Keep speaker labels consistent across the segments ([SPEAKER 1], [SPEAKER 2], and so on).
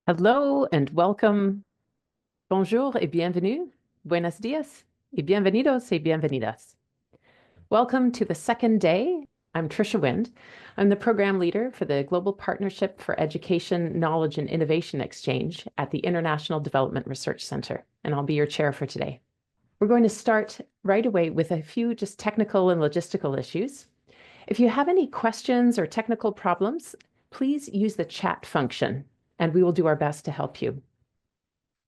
[SPEAKER 1] Hello and welcome. Bonjour et bienvenue. Buenos dias y bienvenidos y bienvenidas. Welcome to the second day. I'm Tricia Wind. I'm the program leader for the Global Partnership for Education, Knowledge, and Innovation Exchange at the International Development Research Center, and I'll be your chair for today. We're going to start right away with a few just technical and logistical issues. If you have any questions or technical problems, please use the chat function, and we will do our best to help you.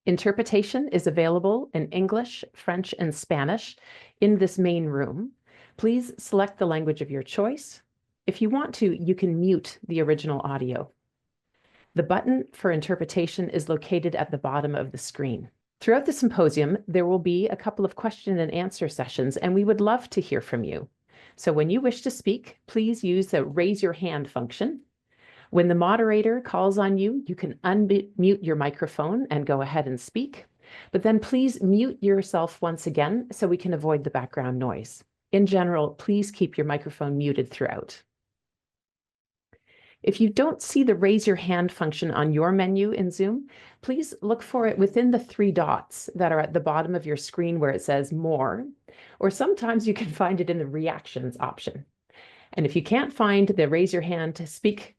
[SPEAKER 1] Interpretation is available in English, French, and Spanish in this main room. Please select the language of your choice. If you want to, you can mute the original audio. The button for interpretation is located at the bottom of the screen. Throughout the symposium, there will be a couple of question and answer sessions, and we would love to hear from you. So when you wish to speak, please use the raise your hand function. When the moderator calls on you, you can unmute your microphone and go ahead and speak, but then please mute yourself once again so we can avoid the background noise. In general, please keep your microphone muted throughout. If you don't see the raise your hand function on your menu in Zoom, please look for it within the three dots that are at the bottom of your screen where it says more, or sometimes you can find it in the reactions option. And if you can't find the raise your hand to speak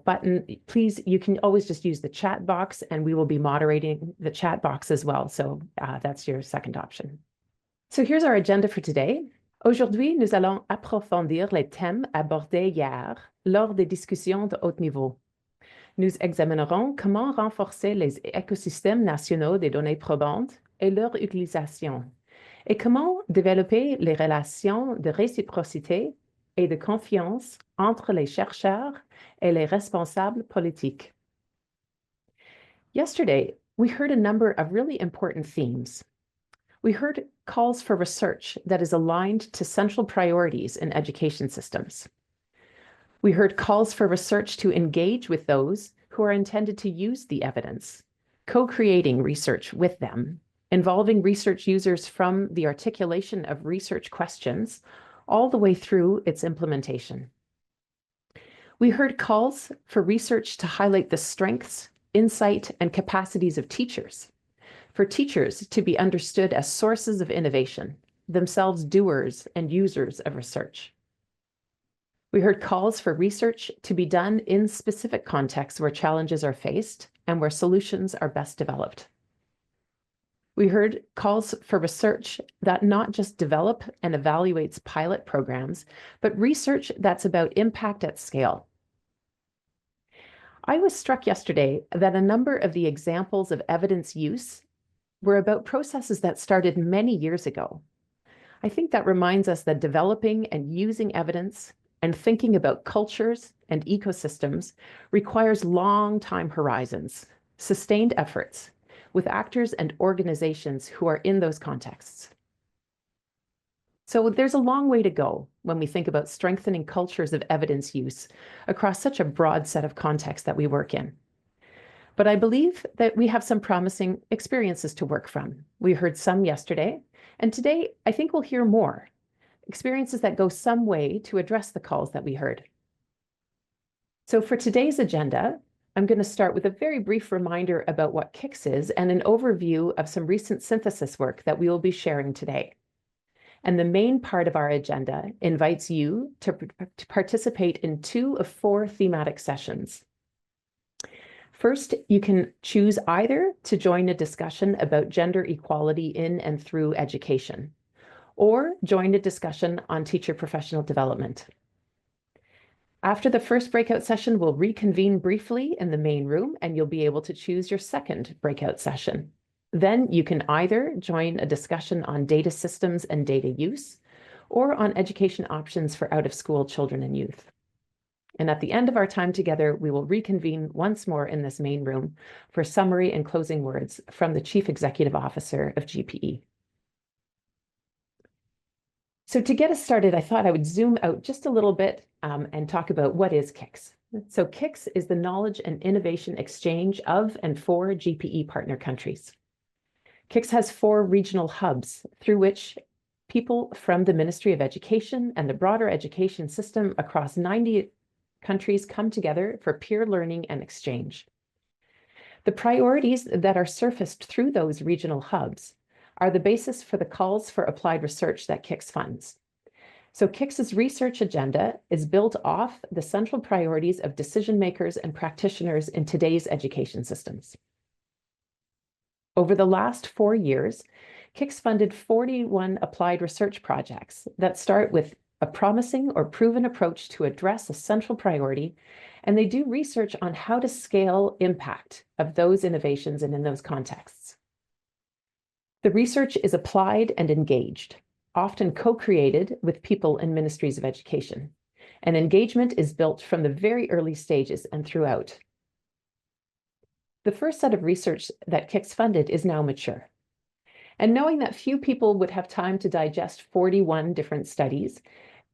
[SPEAKER 1] button, please, you can always just use the chat box and we will be moderating the chat box as well. So that's your second option. So here's our agenda for today. Aujourd'hui, nous allons approfondir les thèmes abordés hier lors des discussions de haut niveau. Nous examinerons comment renforcer les écosystèmes nationaux des données probantes et leur utilisation, et comment développer les relations de réciprocité et de confiance entre les chercheurs et les responsables politiques. Yesterday, we heard a number of really important themes. We heard calls for research that is aligned to central priorities in education systems. We heard calls for research to engage with those who are intended to use the evidence, co-creating research with them, involving research users from the articulation of research questions all the way through its implementation. We heard calls for research to highlight the strengths, insight, and capacities of teachers, for teachers to be understood as sources of innovation, themselves doers and users of research. We heard calls for research to be done in specific contexts where challenges are faced and where solutions are best developed. We heard calls for research that not just develop and evaluates pilot programs, but research that's about impact at scale. I was struck yesterday that a number of the examples of evidence use were about processes that started many years ago. I think that reminds us that developing and using evidence and thinking about cultures and ecosystems requires long time horizons, sustained efforts, with actors and organizations who are in those contexts. So there's a long way to go when we think about strengthening cultures of evidence use across such a broad set of contexts that we work in. But I believe that we have some promising experiences to work from. We heard some yesterday, and today I think we'll hear more, experiences that go some way to address the calls that we heard. So for today's agenda, I'm going to start with a very brief reminder about what KIX is and an overview of some recent synthesis work that we will be sharing today. And the main part of our agenda invites you to participate in 2 of 4 thematic sessions. First, you can choose either to join a discussion about gender equality in and through education, or join a discussion on teacher professional development. After the first breakout session, we'll reconvene briefly in the main room and you'll be able to choose your second breakout session. Then you can either join a discussion on data systems and data use, or on education options for out-of-school children and youth. And at the end of our time together, we will reconvene once more in this main room for summary and closing words from the Chief Executive Officer of GPE. So to get us started, I thought I would zoom out just a little bit and talk about what is KIX. So KIX is the Knowledge and Innovation Exchange of and for GPE partner countries. KIX has 4 regional hubs through which people from the Ministry of Education and the broader education system across 90 countries come together for peer learning and exchange. The priorities that are surfaced through those regional hubs are the basis for the calls for applied research that KIX funds. So KIX's research agenda is built off the central priorities of decision makers and practitioners in today's education systems. Over the last 4 years, KIX funded 41 applied research projects that start with a promising or proven approach to address a central priority, and they do research on how to scale impact of those innovations and in those contexts. The research is applied and engaged, often co-created with people in ministries of education, and engagement is built from the very early stages and throughout. The first set of research that KIX funded is now mature. And knowing that few people would have time to digest 41 different studies,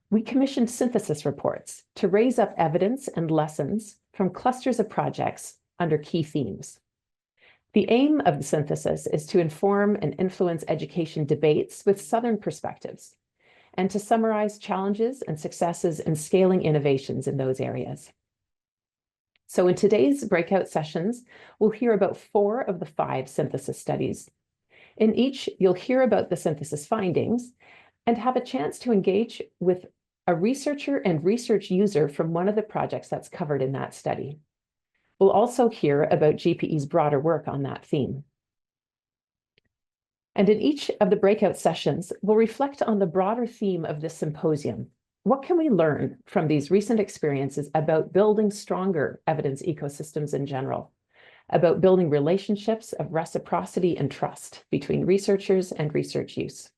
[SPEAKER 1] we commissioned synthesis reports to raise up evidence and lessons from clusters of projects under key themes. The aim of the synthesis is to inform and influence education debates with Southern perspectives, and to summarize challenges and successes in scaling innovations in those areas. So in today's breakout sessions, we'll hear about 4 of the 5 synthesis studies. In each, you'll hear about the synthesis findings and have a chance to engage with a researcher and research user from one of the projects that's covered in that study. We'll also hear about GPE's broader work on that theme. And in each of the breakout sessions, we'll reflect on the broader theme of this symposium. What can we learn from these recent experiences about building stronger evidence ecosystems in general, about building relationships of reciprocity and trust between researchers and research use?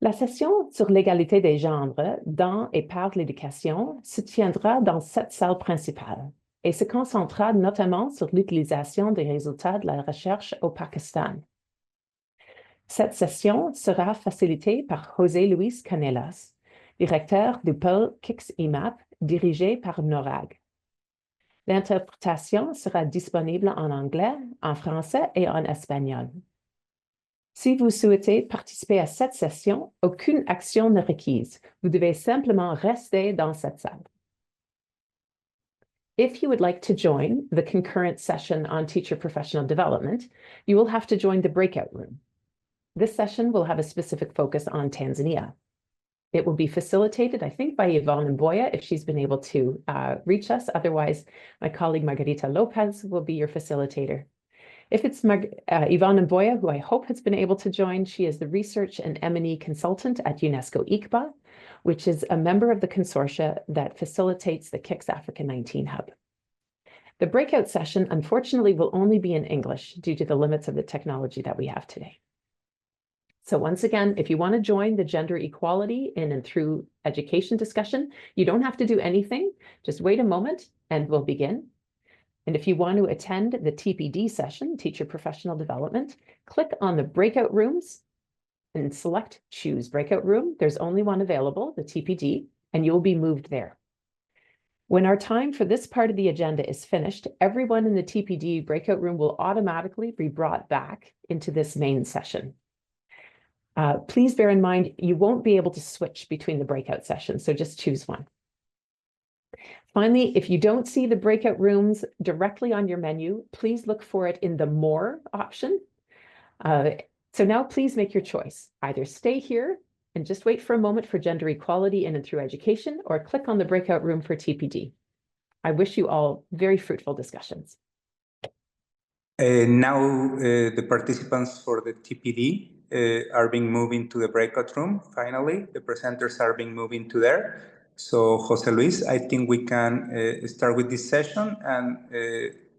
[SPEAKER 1] La session sur l'égalité des genres dans et par l'éducation se tiendra dans cette salle principale et se concentrera notamment sur l'utilisation des résultats de la recherche au Pakistan. Cette session sera facilitée par José Luís Canêlhas, directeur du pôle KIX EMAP dirigé par NORRAG. L'interprétation sera disponible en anglais, en français et en espagnol. Si vous souhaitez participer à cette session, aucune action n'est requise. Vous devez simplement rester dans cette salle. If you would like to join the concurrent session on teacher professional development, you will have to join the breakout room. This session will have a specific focus on Tanzania. It will be facilitated, I think, by Yvonne Mboya, if she's been able to reach us. Otherwise, my colleague Margarita Lopez will be your facilitator. If it's Yvonne Mboya, who I hope has been able to join, she is the research and M&E consultant at UNESCO ICBA, which is a member of the consortia that facilitates the KIX Africa 19 Hub. The breakout session, unfortunately, will only be in English due to the limits of the technology that we have today. So once again, if you want to join the gender equality in and through education discussion, you don't have to do anything. Just wait a moment and we'll begin. And if you want to attend the TPD session, Teacher Professional Development, click on the breakout rooms and select Choose Breakout Room. There's only one available, the TPD, and you'll be moved there. When our time for this part of the agenda is finished, everyone in the TPD breakout room will automatically be brought back into this main session. Please bear in mind, you won't be able to switch between the breakout sessions, so just choose one. Finally, if you don't see the breakout rooms directly on your menu, please look for it in the More option. So now please make your choice. Either stay here and just wait for a moment for gender equality in and through education, or click on the breakout room for TPD. I wish you all very fruitful discussions.
[SPEAKER 2] Now the participants for the TPD are being moved into the breakout room. Finally, the presenters are being moved into there. So, José Luís, I think we can start with this session, and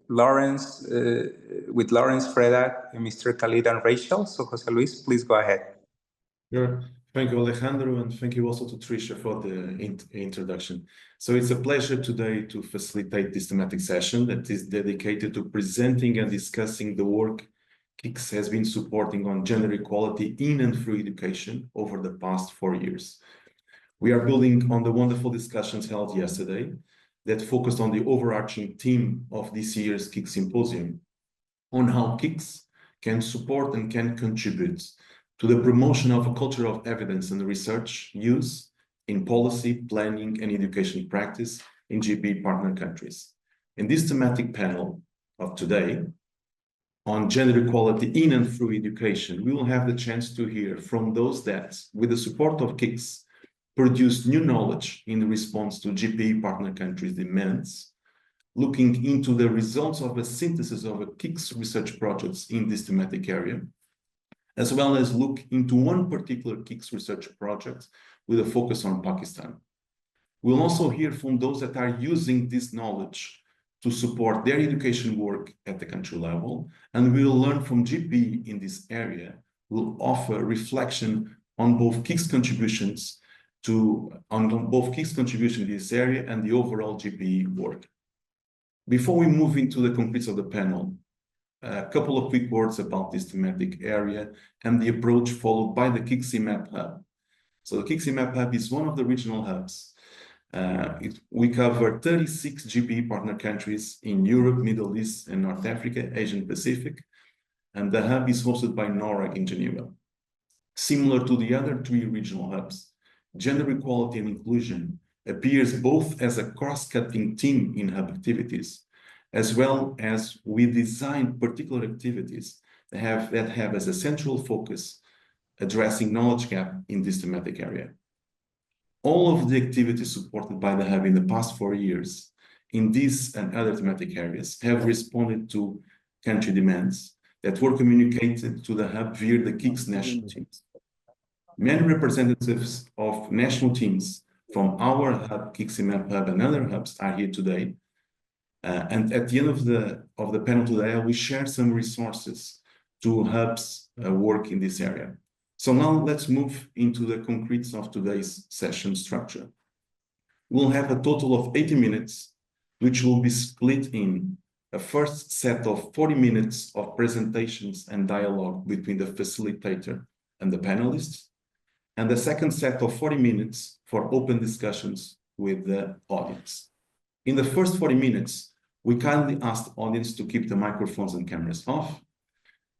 [SPEAKER 2] Laurence, Freda, Mr. Khalid, and Rachel. So, José Luís, please go ahead.
[SPEAKER 3] Sure. Thank you, Alejandro, and thank you also to Tricia for the introduction. So it's a pleasure today to facilitate this thematic session that is dedicated to presenting and discussing the work KIX has been supporting on gender equality in and through education over the past 4 years. We are building on the wonderful discussions held yesterday that focused on the overarching theme of this year's KIX Symposium, on how KIX can support and can contribute to the promotion of a culture of evidence and research use in policy, planning, and education practice in GP partner countries. In this thematic panel of today, on gender equality in and through education, we will have the chance to hear from those that, with the support of KIX, produce new knowledge in response to GPE partner countries' demands, looking into the results of a synthesis of a KIX research projects in this thematic area, as well as look into one particular KIX research project with a focus on Pakistan. We'll also hear from those that are using this knowledge to support their education work at the country level, and we'll learn from GP in this area. We'll offer reflection on both KIX contributions to this area and the overall GP work. Before we move into the concretes of the panel, a couple of quick words about this thematic area and the approach followed by the KIX EMAP Hub. So the KIX EMAP Hub is one of the regional hubs. We cover 36 GPE partner countries in Europe, Middle East, and North Africa, Asian Pacific, and the hub is hosted by NORRAG in Geneva. Similar to the other 3 regional hubs, gender equality and inclusion appears both as a cross-cutting theme in hub activities, as well as we design particular activities that have as a central focus addressing knowledge gap in this thematic area. All of the activities supported by the hub in the past 4 years in these and other thematic areas have responded to country demands that were communicated to the hub via the KIX national teams. Many representatives of national teams from our hub, KIX EMAP Hub, and other hubs are here today. And at the end of the panel today, I will share some resources to hubs work in this area. So now let's move into the concretes of today's session structure. We'll have a total of 80 minutes, which will be split in a first set of 40 minutes of presentations and dialogue between the facilitator and the panelists, and the second set of 40 minutes for open discussions with the audience. In the first 40 minutes, we kindly ask the audience to keep the microphones and cameras off,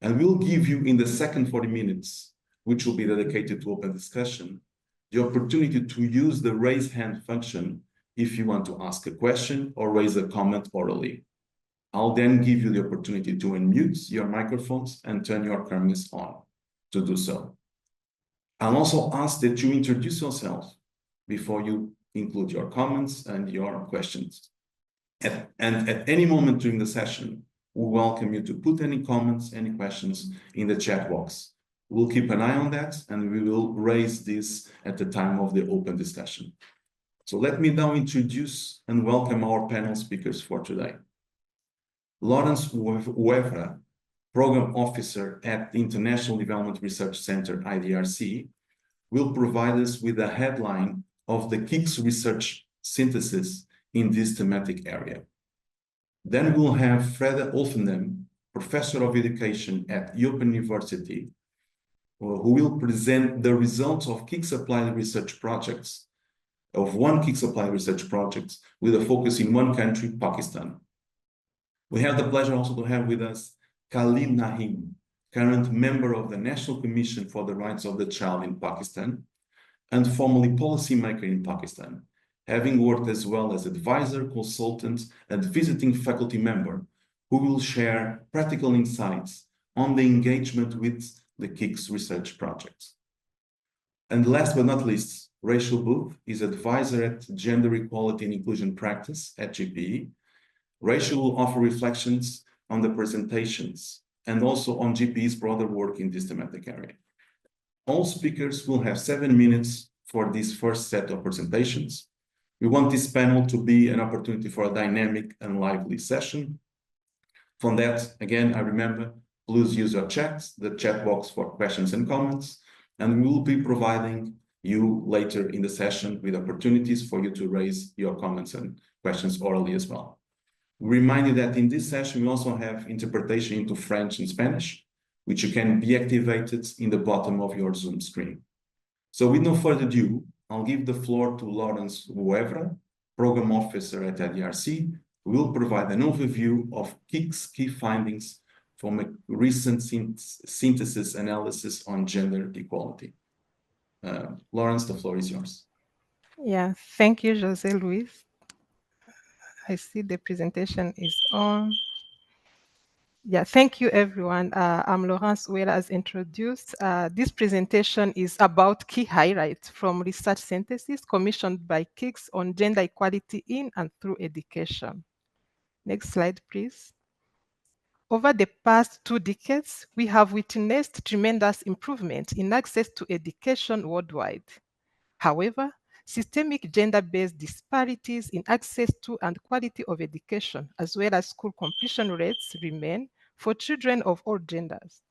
[SPEAKER 3] and we'll give you in the second 40 minutes, which will be dedicated to open discussion, the opportunity to use the raise hand function if you want to ask a question or raise a comment orally. I'll then give you the opportunity to unmute your microphones and turn your cameras on to do so. I'll also ask that you introduce yourself before you include your comments and your questions. And at any moment during the session, we welcome you to put any comments, any questions in the chat box. We'll keep an eye on that, and we will raise this at the time of the open discussion. So let me now introduce and welcome our panel speakers for today. Laurence Uwera, Program Officer at the International Development Research Center, IDRC, will provide us with a headline of the KIX research synthesis in this thematic area. Then we'll have Freda Wolfenden, Professor of Education at Open University, who will present the results of KIX applied research projects, of one KIX applied research project with a focus in one country, Pakistan. We have the pleasure also to have with us Khalid Naeem, current member of the National Commission for the Rights of the Child in Pakistan, and formerly policymaker in Pakistan, having worked as well as advisor, consultant, and visiting faculty member, who will share practical insights on the engagement with the KIX research projects. And last but not least, Rachel Booth is advisor at Gender Equality and Inclusion Practice at GPE. Rachel will offer reflections on the presentations and also on GPE's broader work in this thematic area. All speakers will have 7 minutes for this first set of presentations. We want this panel to be an opportunity for a dynamic and lively session. From that, again, I remember, please use your chats, the chat box for questions and comments, and we will be providing you later in the session with opportunities for you to raise your comments and questions orally as well. We remind you that in this session, we also have interpretation into French and Spanish, which you can be activated in the bottom of your Zoom screen. So with no further ado, I'll give the floor to Laurence Uwera, Program Officer at IDRC, who will provide an overview of KIX key findings from a recent synthesis analysis on gender equality. Laurence, the floor is yours.
[SPEAKER 4] Yeah, thank you, José Luís. I see the presentation is on. Yeah, thank you, everyone. I'm Laurence, Uwera as introduced. This presentation is about key highlights from research synthesis commissioned by KIX on gender equality in and through education. Next slide, please. Over the past 2 decades, we have witnessed tremendous improvement in access to education worldwide. However, systemic gender-based disparities in access to and quality of education, as well as school completion rates, remain for children of all genders.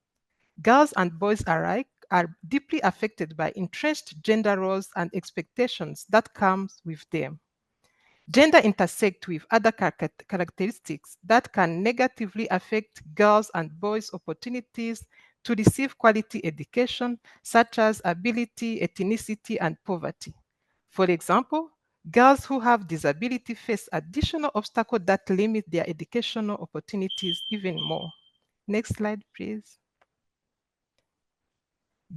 [SPEAKER 4] Girls and boys alike are deeply affected by entrenched gender roles and expectations that come with them. Gender intersect with other characteristics that can negatively affect girls and boys' opportunities to receive quality education, such as ability, ethnicity, and poverty. For example, girls who have disability face additional obstacles that limit their educational opportunities even more. Next slide, please.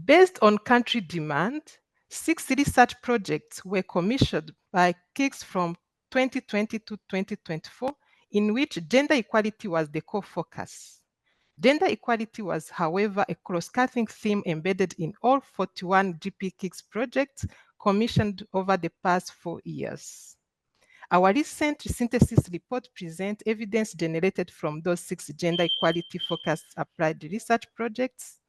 [SPEAKER 4] Based on country demand, 6 research projects were commissioned by KIX from 2020 to 2024, in which gender equality was the core focus. Gender equality was, however, a cross-cutting theme embedded in all 41 GP KIX projects commissioned over the past 4 years. Our recent synthesis report presents evidence generated from those 6 gender equality-focused applied research projects.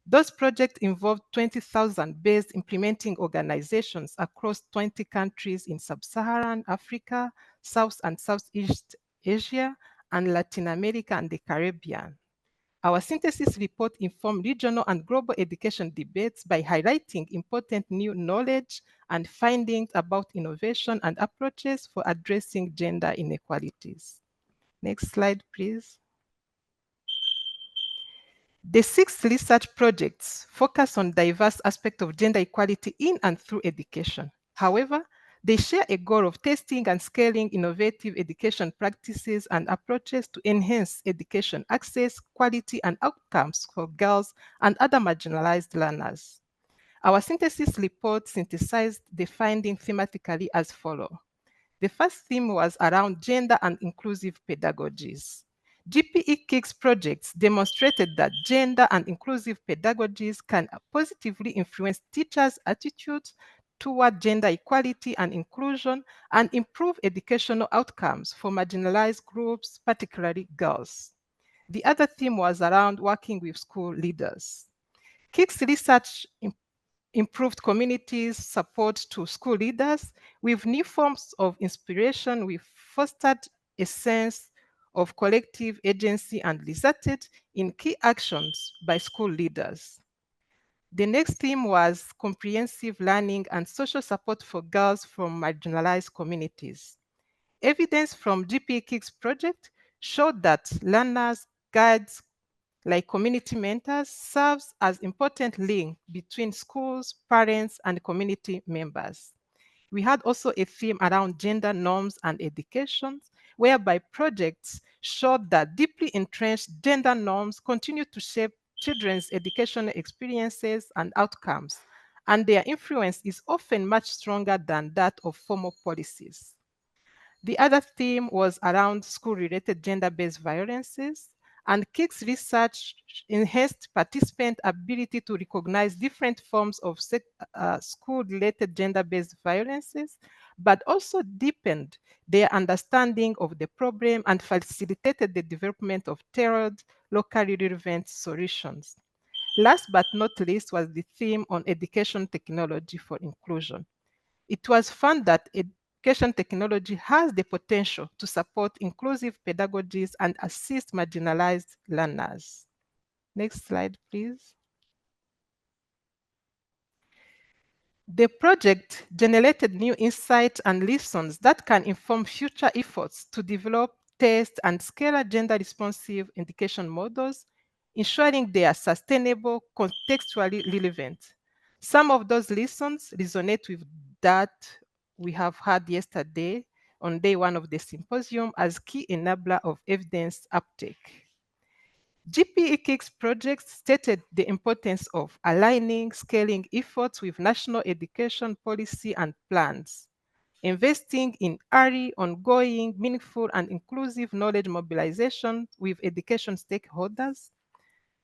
[SPEAKER 4] Those projects involved 20,000 based implementing organizations across 20 countries in Sub-Saharan Africa, South and Southeast Asia, and Latin America and the Caribbean. Our synthesis report informed regional and global education debates by highlighting important new knowledge and findings about innovation and approaches for addressing gender inequalities. Next slide, please. The 6 research projects focus on diverse aspects of gender equality in and through education. However, they share a goal of testing and scaling innovative education practices and approaches to enhance education access, quality, and outcomes for girls and other marginalized learners. Our synthesis report synthesized the findings thematically as follows. The first theme was around gender and inclusive pedagogies. GPE KIX projects demonstrated that gender and inclusive pedagogies can positively influence teachers' attitudes toward gender equality and inclusion and improve educational outcomes for marginalized groups, particularly girls. The other theme was around working with school leaders. KIX research improved communities' support to school leaders. With new forms of inspiration, we fostered a sense of collective agency and resulted in key actions by school leaders. The next theme was comprehensive learning and social support for girls from marginalized communities. Evidence from GP KIX project showed that learners, guides, like community mentors, serves as important link between schools, parents, and community members. We had also a theme around gender norms and education, whereby projects showed that deeply entrenched gender norms continue to shape children's educational experiences and outcomes, and their influence is often much stronger than that of formal policies. The other theme was around school-related gender-based violences, and KIX research enhanced participant ability to recognize different forms of school-related gender-based violences, but also deepened their understanding of the problem and facilitated the development of tailored, locally relevant solutions. Last but not least was the theme on education technology for inclusion. It was found that education technology has the potential to support inclusive pedagogies and assist marginalized learners. Next slide, please. The project generated new insights and lessons that can inform future efforts to develop, test, and scale gender-responsive education models, ensuring they are sustainable, contextually relevant. Some of those lessons resonate with that we have had yesterday on day 1 of the symposium as key enabler of evidence uptake. GPE KIX projects stated the importance of aligning, scaling efforts with national education policy and plans. investing in early, ongoing, meaningful, and inclusive knowledge mobilization with education stakeholders,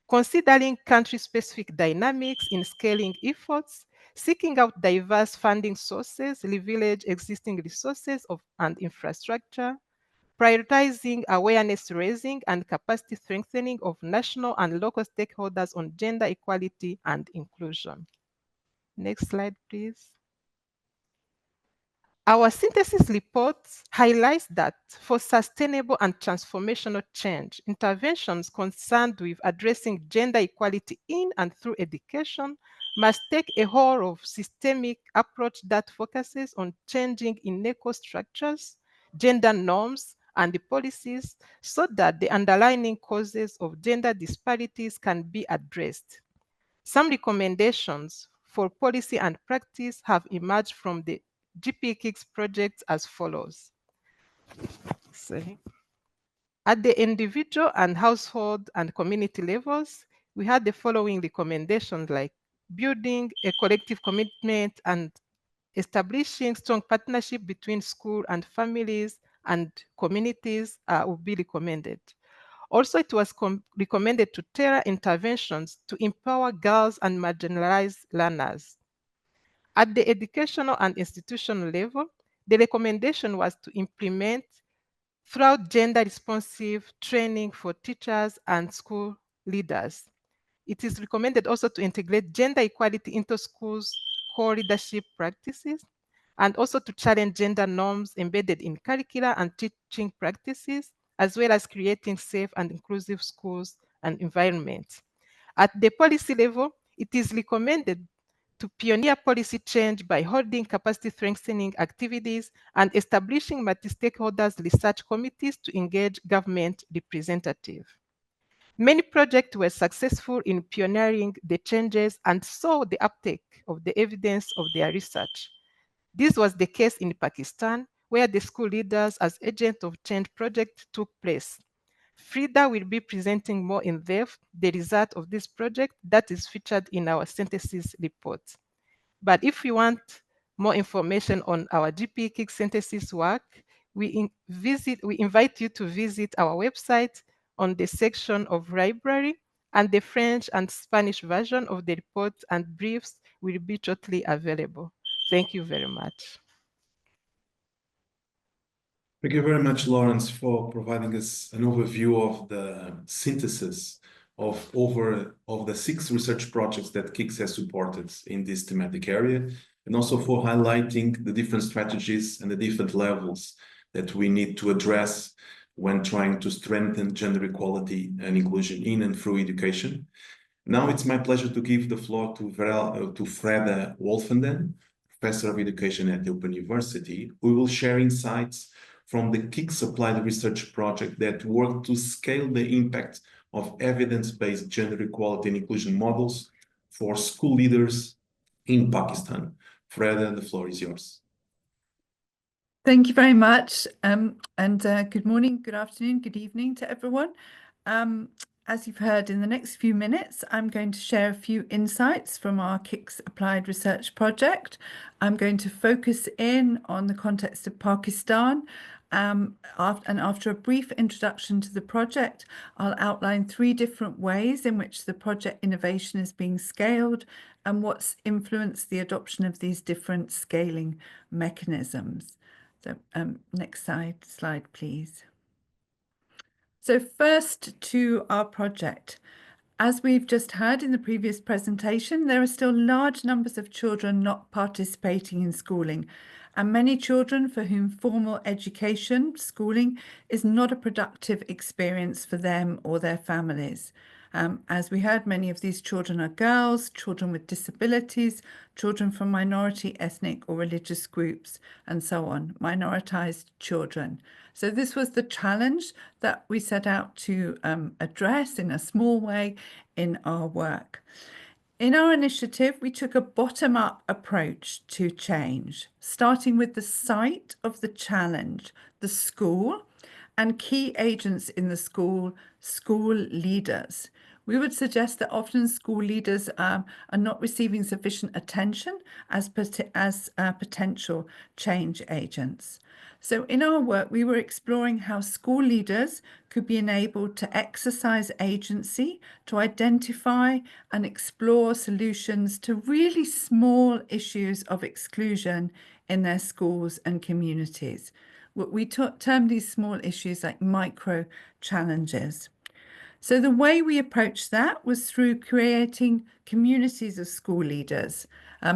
[SPEAKER 4] considering country-specific dynamics in scaling efforts, seeking out diverse funding sources, leverage existing resources and infrastructure, prioritizing awareness raising and capacity strengthening of national and local stakeholders on gender equality and inclusion. Next slide, please. Our synthesis report highlights that for sustainable and transformational change, interventions concerned with addressing gender equality in and through education must take a whole of systemic approach that focuses on changing inequal structures, gender norms, and the policies so that the underlying causes of gender disparities can be addressed. Some recommendations for policy and practice have emerged from the GP-KIX project as follows. At the individual and household and community levels, we had the following recommendations like building a collective commitment and establishing strong partnership between school and families and communities would be recommended. Also, it was recommended to tailor interventions to empower girls and marginalized learners. At the educational and institutional level, the recommendation was to implement throughout gender-responsive training for teachers and school leaders. It is recommended also to integrate gender equality into schools' core leadership practices, and also to challenge gender norms embedded in curricula and teaching practices, as well as creating safe and inclusive schools and environments. At the policy level, it is recommended to pioneer policy change by holding capacity strengthening activities and establishing multi-stakeholders research committees to engage government representatives. Many projects were successful in pioneering the changes and saw the uptake of the evidence of their research. This was the case in Pakistan, where the school leaders as agents of change project took place. Freda will be presenting more in depth the result of this project that is featured in our synthesis report. But if you want more information on our GP-KIX synthesis work, we invite you to visit our website on the section of library, and the French and Spanish version of the report and briefs will be shortly available. Thank you very much.
[SPEAKER 3] Thank you very much, Laurence, for providing us an overview of the synthesis of the 6 research projects that KIX has supported in this thematic area, and also for highlighting the different strategies and the different levels that we need to address when trying to strengthen gender equality and inclusion in and through education. Now it's my pleasure to give the floor to Freda Wolfenden, Professor of Education at the Open University, who will share insights from the KIX Applied Research Project that worked to scale the impact of evidence-based gender equality and inclusion models for school leaders in Pakistan. Freda, the floor is yours.
[SPEAKER 5] Thank you very much. Good morning, good afternoon, good evening to everyone. As you've heard, in the next few minutes, I'm going to share a few insights from our KIX Applied Research Project. I'm going to focus in on the context of Pakistan. And after a brief introduction to the project, I'll outline 3 different ways in which the project innovation is being scaled and what's influenced the adoption of these different scaling mechanisms. So next slide, please. So first to our project. As we've just heard in the previous presentation, there are still large numbers of children not participating in schooling, and many children for whom formal education, schooling, is not a productive experience for them or their families. As we heard, many of these children are girls, children with disabilities, children from minority ethnic or religious groups, and so on, minoritized children. So this was the challenge that we set out to address in a small way in our work. In our initiative, we took a bottom-up approach to change, starting with the site of the challenge, the school, and key agents in the school, school leaders. we would suggest that often school leaders are not receiving sufficient attention as potential change agents. So in our work, we were exploring how school leaders could be enabled to exercise agency, to identify and explore solutions to really small issues of exclusion in their schools and communities. We termed these small issues like micro challenges. So the way we approached that was through creating communities of school leaders,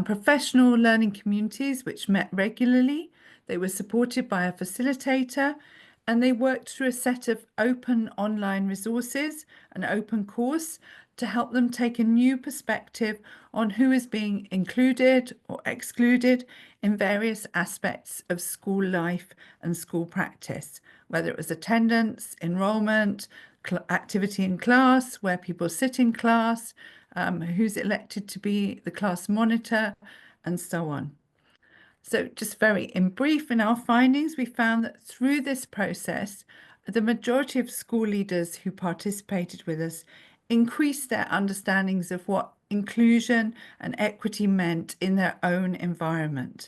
[SPEAKER 5] professional learning communities which met regularly. They were supported by a facilitator, and they worked through a set of open online resources, an open course, to help them take a new perspective on who is being included or excluded in various aspects of school life and school practice, whether it was attendance, enrollment, activity in class, where people sit in class, who's elected to be the class monitor, and so on. So just very in brief, in our findings, we found that through this process, the majority of school leaders who participated with us increased their understandings of what inclusion and equity meant in their own environment.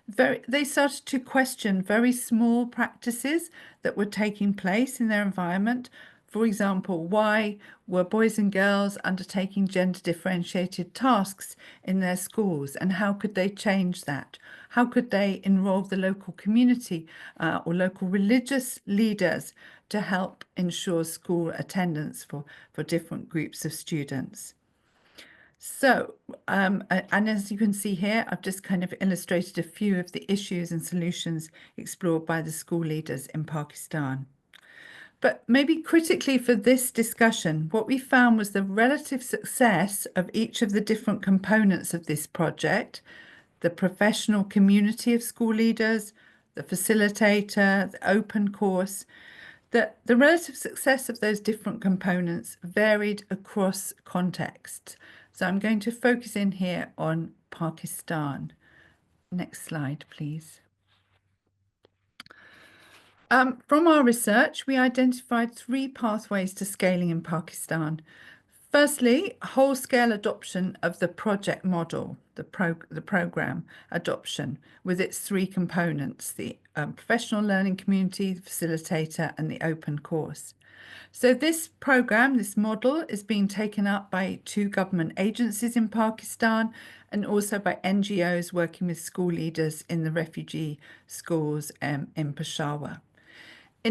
[SPEAKER 5] They started to question very small practices that were taking place in their environment. For example, why were boys and girls undertaking gender differentiated tasks in their schools, and how could they change that? How could they involve the local community or local religious leaders to help ensure school attendance for different groups of students? So, and as you can see here, I've just kind of illustrated a few of the issues and solutions explored by the school leaders in Pakistan. But maybe critically for this discussion, what we found was the relative success of each of the different components of this project: the professional community of school leaders, the facilitator, the open course. The relative success of those different components varied across contexts. So I'm going to focus in here on Pakistan. Next slide, please. From our research, we identified 3 pathways to scaling in Pakistan. Firstly, whole-scale adoption of the project model, the program adoption, with its 3 components: the professional learning community, the facilitator, and the open course. So this program, this model, is being taken up by 2 government agencies in Pakistan, and also by NGOs working with school leaders in the refugee schools in Peshawar.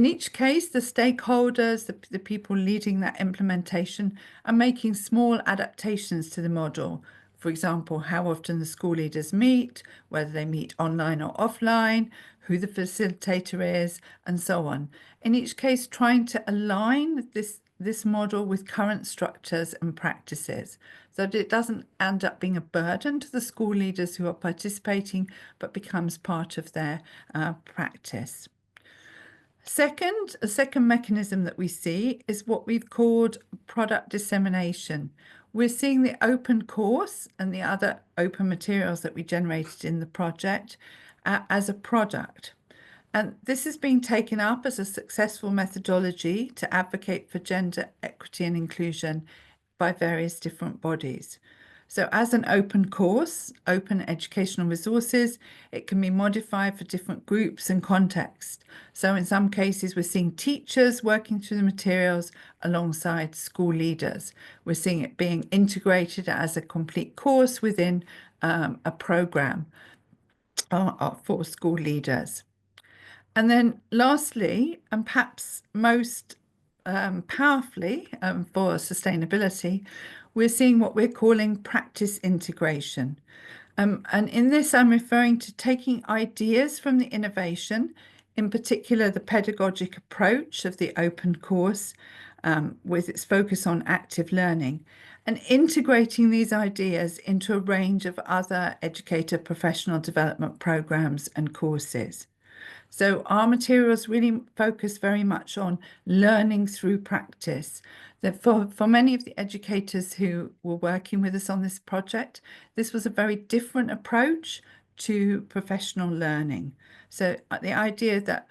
[SPEAKER 5] In each case, the stakeholders, the people leading that implementation, are making small adaptations to the model. For example, how often the school leaders meet, whether they meet online or offline, who the facilitator is, and so on. In each case, trying to align this model with current structures and practices, so that it doesn't end up being a burden to the school leaders who are participating, but becomes part of their practice. A second mechanism that we see is what we've called product dissemination. We're seeing the open course and the other open materials that we generated in the project as a product. And this is being taken up as a successful methodology to advocate for gender equity and inclusion by various different bodies. So as an open course, open educational resources, it can be modified for different groups and contexts. So in some cases, we're seeing teachers working through the materials alongside school leaders. We're seeing it being integrated as a complete course within a program for school leaders. And then lastly, and perhaps most powerfully for sustainability, we're seeing what we're calling practice integration. And in this, I'm referring to taking ideas from the innovation, in particular the pedagogic approach of the open course with its focus on active learning, and integrating these ideas into a range of other educator professional development programs and courses. So our materials really focus very much on learning through practice. That for many of the educators who were working with us on this project, this was a very different approach to professional learning. So the idea that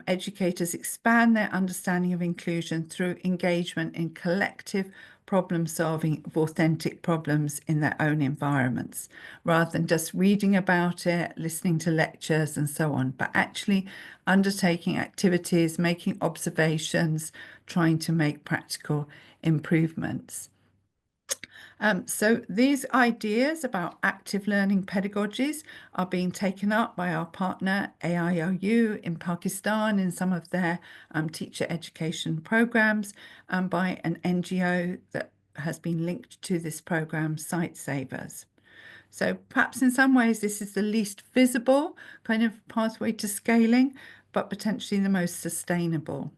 [SPEAKER 5] educators expand their understanding of inclusion through engagement in collective problem solving of authentic problems in their own environments, rather than just reading about it, listening to lectures and so on, but actually undertaking activities, making observations, trying to make practical improvements. So these ideas about active learning pedagogies are being taken up by our partner AIOU in Pakistan in some of their teacher education programs, and by an NGO that has been linked to this program, Sight Savers. So perhaps in some ways this is the least visible kind of pathway to scaling, but potentially the most sustainable.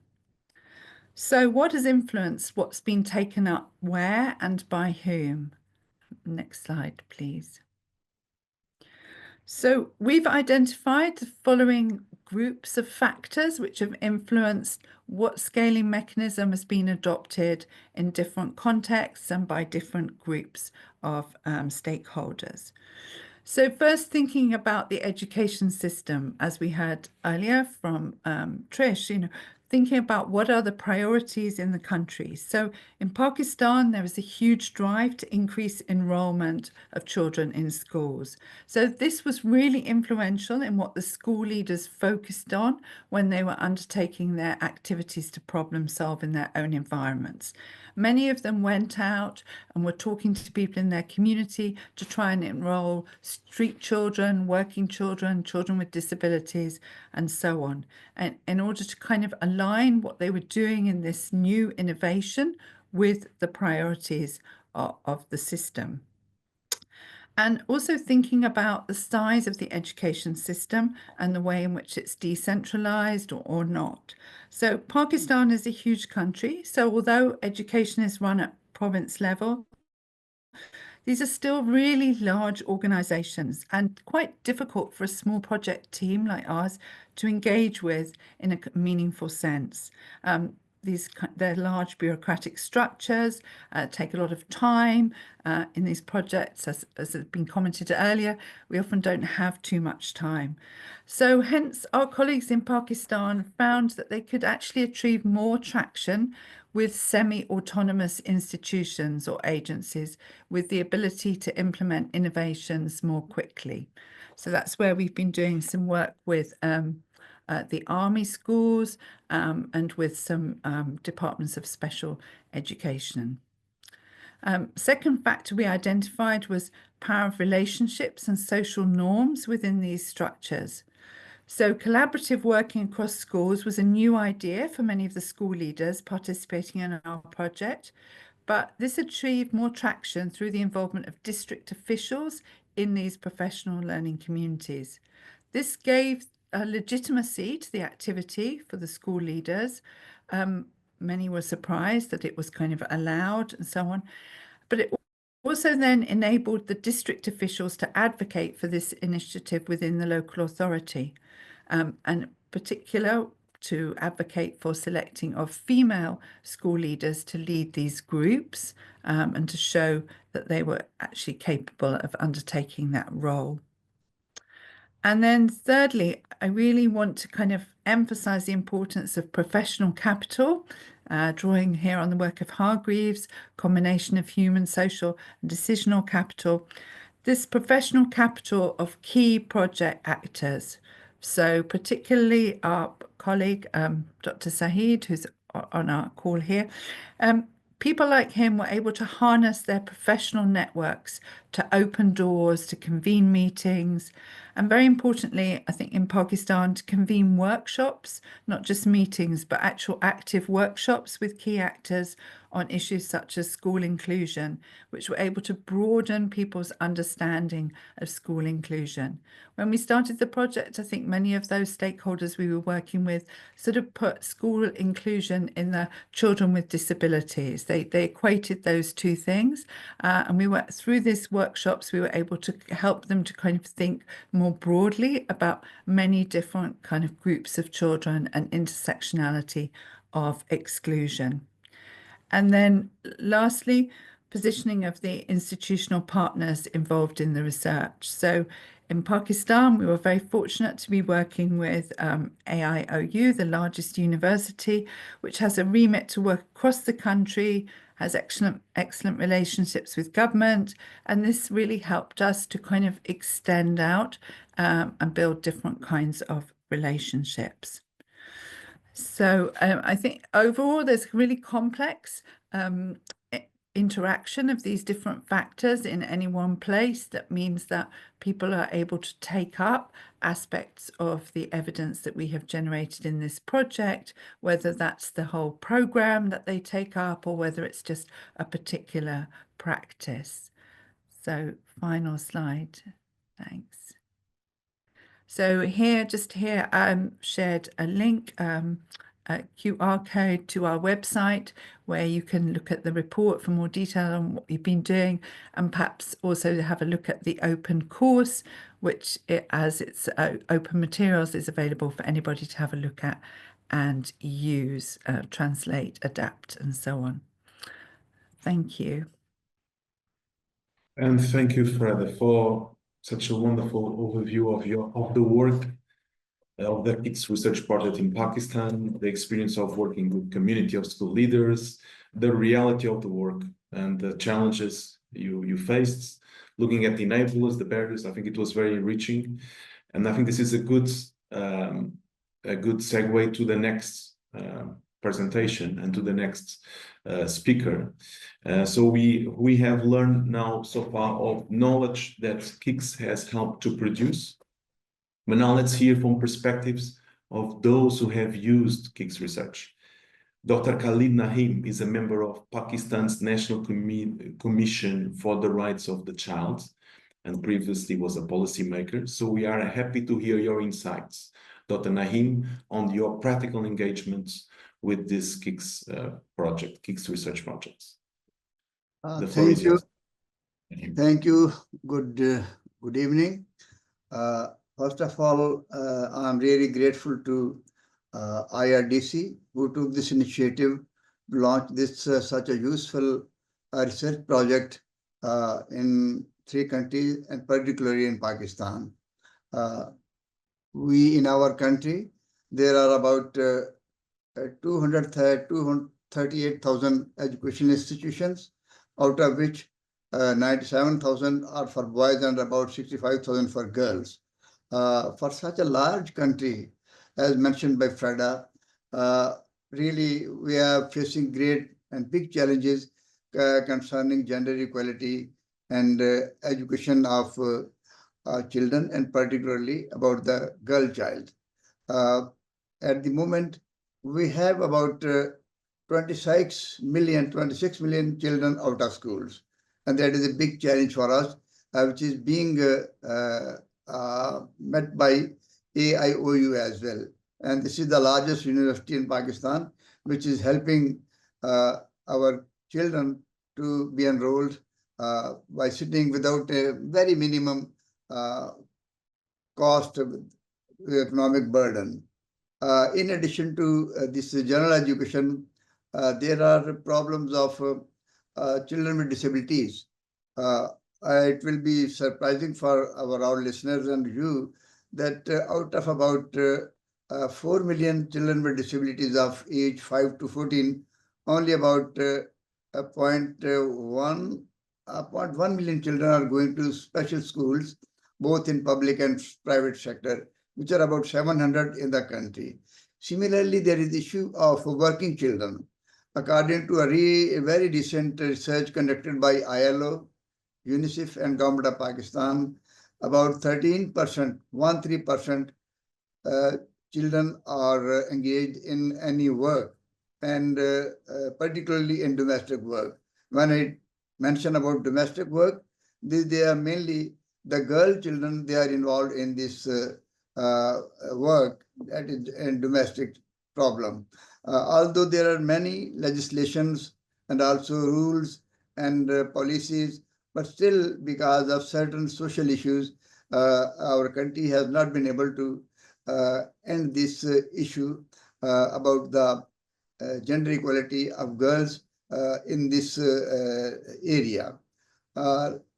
[SPEAKER 5] So what has influenced what's been taken up where and by whom? Next slide, please. So we've identified the following groups of factors which have influenced what scaling mechanism has been adopted in different contexts and by different groups of stakeholders. So first, thinking about the education system, as we heard earlier from Trish, thinking about what are the priorities in the country. So in Pakistan, there is a huge drive to increase enrollment of children in schools. So this was really influential in what the school leaders focused on when they were undertaking their activities to problem solve in their own environments. Many of them went out and were talking to people in their community to try and enroll street children, working children, children with disabilities, and so on, and in order to kind of align what they were doing in this new innovation with the priorities of the system. And also thinking about the size of the education system and the way in which it's decentralized or not. So Pakistan is a huge country. So although education is run at province level, these are still really large organizations and quite difficult for a small project team like ours to engage with in a meaningful sense. They're large bureaucratic structures, take a lot of time in these projects. As has been commented earlier, we often don't have too much time. So hence our colleagues in Pakistan found that they could actually achieve more traction with semi-autonomous institutions or agencies with the ability to implement innovations more quickly. So that's where we've been doing some work with the army schools and with some departments of special education. Second factor we identified was power of relationships and social norms within these structures. So collaborative working across schools was a new idea for many of the school leaders participating in our project, but this achieved more traction through the involvement of district officials in these professional learning communities. This gave legitimacy to the activity for the school leaders. Many were surprised that it was kind of allowed and so on, but it also then enabled the district officials to advocate for this initiative within the local authority, and in particular to advocate for selecting of female school leaders to lead these groups and to show that they were actually capable of undertaking that role. And then thirdly, I really want to kind of emphasize the importance of professional capital, drawing here on the work of Hargreaves, combination of human, social, and decisional capital. This professional capital of key project actors. So particularly our colleague, Dr. Saeed, who's on our call here, people like him were able to harness their professional networks to open doors, to convene meetings, and very importantly, I think in Pakistan, to convene workshops, not just meetings, but actual active workshops with key actors on issues such as school inclusion, which were able to broaden people's understanding of school inclusion. When we started the project, I think many of those stakeholders we were working with sort of put school inclusion in the children with disabilities. They equated those two things. And we went through these workshops, we were able to help them to kind of think more broadly about many different kind of groups of children and intersectionality of exclusion. And then lastly, positioning of the institutional partners involved in the research. So In Pakistan, we were very fortunate to be working with AIOU, the largest university, which has a remit to work across the country, has excellent relationships with government, and this really helped us to kind of extend out and build different kinds of relationships. So I think overall there's really complex interaction of these different factors in any one place. That means that people are able to take up aspects of the evidence that we have generated in this project, whether that's the whole program that they take up or whether it's just a particular practice. So final slide, thanks. So here, just here, shared a link, a QR code to our website where you can look at the report for more detail on what we've been doing, and perhaps also have a look at the open course, which as it's open materials is available for anybody to have a look at and use, translate, adapt, and so on. Thank you.
[SPEAKER 3] And thank you, Freda, for such a wonderful overview of the work of the KIX research project in Pakistan, the experience of working with community of school leaders, the reality of the work and the challenges you faced, looking at the enablers, the barriers. I think it was very enriching. And I think this is a good segue to the next presentation and to the next speaker. So we have learned now so far of knowledge that KIX has helped to produce. But now let's hear from perspectives of those who have used KIX research. Dr. Khalid Naeem is a member of Pakistan's National Commission for the Rights of the Child and previously was a policymaker. So we are happy to hear your insights, Dr. Naeem, on your practical engagements with this KIX project, KIX research projects.
[SPEAKER 6] Thank you. Thank you. Good evening. First of all, I'm really grateful to IRDC who took this initiative to launch this such a useful research project in 3 countries and particularly in Pakistan. We in our country, there are about 238,000 educational institutions, out of which 97,000 are for boys and about 65,000 for girls. For such a large country, as mentioned by Freda, really we are facing great and big challenges concerning gender equality and education of children, and particularly about the girl child. At the moment, we have about 26 million children out of schools. And that is a big challenge for us, which is being met by AIOU as well. And this is the largest university in Pakistan, which is helping our children to be enrolled by sitting without a very minimum cost of economic burden. In addition to this general education, there are problems of children with disabilities. It will be surprising for our listeners and you that out of about 4 million children with disabilities of age 5 to 14, only about 0.1 million children are going to special schools, both in public and private sector, which are about 700 in the country. Similarly, there is the issue of working children. According to a very recent research conducted by ILO, UNICEF and Government of Pakistan, about 13% children are engaged in any work, and particularly in domestic work. When I mention about domestic work, they are mainly the girl children, they are involved in this work, that is a domestic problem. Although there are many legislations and also rules and policies, but still because of certain social issues, our country has not been able to end this issue about the gender equality of girls in this area.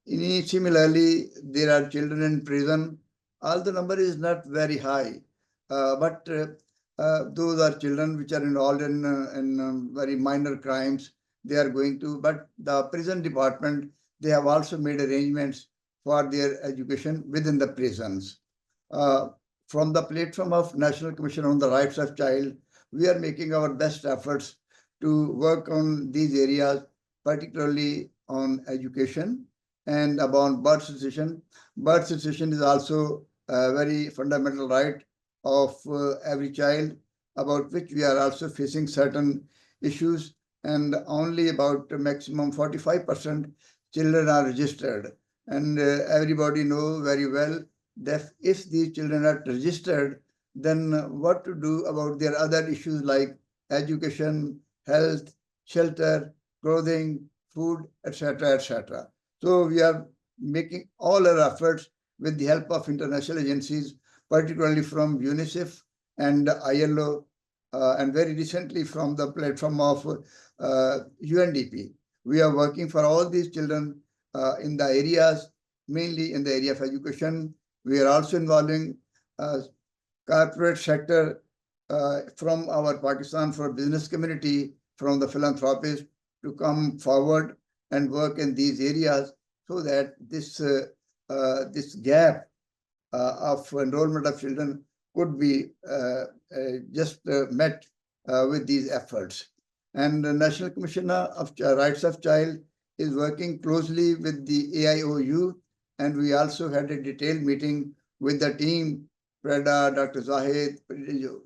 [SPEAKER 6] Similarly, there are children in prison. Although the number is not very high, but those are children which are involved in very minor crimes. They are going to, but the prison department, they have also made arrangements for their education within the prisons. From the platform of National Commission on the Rights of Child, we are making our best efforts to work on these areas, particularly on education and about birth cessation. Birth cessation is also a very fundamental right of every child, about which we are also facing certain issues, and only about maximum 45% children are registered. And everybody knows very well that if these children are registered, then what to do about their other issues like education, health, shelter, clothing, food, etc., etc. So we are making all our efforts with the help of international agencies, particularly from UNICEF and ILO, and very recently from the platform of UNDP. We are working for all these children in the areas, mainly in the area of education. We are also involving corporate sector from our Pakistan for Business community, from the philanthropists to come forward and work in these areas, so that this gap of enrollment of children could be just met with these efforts. And the National Commissioner of Rights of Child is working closely with the AIOU, and we also had a detailed meeting with the team, Freda, Dr. Zahid,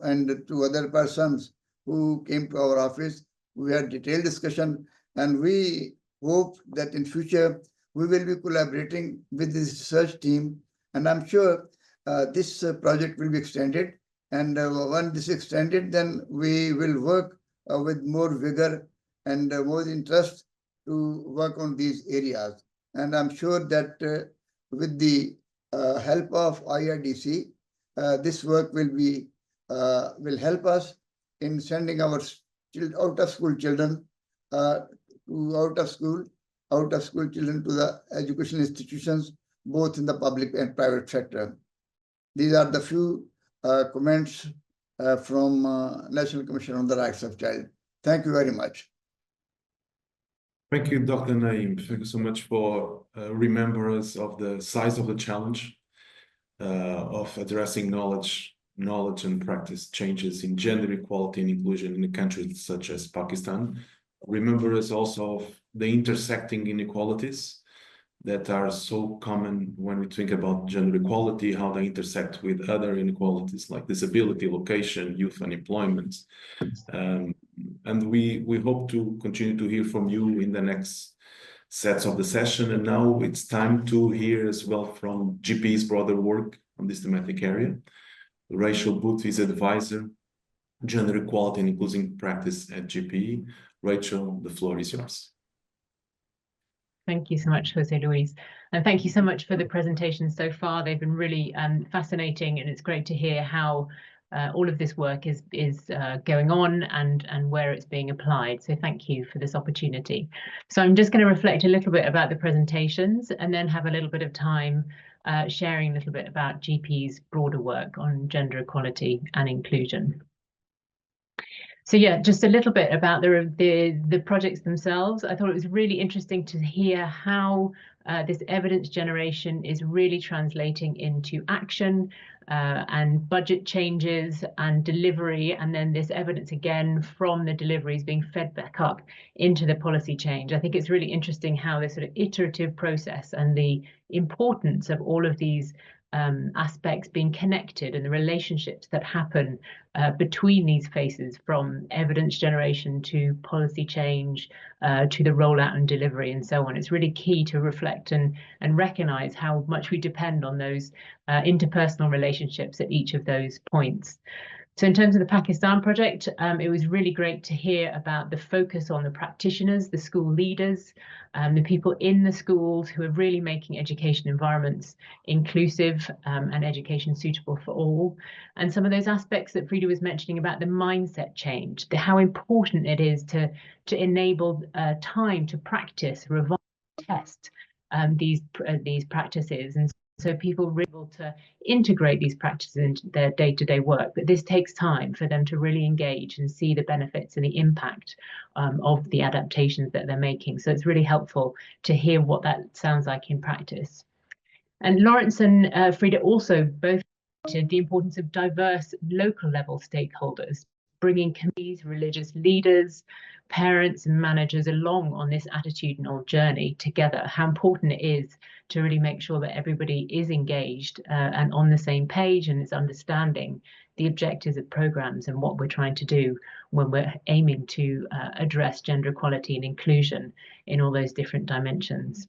[SPEAKER 6] and two other persons who came to our office. We had detailed discussion, and we hope that in future we will be collaborating with this research team, and I'm sure this project will be extended. And when this is extended, then we will work with more vigor and more interest to work on these areas. And I'm sure that with the help of IDRC, this work will help us in sending our out-of-school children out-of-school children to the educational institutions, both in the public and private sector. These are the few comments from National Commission on the Rights of Child. Thank you very much.
[SPEAKER 3] Thank you, Dr. Naeem. Thank you so much for remembering us of the size of the challenge of addressing knowledge and practice changes in gender equality and inclusion in countries such as Pakistan. Remember us also of the intersecting inequalities that are so common when we think about gender equality, how they intersect with other inequalities like disability, location, youth unemployment. And we hope to continue to hear from you in the next sets of the session. And now it's time to hear as well from GP's broader work on this thematic area. Rachel Booth is advisor, gender equality and inclusion practice at GP. Rachel, the floor is yours.
[SPEAKER 7] Thank you so much, José Luís. And thank you so much for the presentations so far. They've been really fascinating, and it's great to hear how all of this work is going on and where it's being applied. So thank you for this opportunity. So I'm just going to reflect a little bit about the presentations and then have a little bit of time sharing a little bit about GP's broader work on gender equality and inclusion. So yeah, just a little bit about the projects themselves. I thought it was really interesting to hear how this evidence generation is really translating into action and budget changes and delivery, and then this evidence again from the delivery is being fed back up into the policy change. I think it's really interesting how this sort of iterative process and the importance of all of these aspects being connected and the relationships that happen between these phases, from evidence generation to policy change to the rollout and delivery and so on. It's really key to reflect and recognize how much we depend on those interpersonal relationships at each of those points. So in terms of the Pakistan project, it was really great to hear about the focus on the practitioners, the school leaders, the people in the schools who are really making education environments inclusive and education suitable for all. And some of those aspects that Freda was mentioning about the mindset change, how important it is to enable time to practice, revise, test, these practices, and so people were able to integrate these practices into their day-to-day work. But this takes time for them to really engage and see the benefits and the impact of the adaptations that they're making. So it's really helpful to hear what that sounds like in practice. And Laurence and Freda also both mentioned the importance of diverse local level stakeholders, bringing committees, religious leaders, parents and managers along on this attitudinal journey together, how important it is to really make sure that everybody is engaged and on the same page and is understanding the objectives of programs and what we're trying to do when we're aiming to address gender equality and inclusion in all those different dimensions.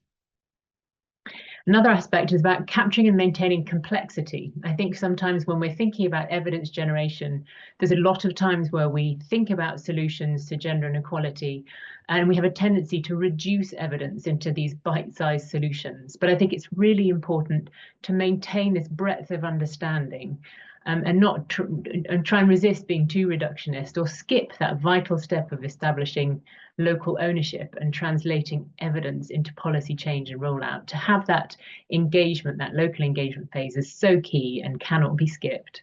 [SPEAKER 7] Another aspect is about capturing and maintaining complexity. I think sometimes when we're thinking about evidence generation, there's a lot of times where we think about solutions to gender inequality, and we have a tendency to reduce evidence into these bite-sized solutions. But I think it's really important to maintain this breadth of understanding and not try and resist being too reductionist or skip that vital step of establishing local ownership and translating evidence into policy change and rollout. To have that engagement, that local engagement phase, is so key and cannot be skipped.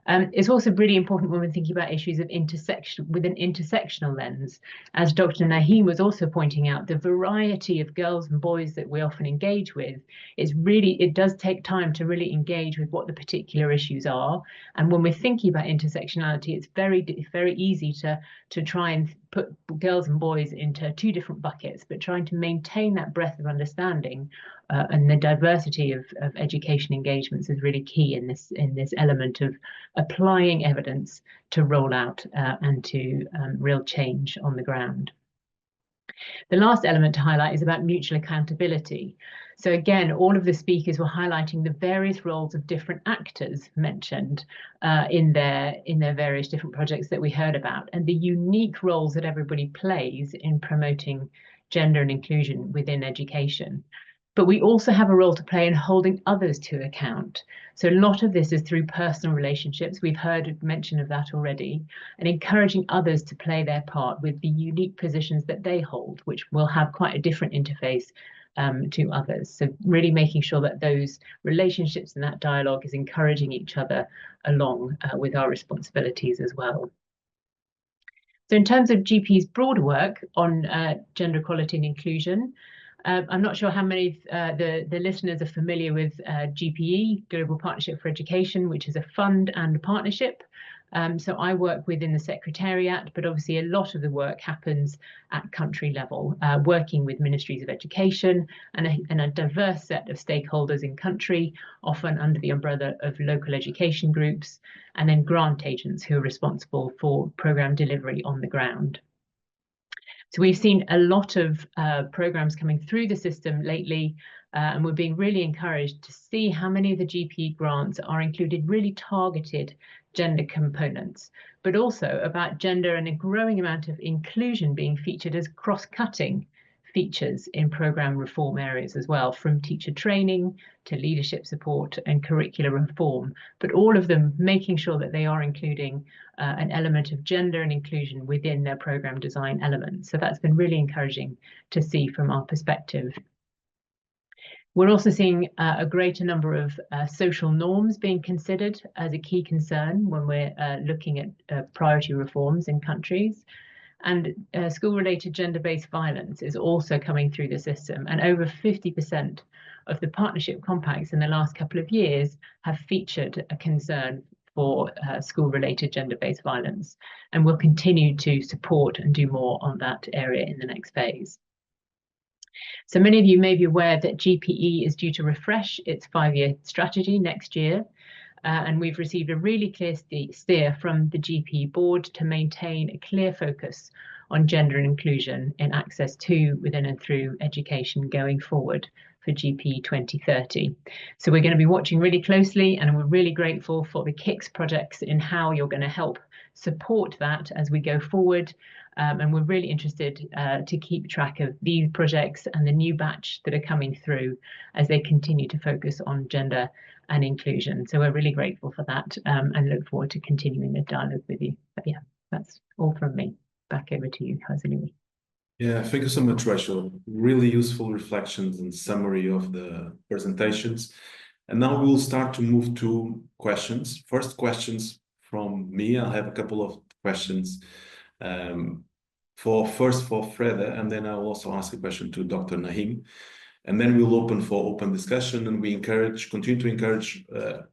[SPEAKER 7] It's also really important when we're thinking about issues of intersection with an intersectional lens. As Dr. Naeem was also pointing out, the variety of girls and boys that we often engage with is really, it does take time to really engage with what the particular issues are. And when we're thinking about intersectionality, it's very easy to try and put girls and boys into two different buckets, but trying to maintain that breadth of understanding and the diversity of education engagements is really key in this element of applying evidence to rollout and to real change on the ground. The last element to highlight is about mutual accountability. So again, all of the speakers were highlighting the various roles of different actors mentioned in their various different projects that we heard about, and the unique roles that everybody plays in promoting gender and inclusion within education. But we also have a role to play in holding others to account. So a lot of this is through personal relationships. We've heard mention of that already, and encouraging others to play their part with the unique positions that they hold, which will have quite a different interface to others. So really making sure that those relationships and that dialogue is encouraging each other along with our responsibilities as well. So in terms of GP's broader work on gender equality and inclusion, I'm not sure how many of the listeners are familiar with GPE, Global Partnership for Education, which is a fund and a partnership. So I work within the Secretariat, but obviously a lot of the work happens at country level, working with ministries of education and a diverse set of stakeholders in country, often under the umbrella of local education groups, and then grant agents who are responsible for programme delivery on the ground. So we've seen a lot of programs coming through the system lately, and we're being really encouraged to see how many of the GPE grants are included really targeted gender components, but also about gender and a growing amount of inclusion being featured as cross-cutting features in program reform areas as well, from teacher training to leadership support and curricular reform, but all of them making sure that they are including an element of gender and inclusion within their program design elements. So that's been really encouraging to see from our perspective. We're also seeing a greater number of social norms being considered as a key concern when we're looking at priority reforms in countries. And school-related gender-based violence is also coming through the system, and over 50% of the partnership compacts in the last couple of years have featured a concern for school-related gender-based violence, and we'll continue to support and do more on that area in the next phase. So many of you may be aware that GPE is due to refresh its 5-year strategy next year. And we've received a really clear steer from the GPE board to maintain a clear focus on gender and inclusion in access to, within and through education going forward for GPE 2030. So we're going to be watching really closely, and we're really grateful for the KIX projects in how you're going to help support that as we go forward. And we're really interested to keep track of these projects and the new batch that are coming through as they continue to focus on gender and inclusion. So we're really grateful for that and look forward to continuing the dialogue with you. But yeah, that's all from me. Back over to you, José.
[SPEAKER 3] Yeah, thank you so much, Rachel. Really useful reflections and summary of the presentations. And now we'll start to move to questions. First questions from me. I have a couple of questions for Freda, and then I'll also ask a question to Dr. Naeem. And then we'll open for open discussion, and we continue to encourage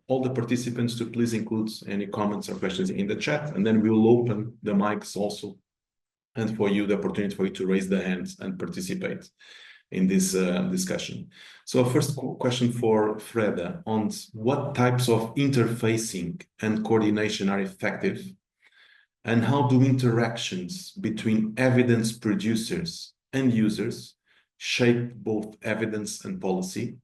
[SPEAKER 3] all the participants to please include any comments or questions in the chat, and then we'll open the mics also, and for you, the opportunity for you to raise the hands and participate in this discussion. So first question for Freda on what types of interfacing and coordination are effective, and how do interactions between evidence producers and users shape both evidence and policy?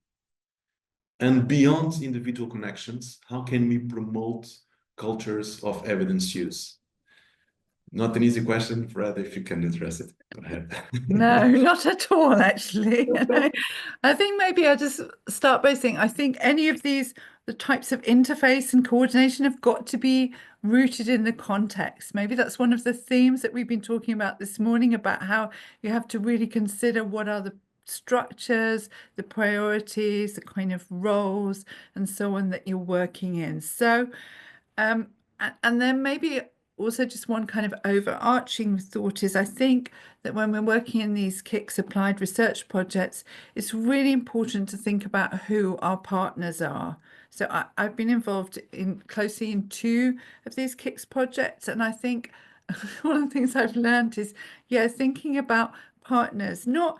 [SPEAKER 3] And beyond individual connections, how can we promote cultures of evidence use? Not an easy question, Freda, if you can address it. Go ahead.
[SPEAKER 5] No, not at all, actually. I think maybe I'll just start by saying I think any of these, the types of interface and coordination have got to be rooted in the context. Maybe that's one of the themes that we've been talking about this morning, about how you have to really consider what are the structures, the priorities, the kind of roles and so on that you're working in. So, and then maybe also just one kind of overarching thought is I think that when we're working in these KIX applied research projects, it's really important to think about who our partners are. So I've been involved closely in 2 of these KIX projects, and I think one of the things I've learned is, thinking about partners, not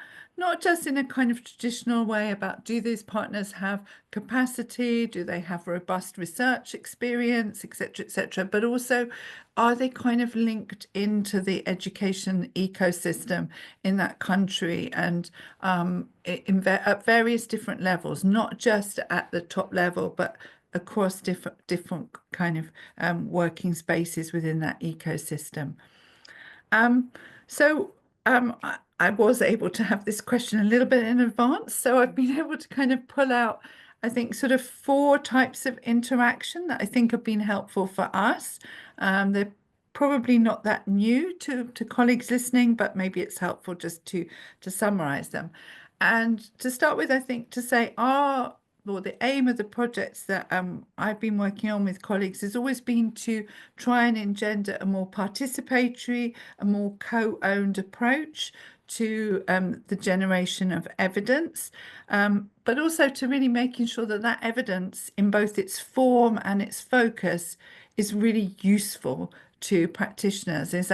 [SPEAKER 5] just in a kind of traditional way about do these partners have capacity, do they have robust research experience, etc., but also are they kind of linked into the education ecosystem in that country and at various different levels, not just at the top level, but across different kind of working spaces within that ecosystem. I was able to have this question a little bit in advance, so I've been able to kind of pull out, I think, sort of 4 types of interaction that I think have been helpful for us. They're probably not that new to colleagues listening, but maybe it's helpful just to summarize them. And to start with, I think to say the aim of the projects that I've been working on with colleagues has always been to try and engender a more participatory, a more co-owned approach to the generation of evidence, but also to really making sure that that evidence in both its form and its focus is really useful to practitioners, is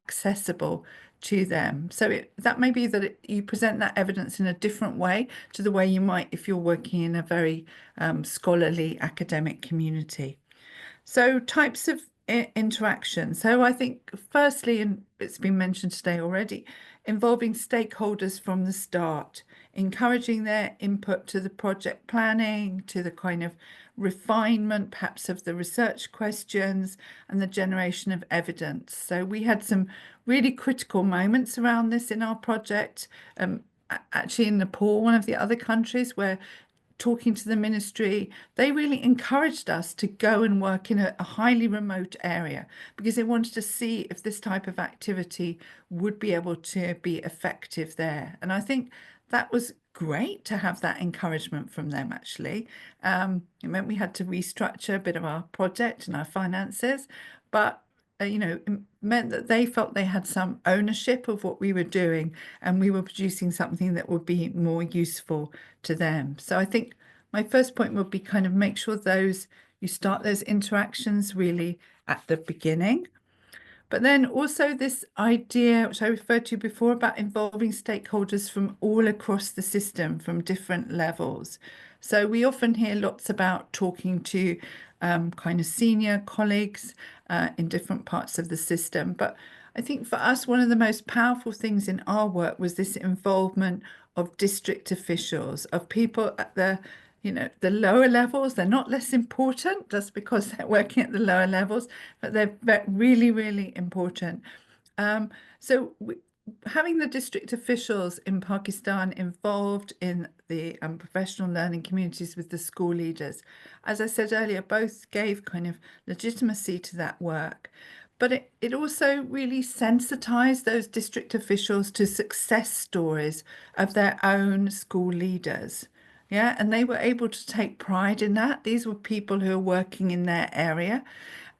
[SPEAKER 5] accessible to them. So that may be that you present that evidence in a different way to the way you might if you're working in a very scholarly academic community. So types of interaction. So I think firstly, and it's been mentioned today already, involving stakeholders from the start, encouraging their input to the project planning, to the kind of refinement perhaps of the research questions and the generation of evidence. So we had some really critical moments around this in our project, actually in Nepal, one of the other countries, where talking to the ministry, they really encouraged us to go and work in a highly remote area because they wanted to see if this type of activity would be able to be effective there. And I think that was great to have that encouragement from them, actually. It meant we had to restructure a bit of our project and our finances, but it meant that they felt they had some ownership of what we were doing and we were producing something that would be more useful to them. So I think my first point would be kind of make sure you start those interactions really at the beginning. But then also this idea, which I referred to before, about involving stakeholders from all across the system, from different levels. So we often hear lots about talking to kind of senior colleagues in different parts of the system. But I think for us, one of the most powerful things in our work was this involvement of district officials, of people at the lower levels. They're not less important just because they're working at the lower levels, but they're really, really important. Having the district officials in Pakistan involved in the professional learning communities with the school leaders, as I said earlier, both gave kind of legitimacy to that work. but it also really sensitized those district officials to success stories of their own school leaders. Yeah, and they were able to take pride in that. These were people who are working in their area.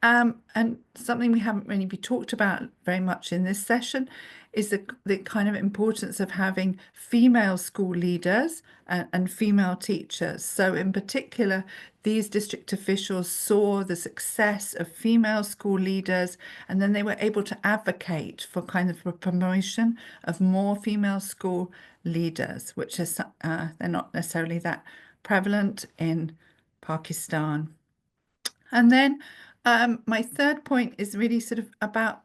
[SPEAKER 5] And something we haven't really been talked about very much in this session is the kind of importance of having female school leaders and female teachers. So in particular, these district officials saw the success of female school leaders, and then they were able to advocate for kind of a promotion of more female school leaders, which is they're not necessarily that prevalent in Pakistan. And then my third point is really sort of about,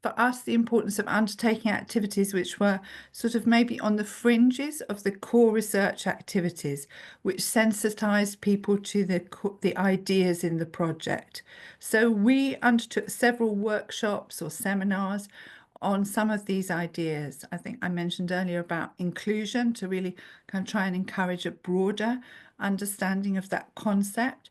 [SPEAKER 5] for us, the importance of undertaking activities which were sort of maybe on the fringes of the core research activities, which sensitized people to the ideas in the project. So we undertook several workshops or seminars on some of these ideas. I think I mentioned earlier about inclusion, to really kind of try and encourage a broader understanding of that concept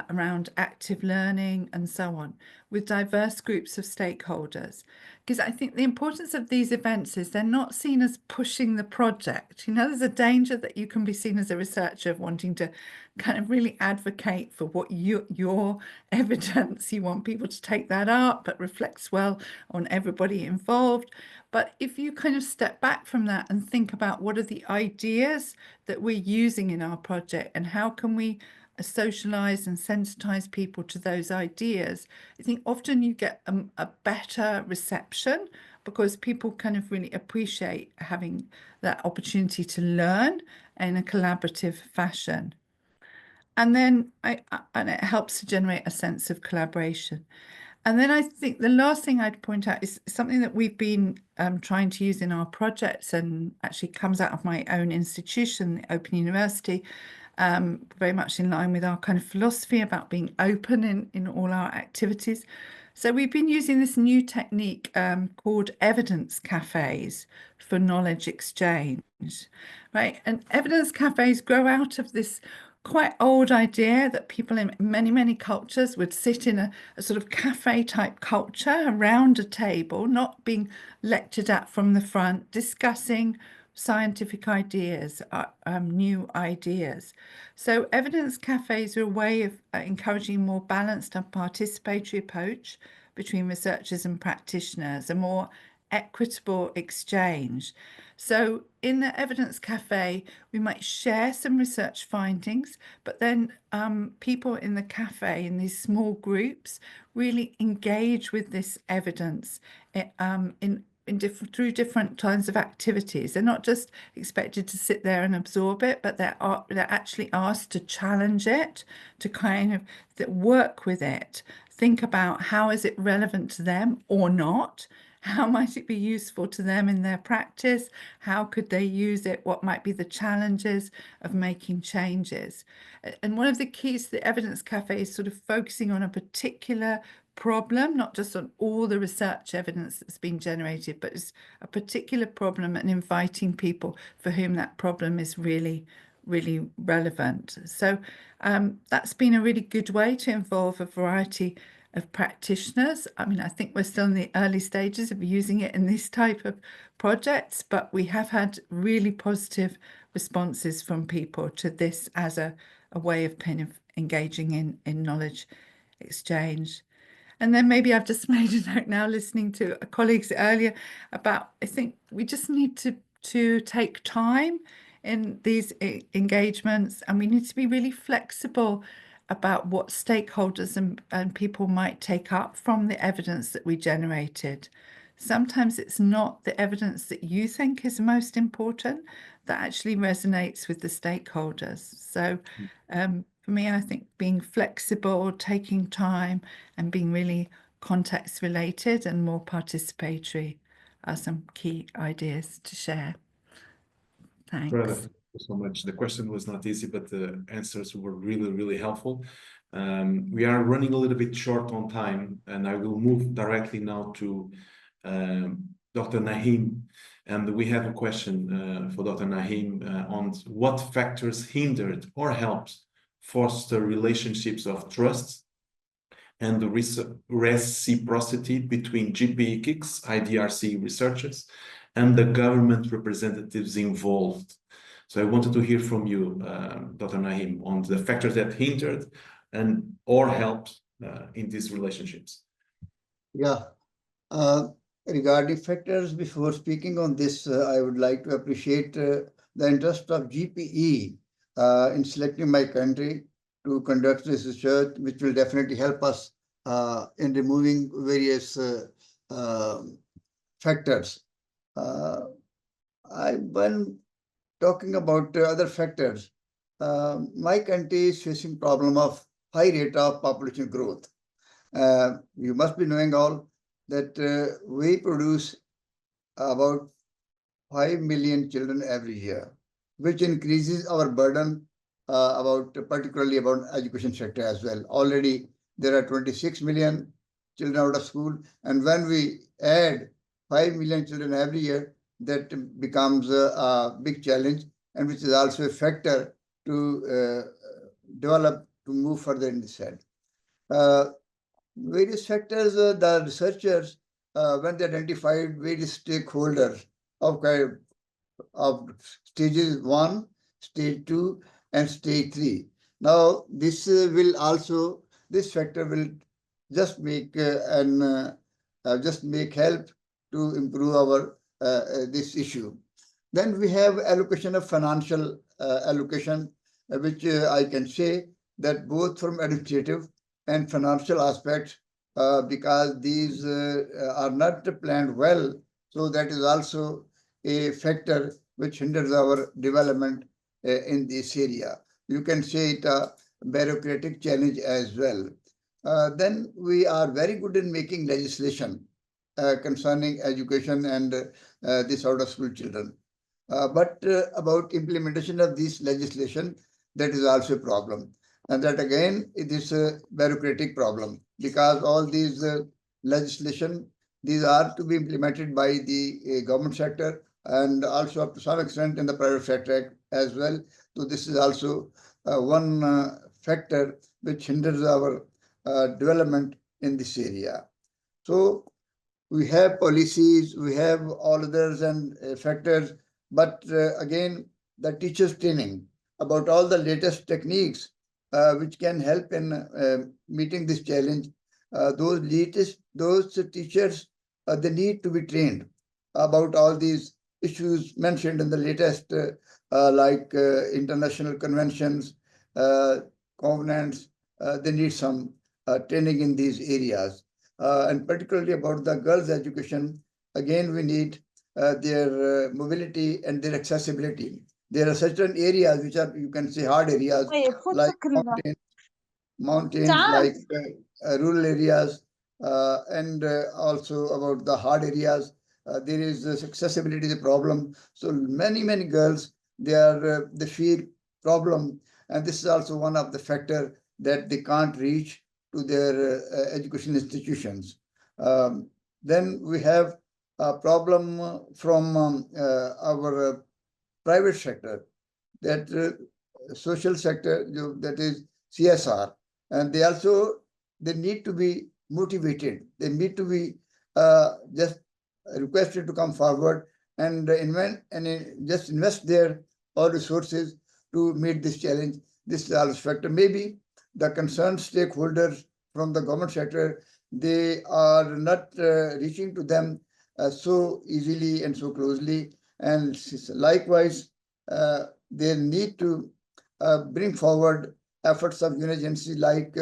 [SPEAKER 5] around active learning and so on, with diverse groups of stakeholders. Because I think the importance of these events is they're not seen as pushing the project. You know, there's a danger that you can be seen as a researcher of wanting to kind of really advocate for what your evidence, you want people to take that up, but reflects well on everybody involved. But if you kind of step back from that and think about what are the ideas that we're using in our project and how can we socialize and sensitize people to those ideas, I think often you get a better reception, because people kind of really appreciate having that opportunity to learn in a collaborative fashion. And then and it helps to generate a sense of collaboration. And then I think the last thing I'd point out is something that we've been trying to use in our projects, and actually comes out of my own institution, the Open University, very much in line with our kind of philosophy about being open in all our activities. So we've been using this new technique called evidence cafes for knowledge exchange, right? And evidence cafes grow out of this quite old idea that people in many cultures would sit in a sort of cafe type culture around a table, not being lectured at from the front, discussing scientific ideas, new ideas. So evidence cafes are a way of encouraging a more balanced and participatory approach between researchers and practitioners, a more equitable exchange. So in the evidence cafe, we might share some research findings, but then people in the cafe, in these small groups, really engage with this evidence through different kinds of activities. They're not just expected to sit there and absorb it, but they're actually asked to challenge it, to kind of work with it, think about how is it relevant to them or not. How might it be useful to them in their practice? How could they use it? What might be the challenges of making changes? And one of the keys to the Evidence Cafe is sort of focusing on a particular problem, not just on all the research evidence that's been generated, but it's a particular problem, and inviting people for whom that problem is really relevant. So that's been a really good way to involve a variety of practitioners. I mean, I think we're still in the early stages of using it in this type of projects, but we have had really positive responses from people to this as a way of kind of engaging in knowledge exchange. And then maybe I've just made a note now, listening to colleagues earlier, about, I think we just need to take time in these engagements, and we need to be really flexible about what stakeholders and people might take up from the evidence that we generated. Sometimes it's not the evidence that you think is most important that actually resonates with the stakeholders. So for me, I think being flexible, taking time, and being really context related and more participatory are some key ideas to share. Thanks.
[SPEAKER 3] Freda, thank you so much. The question was not easy, but the answers were really helpful. We are running a little bit short on time, and I will move directly now to Dr. Naeem. And we have a question for Dr. Naeem on what factors hindered or helped foster relationships of trust and the reciprocity between GPE KIX, IDRC researchers, and the government representatives involved. So I wanted to hear from you, Dr. Naeem, on the factors that hindered and or helped in these relationships.
[SPEAKER 6] Yeah. Regarding factors, before speaking on this, I would like to appreciate the interest of GPE in selecting my country to conduct this research, which will definitely help us in removing various factors. When talking about other factors, my country is facing problem of high rate of population growth. You must be knowing all that we produce about 5 million children every year, which increases our burden particularly about education sector as well. Already there are 26 million children out of school, and when we add 5 million children every year, that becomes a big challenge, and which is also a factor to move further in this head. Various factors, the researchers, when they identified various stakeholders of stages 1, stage 2, and stage 3. Now, this factor will just make help to improve our this issue. Then we have allocation of financial allocation, which I can say that both from administrative and financial aspects, because these are not planned well, so that is also a factor which hinders our development in this area. You can say it a bureaucratic challenge as well. Then we are very good in making legislation concerning education and this out of school children. But about implementation of this legislation, that is also a problem. And that again, it is a bureaucratic problem, because all these legislation, these are to be implemented by the government sector and also up to some extent in the private sector as well. So this is also one factor which hinders our development in this area. So we have policies, we have all others and factors, but again, the teachers' training about all the latest techniques which can help in meeting this challenge. Those teachers, they need to be trained about all these issues mentioned in the latest, like international conventions, covenants. They need some training in these areas. And particularly about the girls' education, again, we need their mobility and their accessibility. There are certain areas which are, you can say, hard areas, like mountains, like rural areas, and also about the hard areas. There is this accessibility the problem. So many girls, they feel problem, and this is also one of the factor that they can't reach to their education institutions. Then we have a problem from our private sector, that social sector, that is CSR, and they need to be motivated. They need to be just requested to come forward and just invest their all resources to meet this challenge. This is also factor. Maybe the concerned stakeholders from the government sector, they are not reaching to them so easily and so closely. And likewise, they need to bring forward efforts of agencies like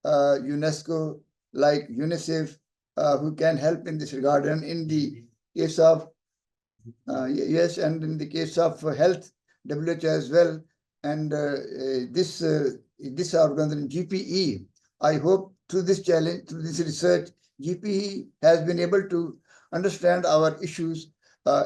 [SPEAKER 6] UNESCO, like UNICEF, who can help in this regard. And in the case of, and in the case of health, WHO as well. And this organization, GPE, I hope through this challenge, through this research, GPE has been able to understand our issues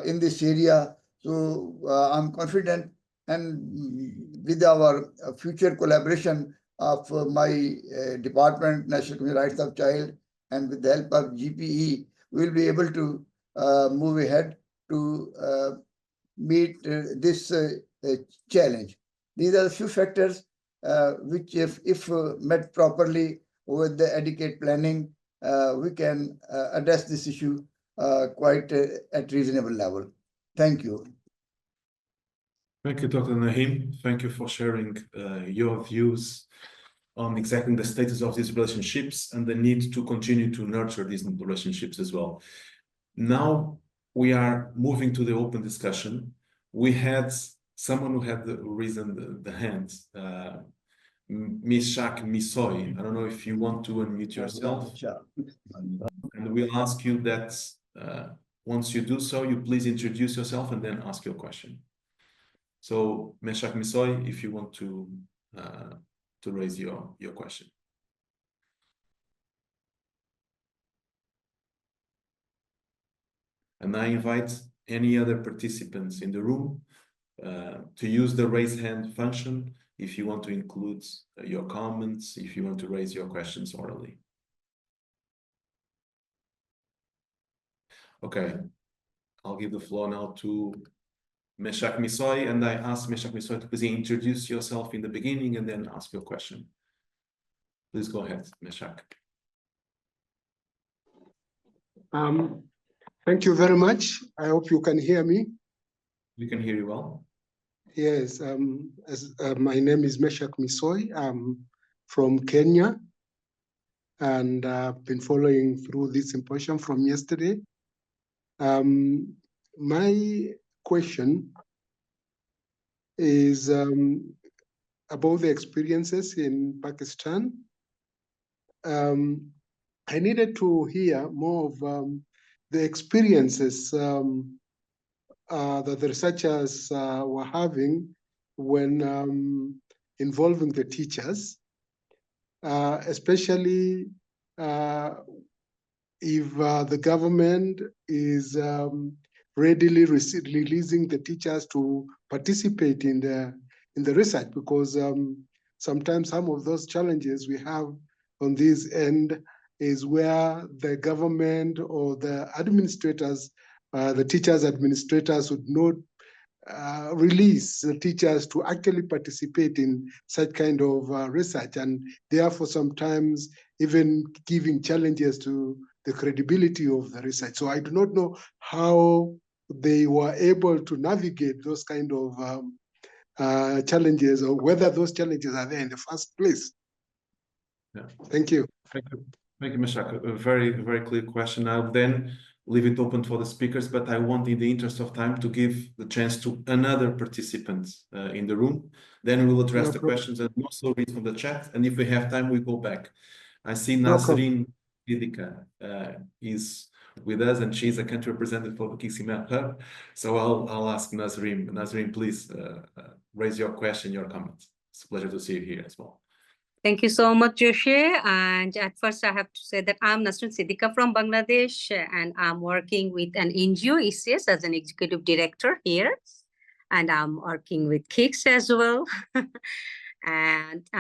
[SPEAKER 6] in this area. So I'm confident, and with our future collaboration of my department, National Community Rights of Child, and with the help of GPE, we'll be able to move ahead to meet this challenge. These are a few factors which, if met properly, with the adequate planning, we can address this issue quite at reasonable level. Thank you.
[SPEAKER 3] Thank you, Dr. Naeem. Thank you for sharing your views on exactly the status of these relationships and the need to continue to nurture these relationships as well. Now we are moving to the open discussion. We had someone who had raised the hand, Meshach Misoy. I don't know if you want to unmute yourself. And we'll ask you that once you do so, you please introduce yourself and then ask your question. So, Meshach Misoy, if you want to raise your question. And I invite any other participants in the room to use the raise hand function if you want to include your comments, if you want to raise your questions orally. Okay, I'll give the floor now to Meshach Misoy, and I ask Meshach Misoy to please introduce yourself in the beginning and then ask your question. Please go ahead, Meshach.
[SPEAKER 8] Thank you very much. I hope you can hear me.
[SPEAKER 3] We can hear you well.
[SPEAKER 8] Yes, my name is Meshach Misoy. I'm from Kenya, and I've been following through this symposium from yesterday. My question is about the experiences in Pakistan. I needed to hear more of the experiences that the researchers were having when involving the teachers, especially if the government is readily releasing the teachers to participate in the research, because sometimes some of those challenges we have on this end is where the government or the administrators, the teachers administrators would not release the teachers to actually participate in such kind of research, and therefore sometimes even giving challenges to the credibility of the research. So I do not know how they were able to navigate those kind of challenges, or whether those challenges are there in the first place.
[SPEAKER 3] Yeah.
[SPEAKER 8] Thank you.
[SPEAKER 3] Thank you, Meshach. A very, very clear question. I'll then leave it open for the speakers, but I want, in the interest of time, to give the chance to another participant in the room. Then we'll address the questions and also read from the chat. And if we have time, we go back. I see Nasreen Idika is with us, and she's a country representative for the KIX EMAP Hub. So I'll ask Nasreen. Nasreen, please raise your question, your comments. It's a pleasure to see you here as well.
[SPEAKER 9] Thank you so much, José. And at first, I have to say that I'm Nasreen Siddiqa from Bangladesh, and I'm working with an NGO, ICS, as an executive director here. And I'm working with KIX as well. And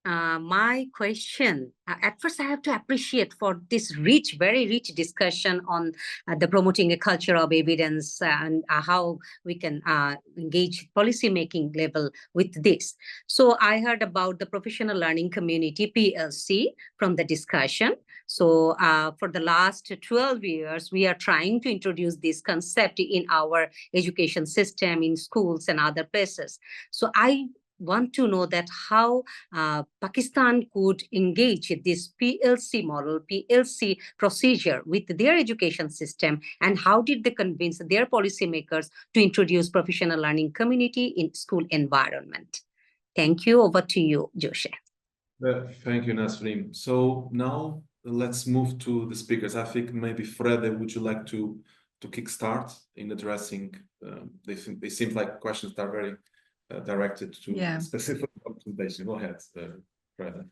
[SPEAKER 9] my question, at first I have to appreciate for this rich, very rich discussion on the promoting a culture of evidence and how we can engage policy-making level with this. So I heard about the professional learning community, PLC, from the discussion. So for the last 12 years, we are trying to introduce this concept in our education system, in schools and other places. So I want to know that how Pakistan could engage this PLC model, PLC procedure with their education system, and how did they convince their policymakers to introduce professional learning community in school environment? Thank you. Over to you, José.
[SPEAKER 3] Thank you, Nasreen. So now let's move to the speakers. I think maybe Freda, would you like to kickstart in addressing? They seem like questions that are very directed to specific presentation. Go ahead, Freda.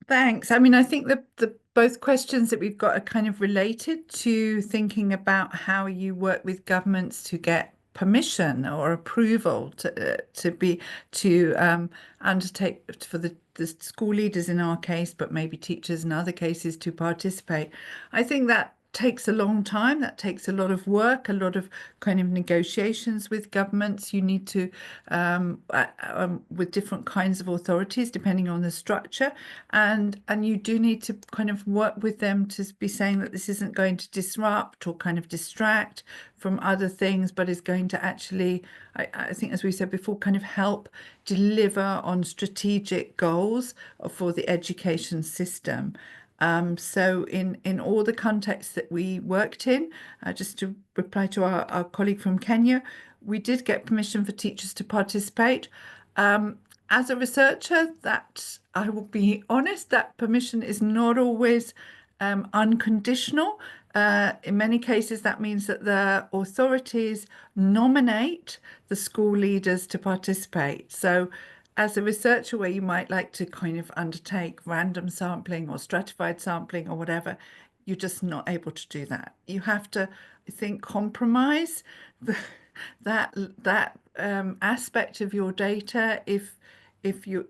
[SPEAKER 5] Thanks. I mean, I think the both questions that we've got are kind of related to thinking about how you work with governments to get permission or approval to undertake, for the school leaders in our case, but maybe teachers in other cases, to participate. I think that takes a long time. That takes a lot of work, a lot of kind of negotiations with governments. You need to, with different kinds of authorities, depending on the structure. And you do need to kind of work with them to be saying that this isn't going to disrupt or kind of distract from other things, but is going to actually, I think, as we said before, kind of help deliver on strategic goals for the education system. So in all the contexts that we worked in, just to reply to our colleague from Kenya, we did get permission for teachers to participate. As a researcher, that I will be honest, that permission is not always unconditional. In many cases, that means that the authorities nominate the school leaders to participate. So as a researcher, where you might like to kind of undertake random sampling or stratified sampling or whatever, you're just not able to do that. You have to, I think, compromise that aspect of your data if you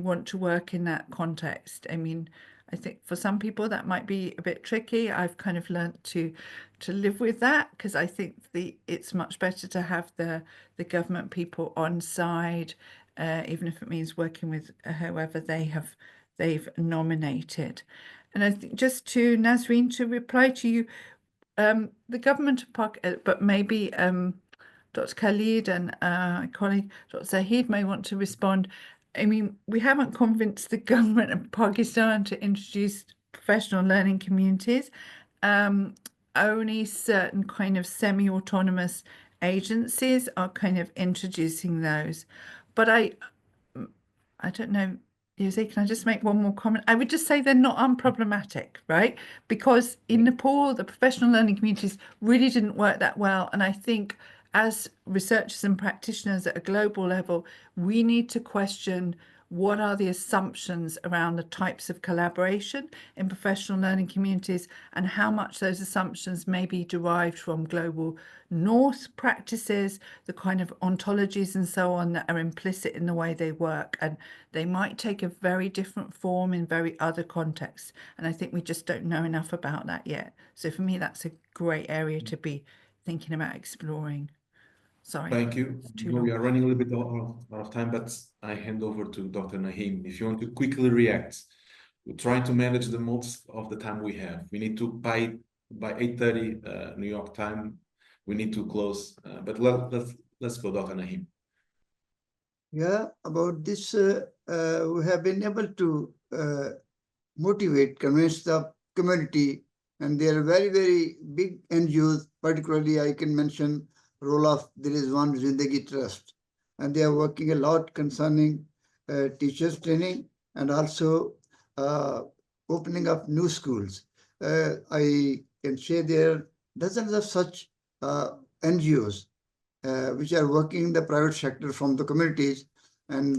[SPEAKER 5] want to work in that context. I mean, I think for some people that might be a bit tricky. I've kind of learned to live with that, because I think it's much better to have the government people on side, even if it means working with whoever they've nominated. And I think just to Nazreen, to reply to you, the government of Pakistan, but maybe Dr. Khalid and my colleague Dr. Zahid may want to respond. I mean, we haven't convinced the government of Pakistan to introduce professional learning communities. Only certain kind of semi-autonomous agencies are kind of introducing those. But I don't know, José, can I just make one more comment? I would just say they're not unproblematic, right? Because in Nepal, the professional learning communities really didn't work that well. And I think as researchers and practitioners at a global level, we need to question what are the assumptions around the types of collaboration in professional learning communities, and how much those assumptions may be derived from global north practices, the kind of ontologies and so on that are implicit in the way they work. And they might take a very different form in very other contexts. And I think we just don't know enough about that yet. So for me, that's a great area to be thinking about exploring. Sorry.
[SPEAKER 3] Thank you. We are running a little bit out of time, but I hand over to Dr. Naeem. If you want to quickly react, we're trying to manage the most of the time we have. We need to, by 8:30 New York time, we need to close. But let's go, Dr. Naeem.
[SPEAKER 6] Yeah, about this, we have been able to motivate, convince the community, and they are very, very big NGOs. Particularly, I can mention role of, there is one Zindagi Trust, and they are working a lot concerning teachers training and also opening up new schools. I can say there are dozens of such NGOs which are working in the private sector from the communities, and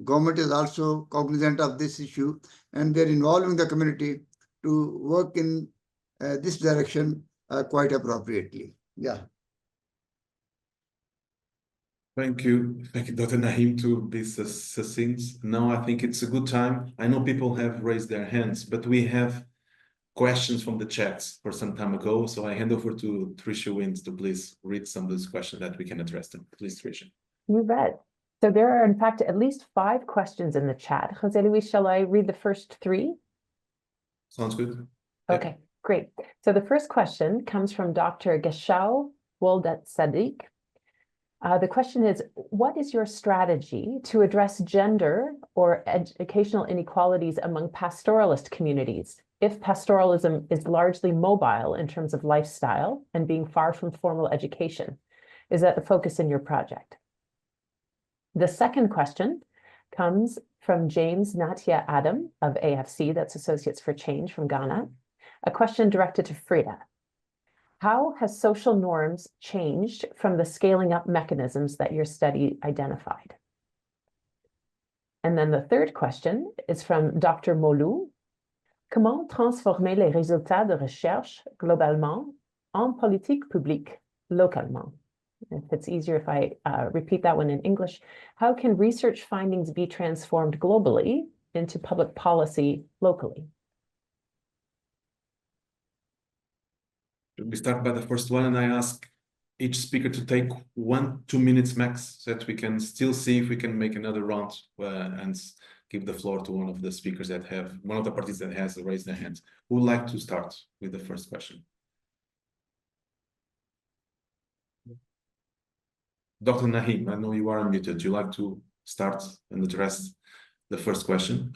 [SPEAKER 6] government is also cognizant of this issue, and they're involving the community to work in this direction quite appropriately. Yeah.
[SPEAKER 3] Thank you, Dr. Naeem, to be succinct. Now I think it's a good time. I know people have raised their hands, but we have questions from the chats for some time ago. So I hand over to Tricia Wins to please read some of those questions that we can address them. Please, Tricia.
[SPEAKER 1] You bet. So there are, in fact, at least 5 questions in the chat. José Luis, shall I read the first 3?
[SPEAKER 3] Sounds good.
[SPEAKER 1] Okay, great. So the first question comes from Dr. Geshau Woldet Sadiq. The question is, what is your strategy to address gender or educational inequalities among pastoralist communities if pastoralism is largely mobile in terms of lifestyle and being far from formal education? Is that the focus in your project? The second question comes from James Natia Adam of AFC, that's Associates for Change from Ghana. A question directed to Freda. How has social norms changed from the scaling up mechanisms that your study identified? And then the third question is from Dr. Molou. Comment transformer les résultats de recherche globalement en politique publique localement? If it's easier if I repeat that one in English. How can research findings be transformed globally into public policy locally?
[SPEAKER 3] We start by the first one, and I ask each speaker to take 1-2 minutes max, so that we can still see if we can make another round and give the floor to one of the speakers that have, one of the parties that has raised their hands. Who would like to start with the first question? Dr. Naeem, I know you are unmuted. Would you like to start and address the first question?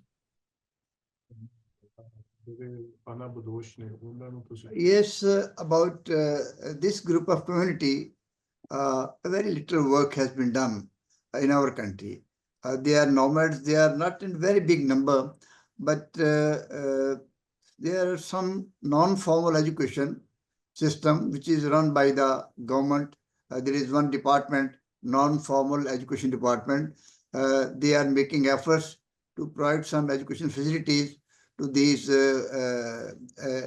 [SPEAKER 6] Yes, about this group of community, very little work has been done in our country. They are nomads. They are not in very big number, but there are some non-formal education system which is run by the government. There is one department, non-formal education department. They are making efforts to provide some education facilities to these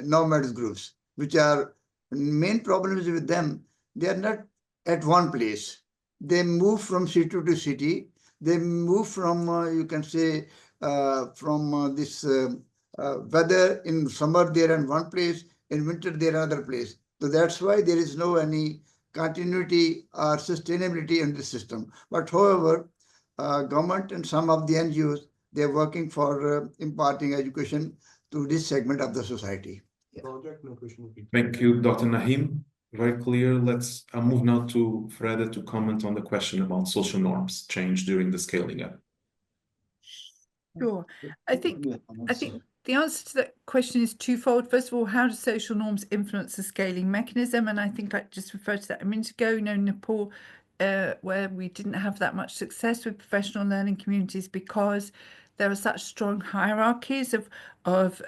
[SPEAKER 6] nomad groups, which are main problems with them. They are not at one place. They move from city to city. They move from, you can say, from this weather in summer they're in one place, in winter they're another place. So that's why there is no any continuity or sustainability in the system. But however, government and some of the NGOs, they're working for imparting education to this segment of the society. Yeah.
[SPEAKER 3] Thank you, Dr. Naeem. Very clear. Let's move now to Freda to comment on the question about social norms change during the scaling up.
[SPEAKER 5] Sure. I think the answer to that question is twofold. First of all, how do social norms influence the scaling mechanism? And I think I just referred to that a minute ago. You know, Nepal, where we didn't have that much success with professional learning communities because there are such strong hierarchies of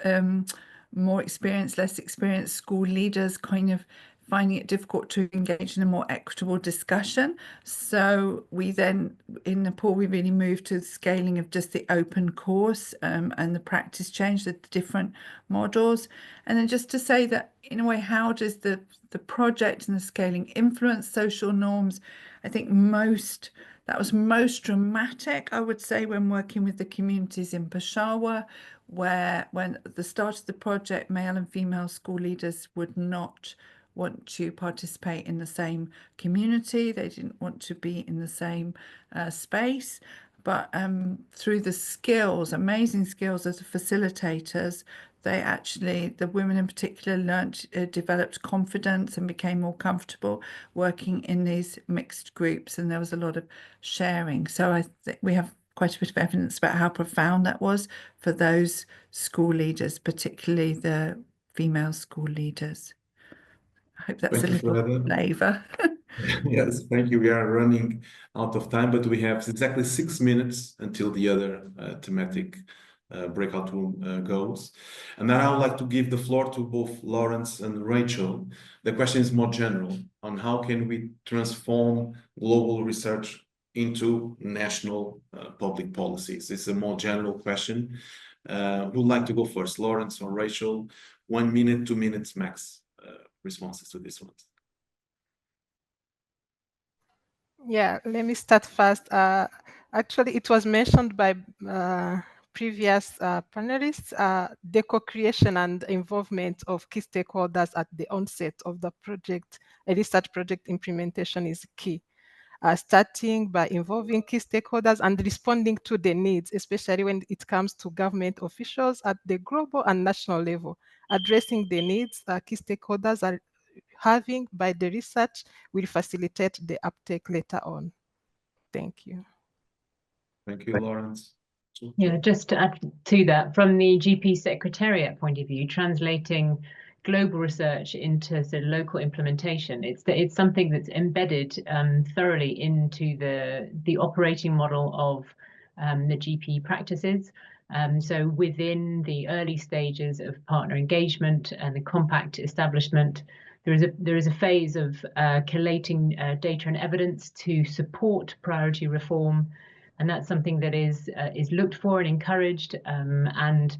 [SPEAKER 5] more experienced, less experienced school leaders kind of finding it difficult to engage in a more equitable discussion. So we then, in Nepal, we really moved to the scaling of just the open course and the practice change, the different models. And then just to say that, in a way, how does the project and the scaling influence social norms? I think that was most dramatic, I would say, when working with the communities in Peshawar, where when at the start of the project, male and female school leaders would not want to participate in the same community. They didn't want to be in the same space. But through the skills, amazing skills as facilitators, they actually, the women in particular, developed confidence and became more comfortable working in these mixed groups. And there was a lot of sharing. So I think we have quite a bit of evidence about how profound that was for those school leaders, particularly the female school leaders. I hope that's a little flavor.
[SPEAKER 3] Yes, thank you. We are running out of time, but we have exactly 6 minutes until the other thematic breakout room goes. And now I would like to give the floor to both Laurence and Rachel. The question is more general on how can we transform global research into national public policies. It's a more general question. Who would like to go first, Laurence or Rachel? 1 minute, 2 minutes max responses to this one.
[SPEAKER 4] Yeah, let me start first. Actually, it was mentioned by previous panelists, the co-creation and involvement of key stakeholders at the onset of the project, a research project implementation is key. Starting by involving key stakeholders and responding to the needs, especially when it comes to government officials at the global and national level. Addressing the needs key stakeholders are having by the research will facilitate the uptake later on. Thank you.
[SPEAKER 3] Thank you, Laurence.
[SPEAKER 7] Yeah, just to add to that, from the GP Secretariat point of view, translating global research into sort of local implementation, it's something that's embedded thoroughly into the operating model of the GP practices. So within the early stages of partner engagement and the compact establishment, there is a phase of collating data and evidence to support priority reform, and that's something that is looked for and encouraged, and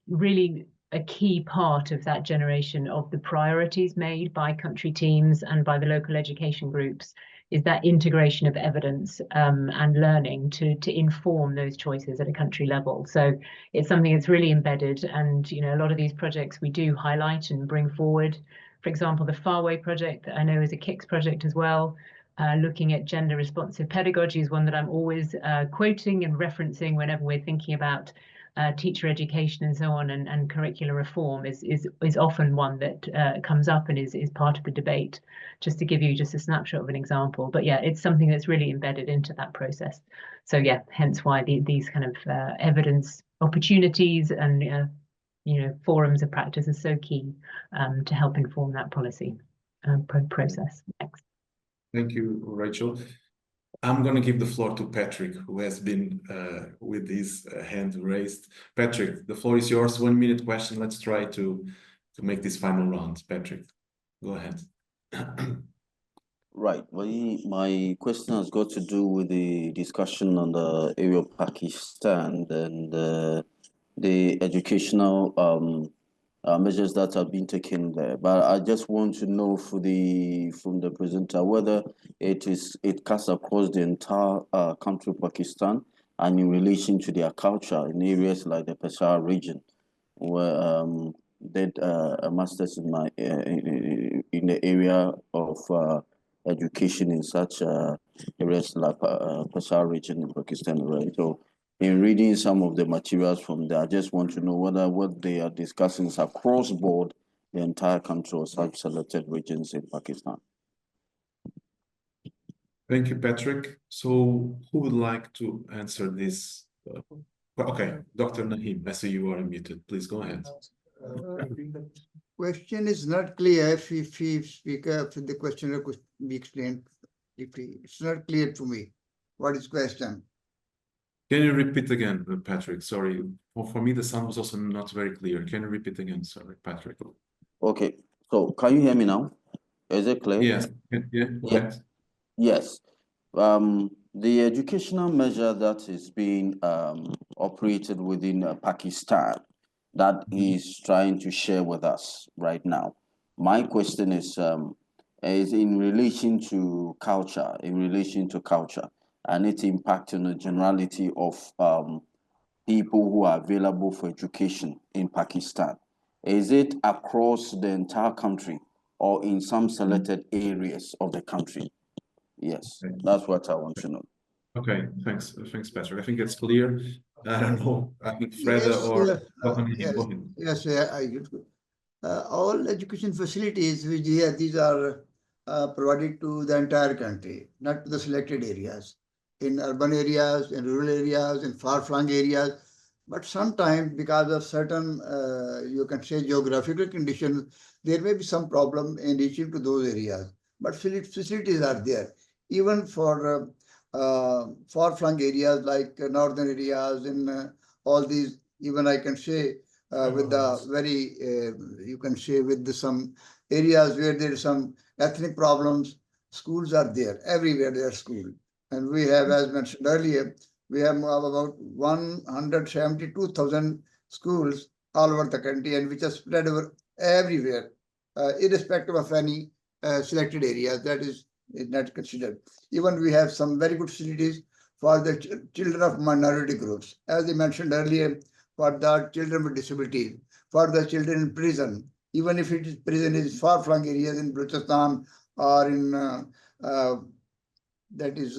[SPEAKER 7] really a key part of that generation of the priorities made by country teams and by the local education groups is that integration of evidence and learning to inform those choices at a country level. So it's something that's really embedded, and a lot of these projects we do highlight and bring forward For example, the Faraway project that I know is a KIX project as well, looking at gender responsive pedagogy is one that I'm always quoting and referencing whenever we're thinking about teacher education and so on, and curricular reform is often one that comes up and is part of the debate, just to give you just a snapshot of an example. But yeah, it's something that's really embedded into that process. So yeah, hence why these kind of evidence opportunities and forums of practice are so key to help inform that policy process. Next.
[SPEAKER 3] Thank you, Rachel. I'm going to give the floor to Patrick, who has been with his hand raised. Patrick, the floor is yours. 1 minute question. Let's try to make this final round. Patrick, go ahead.
[SPEAKER 10] Right. My question has got to do with the discussion on the area of Pakistan and the educational measures that have been taken there. But I just want to know from the presenter whether it cuts across the entire country of Pakistan and in relation to their culture in areas like the Peshawar region, where did a master's in the area of education in such areas like Peshawar region in Pakistan, right? So in reading some of the materials from there, I just want to know whether what they are discussing is across board the entire country or such selected regions in Pakistan.
[SPEAKER 3] Thank you, Patrick. So who would like to answer this? Okay, Dr. Naeem, I see you are unmuted. Please go ahead.
[SPEAKER 6] Question is not clear. If speaker, if the question could be explained, it's not clear to me. What is question?
[SPEAKER 3] Can you repeat again, Patrick? Sorry, for me the sound was also not very clear. Can you repeat again? Sorry, Patrick.
[SPEAKER 10] Okay, so can you hear me now? Is it clear?
[SPEAKER 3] Yes. Yeah.
[SPEAKER 10] Yeah. Yes. The educational measure that is being operated within Pakistan, that is trying to share with us right now. My question is in relation to culture, and its impact on the generality of people who are available for education in Pakistan. Is it across the entire country or in some selected areas of the country? Yes, that's what I want to know.
[SPEAKER 3] Okay, thanks, Patrick. I think it's clear. I don't know. I think Freda
[SPEAKER 6] yes, all education facilities which these are provided to the entire country, not to the selected areas. In urban areas, in rural areas, in far-flung areas, but sometimes because of certain, you can say, geographical conditions, there may be some problem in reaching to those areas. But facilities are there, even for far-flung areas like northern areas, in all these, even I can say, with the very, you can say, with some areas where there is some ethnic problems, schools are there. Everywhere there are schools. And we have, as mentioned earlier, we have about 172,000 schools all over the country, and which are spread over everywhere, irrespective of any selected areas. That is not considered. Even we have some very good facilities for the children of minority groups, as I mentioned earlier, for the children with disabilities, for the children in prison. Even if it is prison is far-flung areas in Balochistan or in that is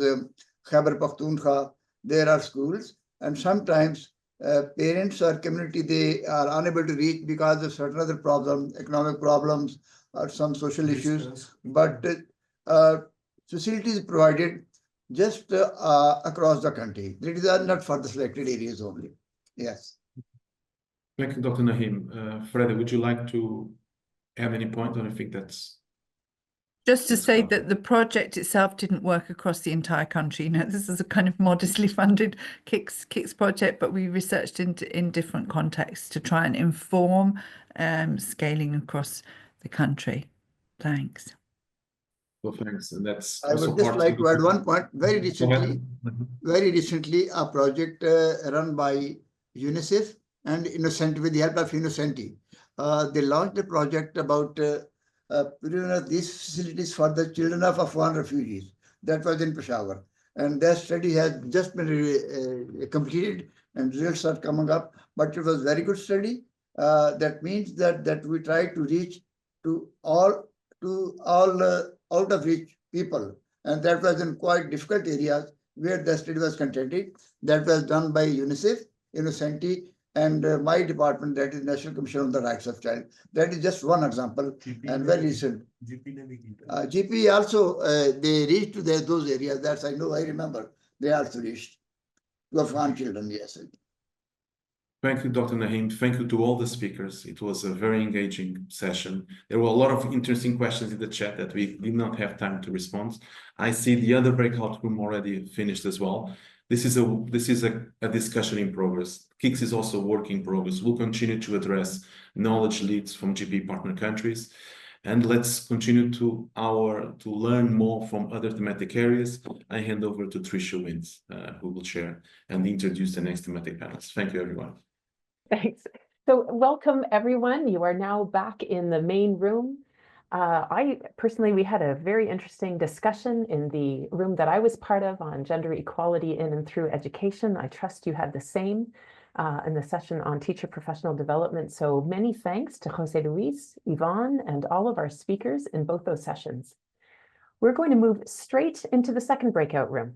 [SPEAKER 6] Khyber Pakhtunkhwa, there are schools, and sometimes parents or community, they are unable to reach because of certain other problems, economic problems or some social issues. But facilities provided just across the country. These are not for the selected areas only. Yes.
[SPEAKER 3] Thank you, Dr. Naeem. Freda, would you like to add any point? I think that's...
[SPEAKER 5] Just to say that the project itself didn't work across the entire country. You know, this is a kind of modestly funded KIX project, but we researched in different contexts to try and inform scaling across the country. Thanks.
[SPEAKER 3] Well, thanks. And that's
[SPEAKER 6] I would just like to add one point. Very recently, a project run by UNICEF and Innocent, with the help of Innocenti, they launched a project about these facilities for the children of Afghan refugees. That was in Peshawar, and that study has just been completed, and results are coming up. But it was a very good study. That means that we try to reach to all out of reach people. And that was in quite difficult areas where the study was conducted. That was done by UNICEF, UNICEF, and my department, that is National Commission on the Rights of Child. That is just one example and very recent. GP also, they reached to those areas. That's I know, I remember. They also reached to Afghan children, yes.
[SPEAKER 3] Thank you, Dr. Naeem. Thank you to all the speakers. It was a very engaging session. There were a lot of interesting questions in the chat that we did not have time to respond. I see the other breakout room already finished as well. This is a discussion in progress. KIX is also work in progress. We'll continue to address knowledge leads from GP partner countries. And let's continue to learn more from other thematic areas. I hand over to Tricia Wins, who will share and introduce the next thematic panels. Thank you, everyone.
[SPEAKER 1] Thanks. So welcome, everyone. You are now back in the main room. We had a very interesting discussion in the room that I was part of on gender equality in and through education. I trust you had the same in the session on teacher professional development. So many thanks to José Luís, Yvonne, and all of our speakers in both those sessions. We're going to move straight into the second breakout room.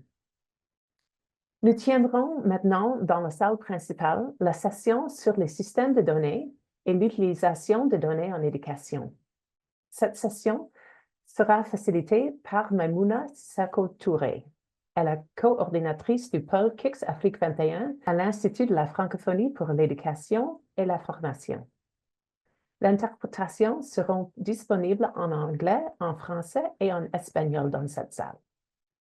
[SPEAKER 1] Nous tiendrons maintenant dans la salle principale la session sur les systèmes de données et l'utilisation de données en éducation. Cette session sera facilitée par Maimouna Sako-Touré. Elle est coordinatrice du pôle KIX Afrique 21 à l'Institut de la francophonie pour l'éducation et la formation. L'interprétation sera disponible en anglais, en français et en espagnol dans cette salle.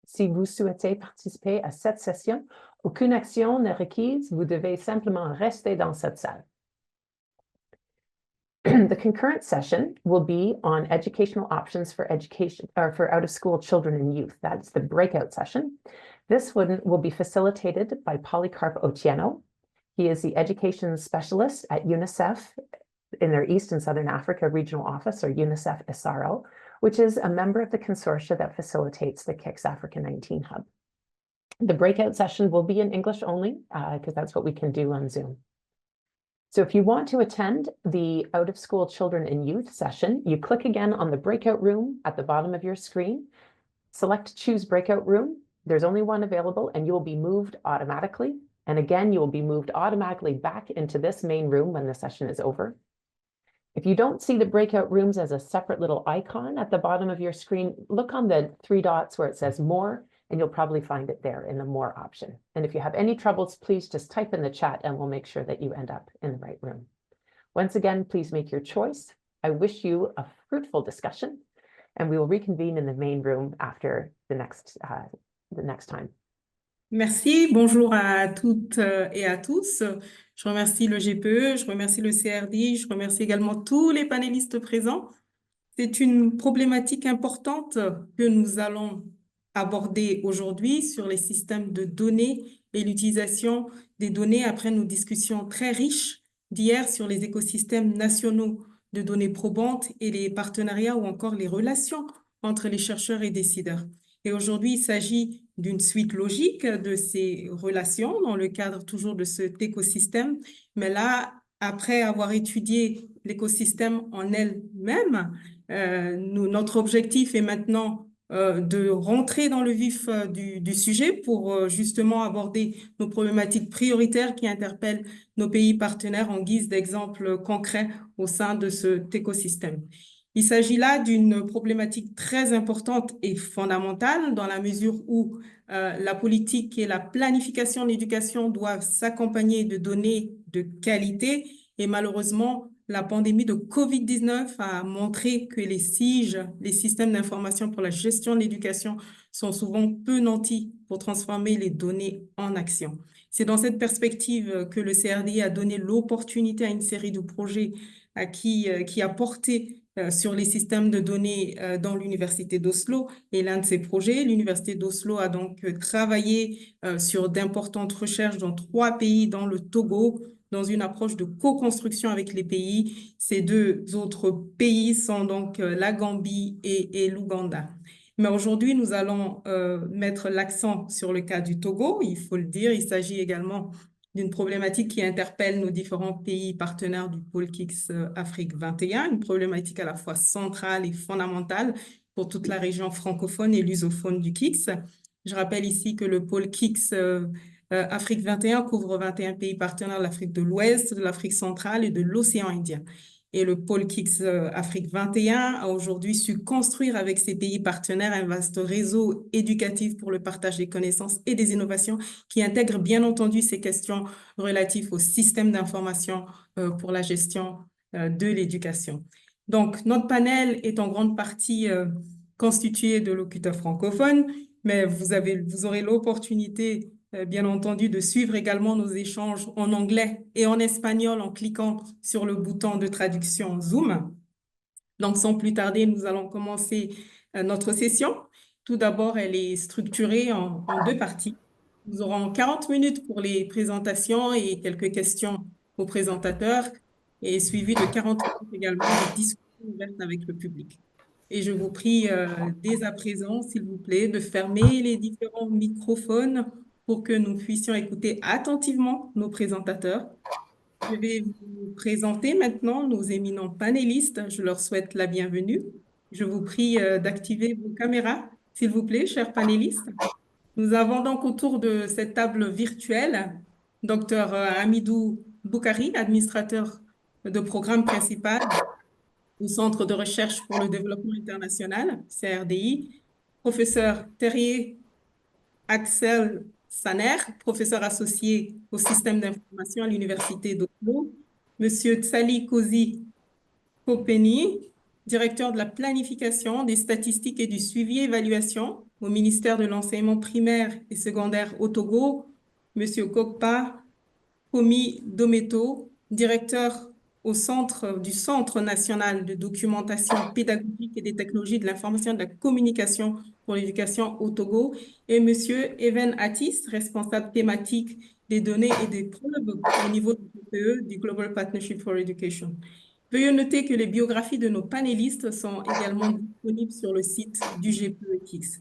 [SPEAKER 1] Si vous souhaitez participer à cette session, aucune action n'est requise, vous devez simplement rester dans cette salle. The concurrent session will be on educational options for education or for out-of-school children and youth. That's the breakout session. This one will be facilitated by Polycarp Otieno. He is the education specialist at UNICEF in their East and Southern Africa Regional Office, or UNICEF SRO, which is a member of the consortia that facilitates the KIX Africa 19 Hub. The breakout session will be in English only, because that's what we can do on Zoom. So if you want to attend the out-of-school children and youth session, you click again on the breakout room at the bottom of your screen, select choose breakout room. There's only one available and you will be moved automatically. And again, you will be moved automatically back into this main room when the session is over. If you don't see the breakout rooms as a separate little icon at the bottom of your screen, look on the three dots where it says more, and you'll probably find it there in the more option. And if you have any troubles, please just type in the chat and we'll make sure that you end up in the right room. Once again, please make your choice. I wish you a fruitful discussion, and we will reconvene in the main room after the next time.
[SPEAKER 11] Merci, bonjour à toutes et à tous. Je remercie le GPE, je remercie le CRD, je remercie également tous les panélistes présents. C'est une problématique importante que nous allons aborder aujourd'hui sur les systèmes de données et l'utilisation des données après nos discussions très riches d'hier sur les écosystèmes nationaux de données probantes et les partenariats ou encore les relations entre les chercheurs et décideurs. Et aujourd'hui, il s'agit d'une suite logique de ces relations dans le cadre toujours de cet écosystème. Mais là, après avoir étudié l'écosystème en elle-même, notre objectif est maintenant de rentrer dans le vif du sujet pour justement aborder nos problématiques prioritaires qui interpellent nos pays partenaires en guise d'exemple concret au sein de cet écosystème. Il s'agit là d'une problématique très importante et fondamentale dans la mesure où la politique et la planification de l'éducation doivent s'accompagner de données de qualité et malheureusement, la pandémie de Covid-19 a montré que les SIG, les systèmes d'information pour la gestion de l'éducation, sont souvent peu nantis pour transformer les données en action. C'est dans cette perspective que le CRD a donné l'opportunité à une série de projets qui a porté sur les systèmes de données dans l'Université d'Oslo. Et l'un de ces projets, l'Université d'Oslo a donc travaillé sur d'importantes recherches dans 3 pays, dans le Togo, dans une approche de co-construction avec les pays. Ces 2 autres pays sont donc la Gambie et l'Ouganda. Mais aujourd'hui, nous allons mettre l'accent sur le cas du Togo. Il faut le dire, il s'agit également d'une problématique qui interpelle nos différents pays partenaires du pôle KIX Afrique 21, une problématique à la fois centrale et fondamentale pour toute la région francophone et lusophone du KIX. Je rappelle ici que le pôle KIX Afrique 21 couvre 21 pays partenaires de l'Afrique de l'Ouest, de l'Afrique centrale et de l'océan Indien. Et le pôle KIX Afrique 21 a aujourd'hui su construire avec ses pays partenaires un vaste réseau éducatif pour le partage des connaissances et des innovations qui intègre bien entendu ces questions relatives au système d'information pour la gestion de l'éducation. Donc, notre panel est en grande partie constitué de locuteurs francophones, mais vous aurez l'opportunité bien entendu, de suivre également nos échanges en anglais et en espagnol en cliquant sur le bouton de traduction Zoom. Donc, sans plus tarder, nous allons commencer notre session. Tout d'abord, elle est structurée en deux parties. Nous aurons 40 minutes pour les présentations et quelques questions aux présentateurs, et suivi de 40 minutes également de discussion ouverte avec le public. Et je vous prie dès à présent, s'il vous plaît, de fermer les différents microphones pour que nous puissions écouter attentivement nos présentateurs. Je vais vous présenter maintenant nos éminents panélistes. Je leur souhaite la bienvenue. Je vous prie d'activer vos caméras, s'il vous plaît, chers panélistes. Nous avons donc autour de cette table virtuelle Dr Hamidou Boukary, administrateur de programme principal au Centre de recherche pour le développement international, CRDI, professeur Terje Aksel, professeur associé au système d'information à l'Université d'Oslo, Monsieur Tsali Kosi Kopeni, directeur de la planification, des statistiques et du suivi et évaluation au ministère de l'enseignement primaire et secondaire au Togo, Monsieur Kokpa Komi Dometo, directeur du Centre national de documentation pédagogique et des technologies de l'information et de la communication pour l'éducation au Togo, et M. Even Attis, responsable thématique des données et des preuves au niveau du GPE, du Global Partnership for Education. Veuillez noter que les biographies de nos panélistes sont également disponibles sur le site du GPE KIX.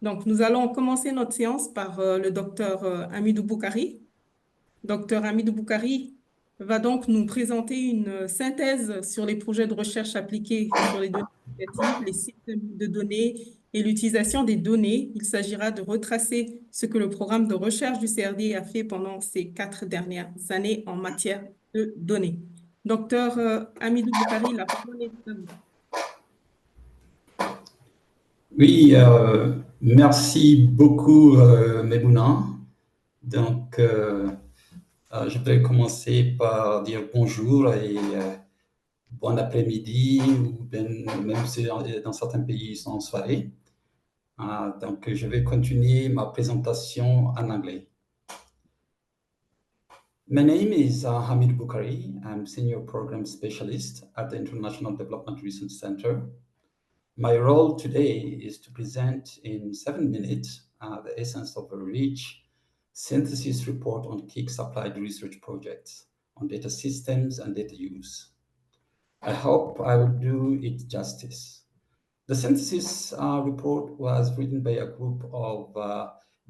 [SPEAKER 11] Donc, nous allons commencer notre séance par le docteur Hamidou Boukary. Dr Hamidou Boukary va donc nous présenter une synthèse sur les projets de recherche appliqués sur les données éducatives, les systèmes de données et l'utilisation des données. Il s'agira de retracer ce que le programme de recherche du CRD a fait pendant ces 4 dernières années en matière de données. Dr Hamidou Boukary, la parole est à vous.
[SPEAKER 12] Oui, merci beaucoup, Mebouna. Donc, je vais commencer par dire bonjour et bon après-midi, ou même si dans certains pays ils sont en soirée. Donc, je vais continuer ma présentation en anglais. My name is Hamidou Boukary. I'm Senior Program Specialist at the International Development Research Center. My role today is to present in 7 minutes the essence of a rich synthesis report on KIX applied research projects on data systems and data use. I hope I will do it justice. The synthesis report was written by a group of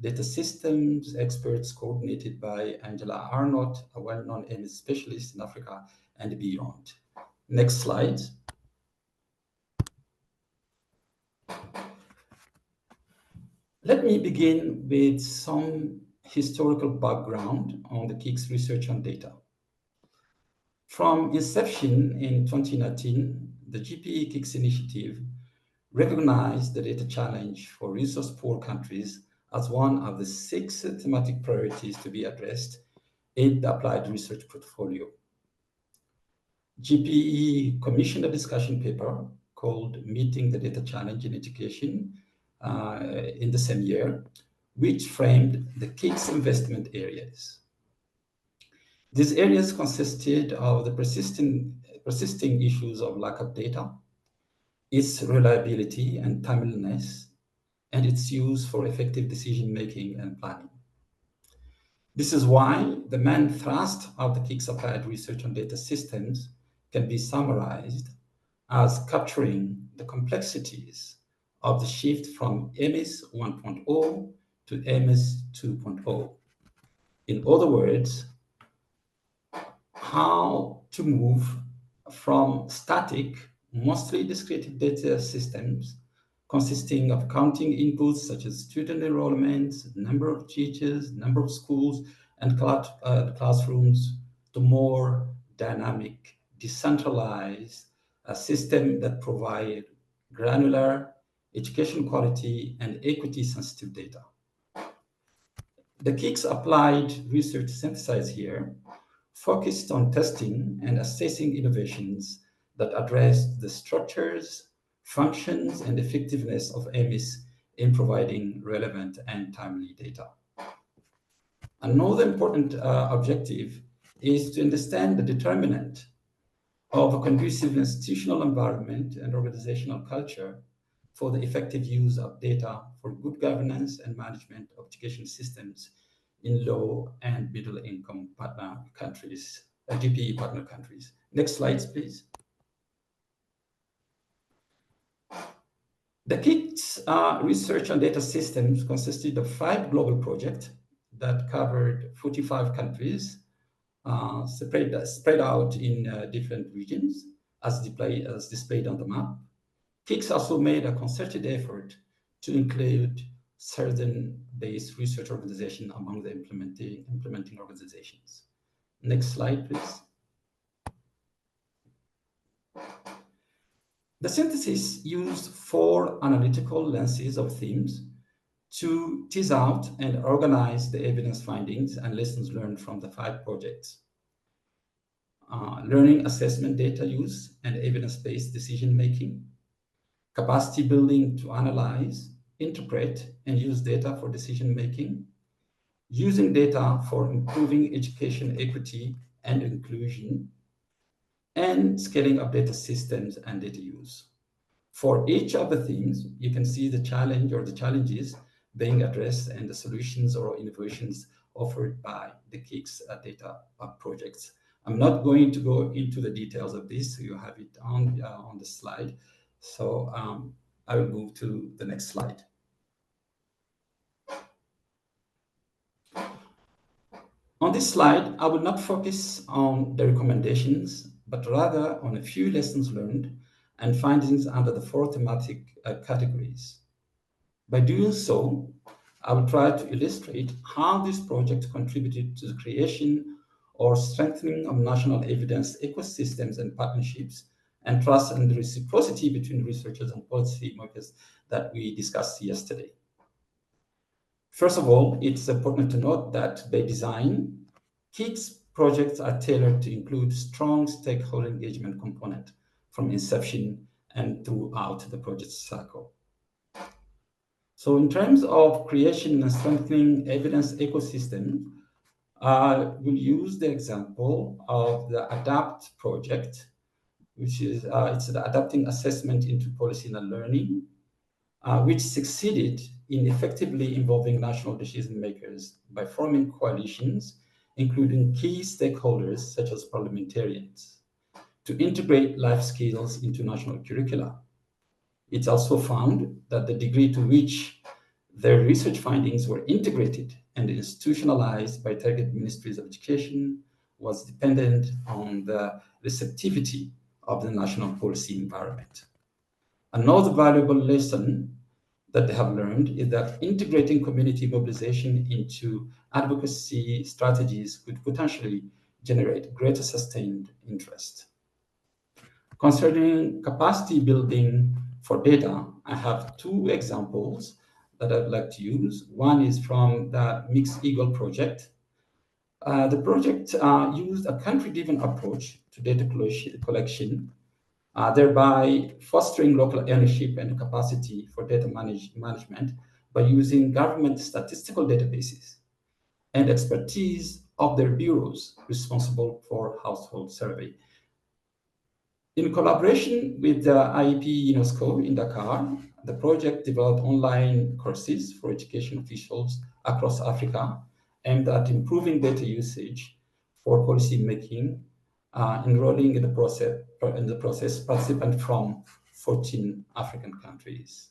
[SPEAKER 12] data systems experts coordinated by Angela Arnott, a well-known MS specialist in Africa and beyond. Next slide. Let me begin with some historical background on the KIX research on data. From inception in 2019, the GPE KIX initiative recognized the data challenge for resource-poor countries as one of the 6 thematic priorities to be addressed in the applied research portfolio. GPE commissioned a discussion paper called Meeting the Data Challenge in Education in the same year, which framed the KIX investment areas. These areas consisted of the persisting issues of lack of data, its reliability and timeliness, and its use for effective decision-making and planning. This is why the main thrust of the KIX applied research on data systems can be summarized as capturing the complexities of the shift from MS 1.0 to MS 2.0. In other words, how to move from static, mostly descriptive data systems consisting of counting inputs such as student enrollment, number of teachers, number of schools, and classrooms, to more dynamic, decentralized system that provide granular education quality and equity sensitive data. The KIX applied research synthesize here focused on testing and assessing innovations that address the structures, functions, and effectiveness of EMIS in providing relevant and timely data. Another important objective is to understand the determinant of a conducive institutional environment and organizational culture for the effective use of data for good governance and management of education systems in low and middle income partner countries, GPE partner countries. Next slides, please. The KIX research on data systems consisted of 5 global projects that covered 45 countries, spread out in different regions as displayed on the map. KIX also made a concerted effort to include certain-based research organization among the implementing organizations. Next slide, please. The synthesis used 4 analytical lenses of themes to tease out and organize the evidence findings and lessons learned from the 5 projects. Learning assessment data use and evidence-based decision-making, capacity building to analyze, interpret, and use data for decision-making, using data for improving education equity and inclusion, and scaling up data systems and data use. For each of the themes, you can see the challenge or the challenges being addressed and the solutions or innovations offered by the KIX data projects. I'm not going to go into the details of this, so you have it on the slide. So I will move to the next slide. On this slide, I will not focus on the recommendations, but rather on a few lessons learned and findings under the 4 thematic categories. By doing so, I will try to illustrate how this project contributed to the creation or strengthening of national evidence ecosystems and partnerships, and trust and reciprocity between researchers and policymakers that we discussed yesterday. First of all, it's important to note that by design, KIX projects are tailored to include strong stakeholder engagement component from inception and throughout the project cycle. So in terms of creation and strengthening evidence ecosystem, we'll use the example of the ADAPT project, which is it's the Adapting Assessment into Policy and Learning, which succeeded in effectively involving national decision makers by forming coalitions, including key stakeholders such as parliamentarians, to integrate life skills into national curricula. It's also found that the degree to which their research findings were integrated and institutionalized by target ministries of education was dependent on the receptivity of the national policy environment. Another valuable lesson that they have learned is that integrating community mobilization into advocacy strategies could potentially generate greater sustained interest. Concerning capacity building for data, I have 2 examples that I'd like to use. One is from the Mixed Eagle project. The project used a country-driven approach to data collection, thereby fostering local ownership and capacity for data management by using government statistical databases and expertise of their bureaus responsible for household survey. In collaboration with the IEP UNESCO in Dakar, the project developed online courses for education officials across Africa aimed at improving data usage for policy making, enrolling in the process participants from 14 African countries.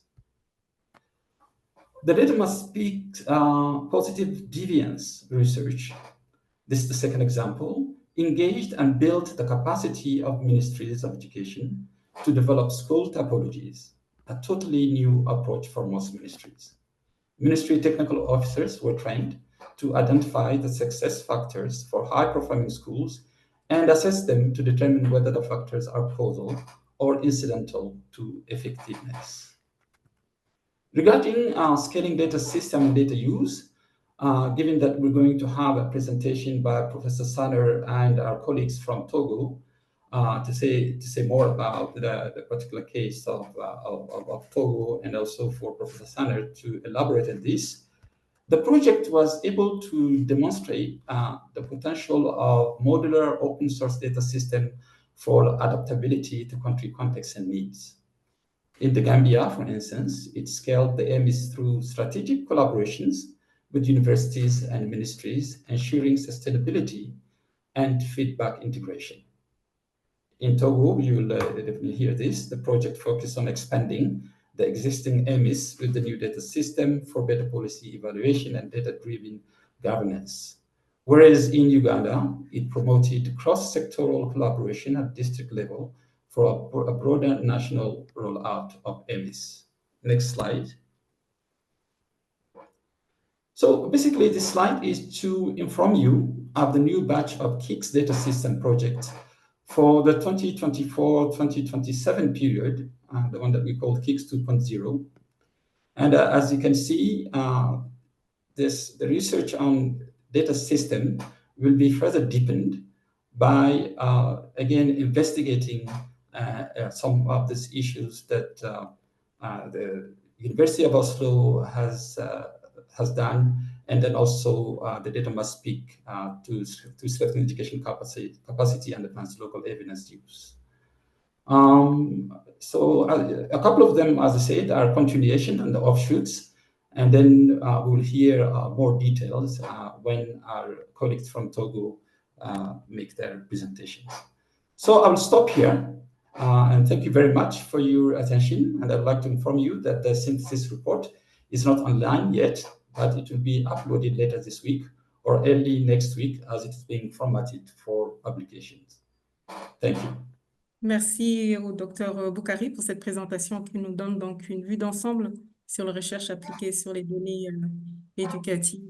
[SPEAKER 12] The data must speak positive deviance research. This is the second example. engaged and built the capacity of ministries of education to develop school typologies, a totally new approach for most ministries. Ministry technical officers were trained to identify the success factors for high-performing schools and assess them to determine whether the factors are causal or incidental to effectiveness. Regarding scaling data system and data use, given that we're going to have a presentation by Professor Sanner and our colleagues from Togo to say more about the particular case of Togo, and also for Professor Sanner to elaborate on this, the project was able to demonstrate the potential of modular open source data system for adaptability to country context and needs. In the Gambia, for instance, it scaled the EMIS through strategic collaborations with universities and ministries, ensuring sustainability and feedback integration. In Togo, you will definitely hear this, the project focused on expanding the existing EMIS with the new data system for better policy evaluation and data-driven governance. Whereas in Uganda, it promoted cross-sectoral collaboration at district level for a broader national rollout of EMIS. Next slide. So basically, this slide is to inform you of the new batch of KIX data system project for the 2024-2027 period, the one that we call KIX 2.0. And as you can see, the research on data system will be further deepened by, again, investigating some of these issues that the University of Oslo has done, and then also the data must speak to strengthen education capacity and advance local evidence use. So a couple of them, as I said, are continuation and the offshoots, and then we'll hear more details when our colleagues from Togo make their presentations. So I'll stop here, and thank you very much for your attention. And I'd like to inform you that the synthesis report is not online yet, but it will be uploaded later this week or early next week as it is being formatted for publications. Thank you.
[SPEAKER 11] Merci au docteur Boukary pour cette présentation qui nous donne donc une vue d'ensemble sur la recherche appliquée sur les données éducatives.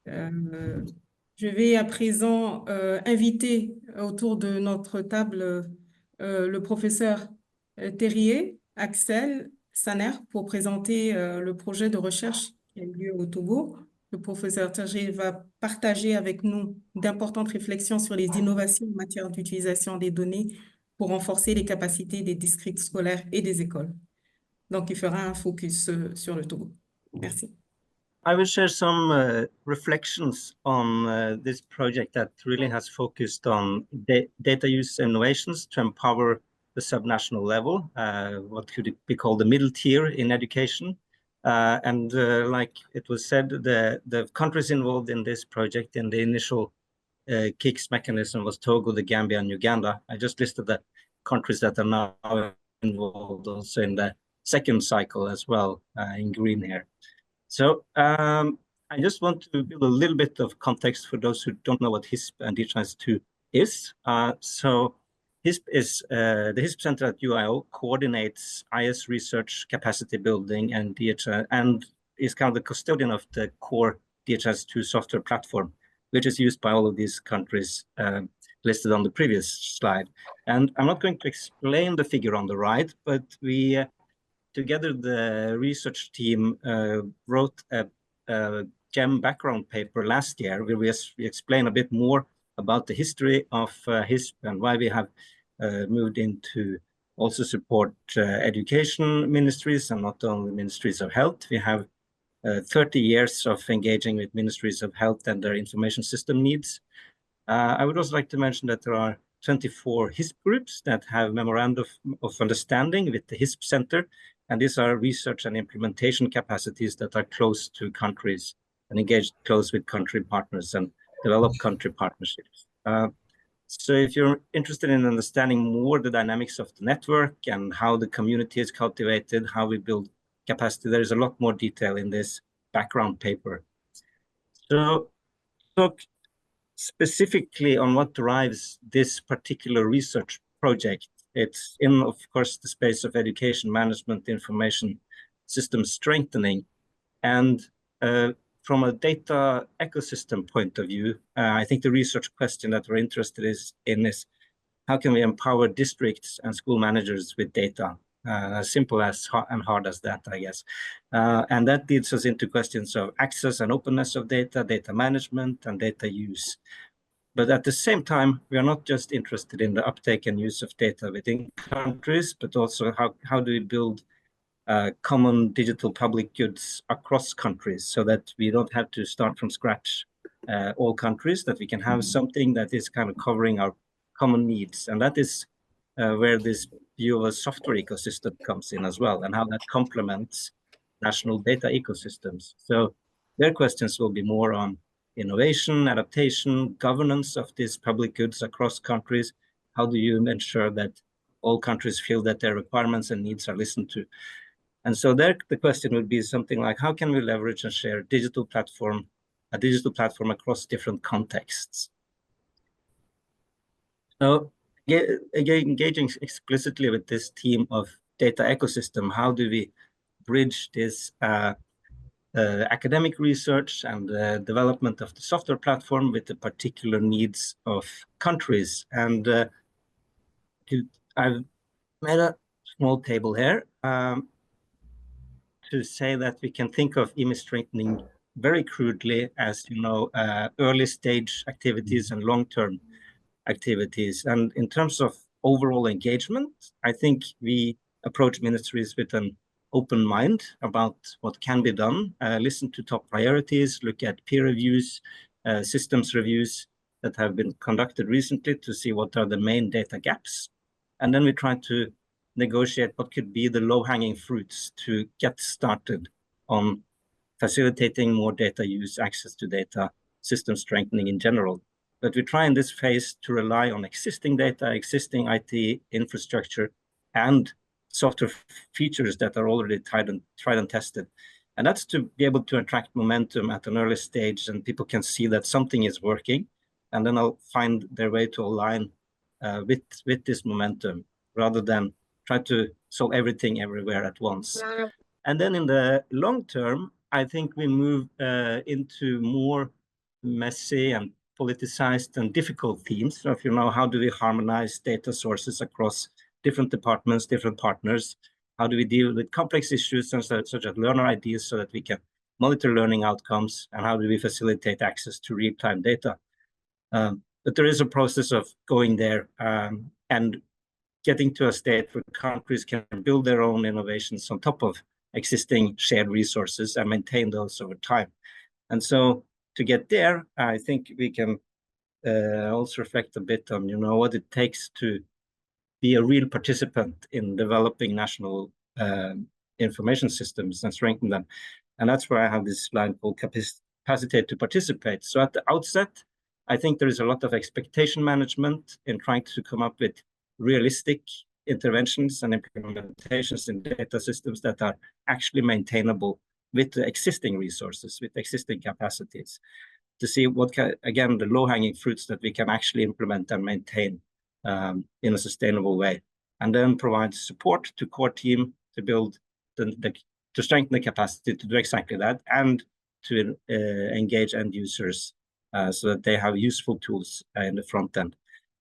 [SPEAKER 11] Je vais à présent inviter autour de notre table le professeur Terje, Aksel, Sanner pour présenter le projet de recherche qui a eu lieu au Togo. Le professeur Terje va partager avec nous d'importantes réflexions sur les innovations en matière d'utilisation des données pour renforcer les capacités des districts scolaires et des écoles. Donc, il fera un focus sur le Togo. Merci.
[SPEAKER 13] I will share some reflections on this project that really has focused on data use innovations to empower the subnational level, what could be called the middle tier in education. And like it was said, the countries involved in this project in the initial KIX mechanism was Togo, the Gambia, and Uganda. I just listed the countries that are now involved also in the second cycle as well, in green here. So I just want to build a little bit of context for those who don't know what HISP and DHIS2 is. So HISP is the HISPCentre at UIO coordinates IS research capacity building and DHIS, and is kind of the custodian of the core DHIS2 software platform, which is used by all of these countries listed on the previous slide. And I'm not going to explain the figure on the right, but we, together the research team wrote a GEM background paper last year where we explain a bit more about the history of HISP and why we have moved into also support education ministries and not only ministries of health. We have 30 years of engaging with ministries of health and their information system needs. I would also like to mention that there are 24 HISP groups that have memorandum of understanding with the HISPCentre, and these are research and implementation capacities that are close to countries and engaged close with country partners and develop country partnerships. So if you're interested in understanding more the dynamics of the network and how the community is cultivated, how we build capacity, there is a lot more detail in this background paper. So specifically on what drives this particular research project, it's in, of course, the space of education management, information system strengthening. And from a data ecosystem point of view, I think the research question that we're interested in is how can we empower districts and school managers with data? As simple as and hard as that, I guess. And that leads us into questions of access and openness of data, data management, and data use. But at the same time, we are not just interested in the uptake and use of data within countries, but also how do we build common digital public goods across countries so that we don't have to start from scratch all countries, that we can have something that is kind of covering our common needs. And that is where this view of a software ecosystem comes in as well, and how that complements national data ecosystems. So their questions will be more on innovation, adaptation, governance of these public goods across countries. How do you ensure that all countries feel that their requirements and needs are listened to? And so there, the question would be something like, how can we leverage and share a digital platform across different contexts? So again, engaging explicitly with this theme of data ecosystem, how do we bridge this academic research and the development of the software platform with the particular needs of countries? And I've made a small table here to say that we can think of image strengthening very crudely as, early stage activities and long-term activities. And in terms of overall engagement, I think we approach ministries with an open mind about what can be done, listen to top priorities, look at peer reviews, systems reviews that have been conducted recently to see what are the main data gaps. And then we try to negotiate what could be the low-hanging fruits to get started on facilitating more data use, access to data, system strengthening in general. But we try in this phase to rely on existing data, existing IT infrastructure, and software features that are already tried and tested. And that's to be able to attract momentum at an early stage, and people can see that something is working, and then I'll find their way to align with this momentum, rather than try to solve everything everywhere at once. And then in the long term, I think we move into more messy and politicized and difficult themes. So if how do we harmonize data sources across different departments, different partners? How do we deal with complex issues such as learner IDs so that we can monitor learning outcomes? And how do we facilitate access to real-time data? But there is a process of going there and getting to a state where countries can build their own innovations on top of existing shared resources and maintain those over time. And so to get there, I think we can also reflect a bit on, what it takes to be a real participant in developing national information systems and strengthen them. And that's where I have this line called capacity to participate. So at the outset, I think there is a lot of expectation management in trying to come up with realistic interventions and implementations in data systems that are actually maintainable with the existing resources, with existing capacities, to see what again, the low-hanging fruits that we can actually implement and maintain in a sustainable way, and then provide support to core team to build to strengthen the capacity to do exactly that, and to engage end users so that they have useful tools in the front end.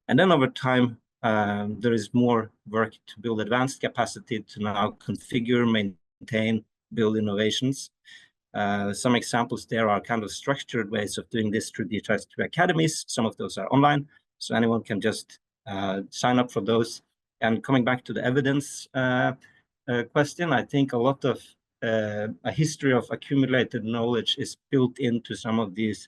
[SPEAKER 13] And then over time, there is more work to build advanced capacity to now configure, maintain, build innovations. Some examples there are kind of structured ways of doing this through digitized academies. Some of those are online, so anyone can just sign up for those. And coming back to the evidence question, I think a lot of a history of accumulated knowledge is built into some of these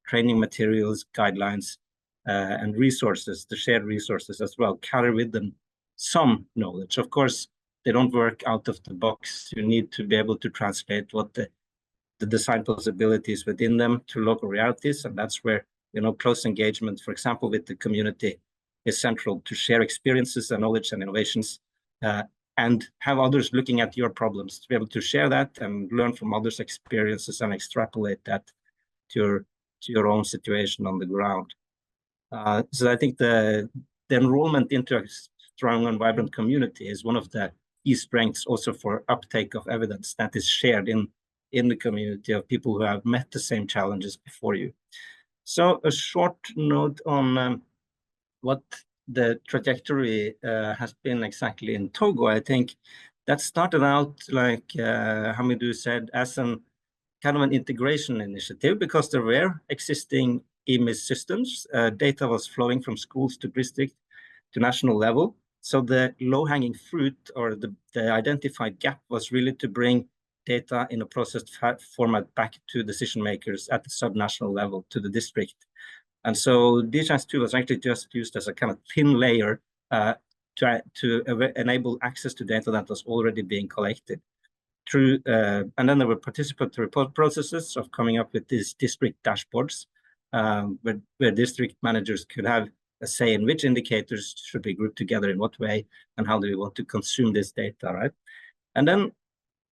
[SPEAKER 13] training materials, guidelines, and resources. The shared resources as well carry with them some knowledge. Of course, they don't work out of the box. You need to be able to translate what the design possibilities within them to local realities, and that's where close engagement, for example, with the community, is central to share experiences and knowledge and innovations, and have others looking at your problems to be able to share that and learn from others' experiences and extrapolate that to your own situation on the ground. So I think the enrollment into a strong and vibrant community is one of the key strengths also for uptake of evidence that is shared in the community of people who have met the same challenges before you. So a short note on what the trajectory has been exactly in Togo. I think that started out, like Hamidou said, as an kind of an integration initiative, because there were existing EMIS systems. Data was flowing from schools to district to national level. So the low-hanging fruit, or the identified gap, was really to bring data in a processed format back to decision makers at the subnational level, to the district. And so DHIS2 was actually just used as a kind of thin layer to enable access to data that was already being collected. And then there were participatory processes of coming up with these district dashboards, where district managers could have a say in which indicators should be grouped together in what way, and how do we want to consume this data, right? And then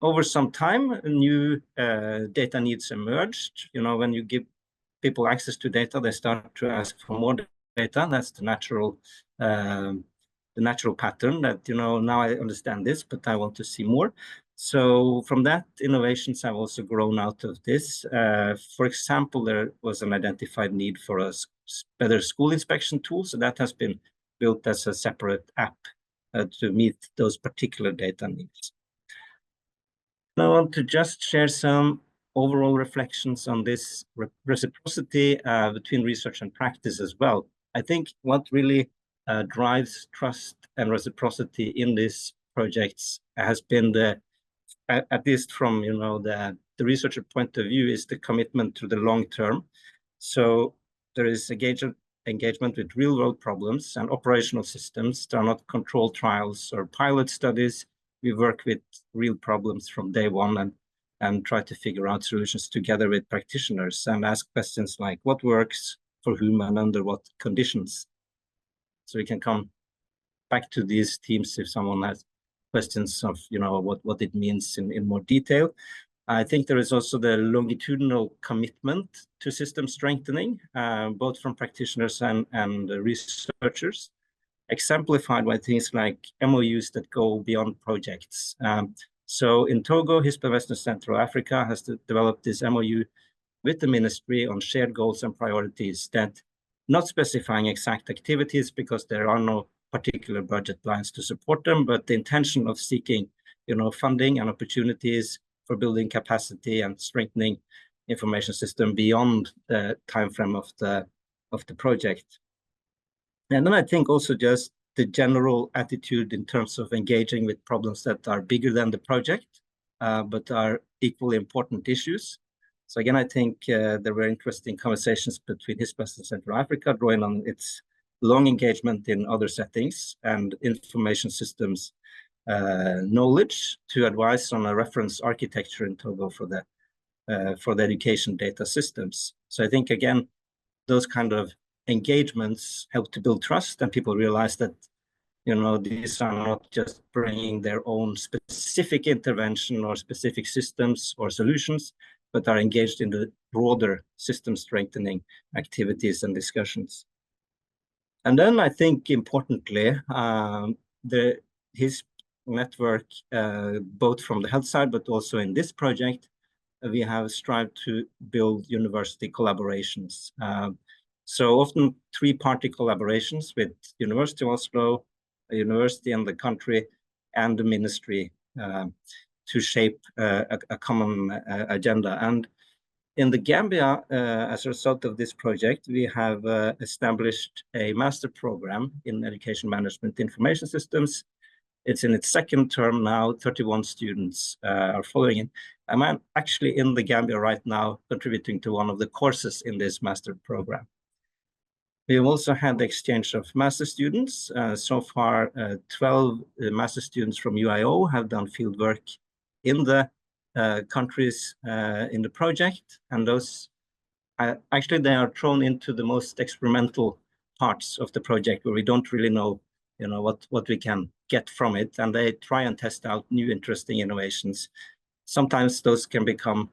[SPEAKER 13] over some time, new data needs emerged. You know, when you give people access to data, they start to ask for more data. That's the natural pattern that, you know, now I understand this, but I want to see more. So from that, innovations have also grown out of this. For example, there was an identified need for a better school inspection tool. So that has been built as a separate app to meet those particular data needs. I want to just share some overall reflections on this reciprocity between research and practice as well. I think what really drives trust and reciprocity in these projects has been at least from, you know, the researcher point of view, is the commitment to the long term. So there is engagement with real world problems and operational systems. They are not controlled trials or pilot studies. We work with real problems from day one and try to figure out solutions together with practitioners and ask questions like what works for whom and under what conditions. So we can come back to these themes if someone has questions of, you know, what it means in more detail. I think there is also the longitudinal commitment to system strengthening, both from practitioners and researchers, exemplified by things like MOUs that go beyond projects. So in Togo, HISPCentre Western Central Africa has developed this MOU with the ministry on shared goals and priorities, that not specifying exact activities because there are no particular budget lines to support them, but the intention of seeking, you know, funding and opportunities for building capacity and strengthening information system beyond the timeframe of the project. And then I think also just the general attitude in terms of engaging with problems that are bigger than the project, but are equally important issues. So again, I think there were interesting conversations between HISPCentre and Central Africa, drawing on its long engagement in other settings and information systems knowledge to advise on a reference architecture in Togo for the education data systems. So I think, again, those kind of engagements help to build trust, and people realize that, you know, these are not just bringing their own specific intervention or specific systems or solutions, but are engaged in the broader system strengthening activities and discussions. And then I think importantly, his network, both from the health side, but also in this project, we have strived to build university collaborations. So often three-party collaborations with University of Oslo, a university in the country, and the ministry to shape a common agenda. And in the Gambia, as a result of this project, we have established a master program in education management information systems. It's in its second term now. 31 students are following it. I'm actually in the Gambia right now, contributing to one of the courses in this master program. We have also had the exchange of master students. So far, 12 master students from UIO have done fieldwork in the countries in the project, and those actually they are thrown into the most experimental parts of the project where we don't really know, you know, what we can get from it, and they try and test out new interesting innovations. Sometimes those can become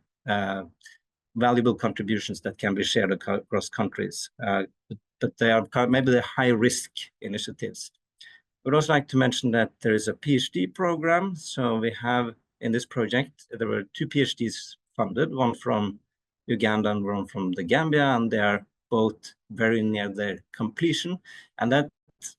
[SPEAKER 13] valuable contributions that can be shared across countries, but they are maybe the high-risk initiatives. I would also like to mention that there is a PhD program. So we have in this project, there were 2 PhDs funded, one from Uganda and one from the Gambia, and they are both very near their completion. And that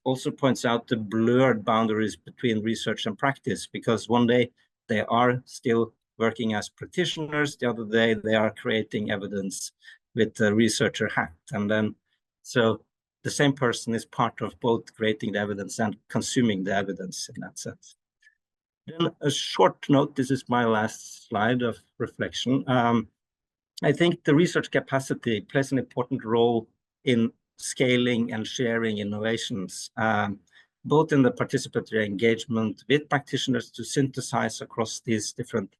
[SPEAKER 13] also points out the blurred boundaries between research and practice, because one day they are still working as practitioners, the other day they are creating evidence with the researcher hat. And then, so the same person is part of both creating the evidence and consuming the evidence in that sense. Then a short note, this is my last slide of reflection. I think the research capacity plays an important role in scaling and sharing innovations, both in the participatory engagement with practitioners to synthesize across these different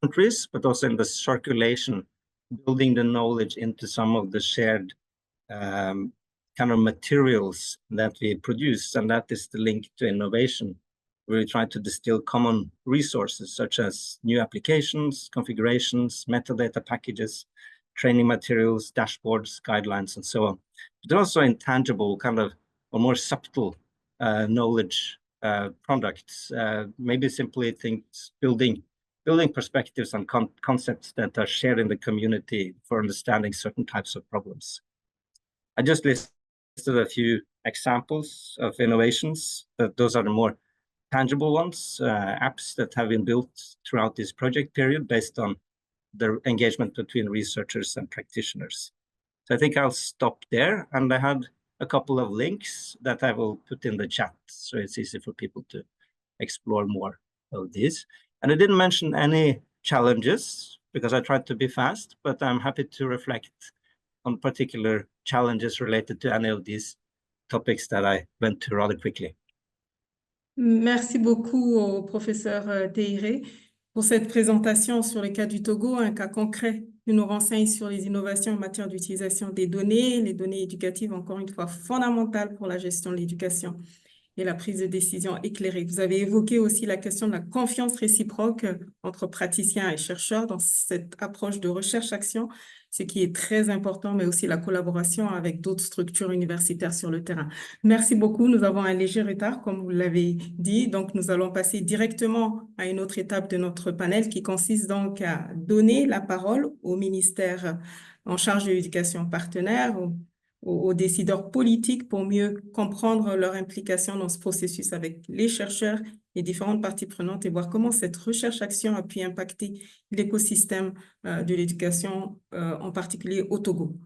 [SPEAKER 13] countries, but also in the circulation, building the knowledge into some of the shared kind of materials that we produce, and that is the link to innovation, where we try to distill common resources such as new applications, configurations, metadata packages, training materials, dashboards, guidelines, and so on. But also intangible, kind of, or more subtle knowledge products, maybe simply things, building perspectives and concepts that are shared in the community for understanding certain types of problems. I just listed a few examples of innovations, that those are the more tangible ones, apps that have been built throughout this project period based on the engagement between researchers and practitioners. So I think I'll stop there, and I had a couple of links that I will put in the chat, so it's easy for people to explore more of this. And I didn't mention any challenges because I tried to be fast, but I'm happy to reflect on particular challenges related to any of these topics that I went through rather quickly.
[SPEAKER 11] Merci beaucoup au professeur Terje pour cette présentation sur le cas du Togo, un cas concret qui nous renseigne sur les innovations en matière d'utilisation des données, les données éducatives, encore une fois, fondamentales pour la gestion de l'éducation et la prise de décision éclairée. Vous avez évoqué aussi la question de la confiance réciproque entre praticiens et chercheurs dans cette approche de recherche-action, ce qui est très important, mais aussi la collaboration avec d'autres structures universitaires sur le terrain. Merci beaucoup. Nous avons un léger retard, comme vous l'avez dit, donc nous allons passer directement à une autre étape de notre panel qui consiste donc à donner la parole au ministère en charge de l'éducation partenaire, aux décideurs politiques pour mieux comprendre leur implication dans ce processus avec les chercheurs et différentes parties prenantes et voir comment cette recherche-action a pu impacter l'écosystème de l'éducation, en particulier au Togo.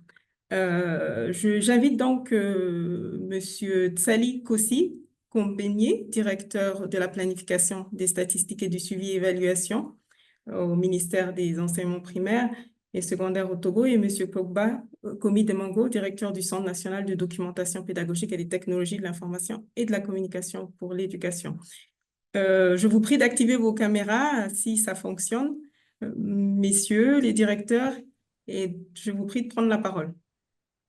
[SPEAKER 11] J'invite donc Monsieur Tsali Kossi Kombegné, directeur de la planification des statistiques et du suivi et évaluation au ministère des enseignements primaires et secondaires au Togo, et M. Pogba Komi Demango, directeur du Centre national de documentation pédagogique et des technologies de l'information et de la communication pour l'éducation. Je vous prie d'activer vos caméras si ça fonctionne, messieurs les directeurs, et je vous prie de prendre la parole.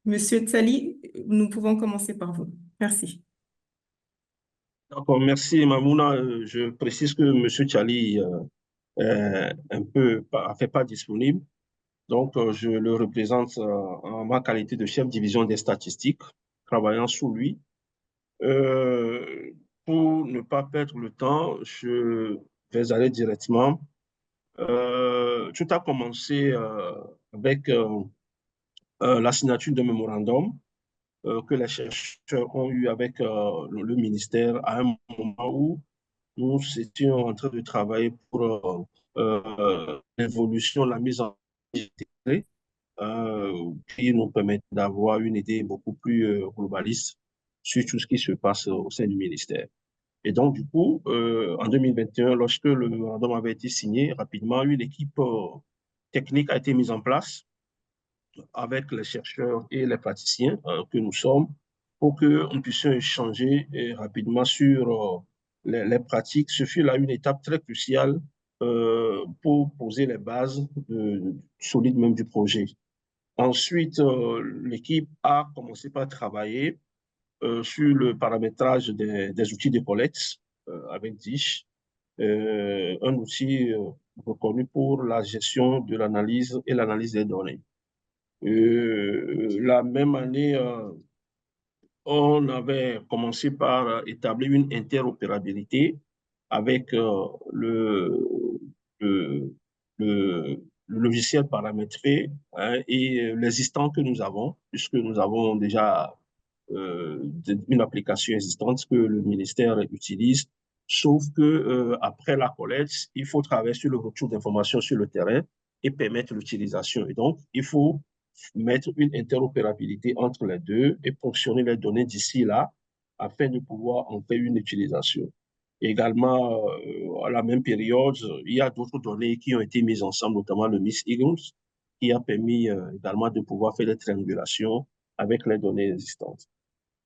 [SPEAKER 11] Monsieur Tsali, nous pouvons commencer par vous. Merci.
[SPEAKER 14] D'accord, merci Mamouna. Je précise que M. Tsali fait pas disponible. Donc, je le représente en ma qualité de chef division des statistiques, travaillant sous lui. Pour ne pas perdre le temps, je vais aller directement. Tout a commencé avec la signature d'un mémorandum que les chercheurs ont eu avec le ministère à un moment où nous étions en train de travailler pour l'évolution, la mise en place qui nous permet d'avoir une idée beaucoup plus globaliste sur tout ce qui se passe au sein du ministère. Et donc, du coup, en 2021, lorsque le mémorandum avait été signé, rapidement, une équipe technique a été mise en place avec les chercheurs et les praticiens que nous sommes pour qu'on puisse échanger rapidement sur les pratiques. Ce fut là une étape très cruciale pour poser les bases solides même du projet. Ensuite, l'équipe a commencé par travailler sur le paramétrage des outils de collecte avec DISH. un outil reconnu pour la gestion de l'analyse et l'analyse des données. La même année, on avait commencé par établir une interopérabilité avec le logiciel paramétré et l'existant que nous avons, puisque nous avons déjà une application existante que le ministère utilise, sauf que après la collecte, il faut travailler sur le retour d'informations sur le terrain et permettre l'utilisation. Et donc, il faut mettre une interopérabilité entre les deux et fonctionner les données d'ici là afin de pouvoir en faire une utilisation. Également, à la même période, il y a d'autres données qui ont été mises ensemble, notamment le Miss Eagles, qui a permis également de pouvoir faire des triangulations avec les données existantes.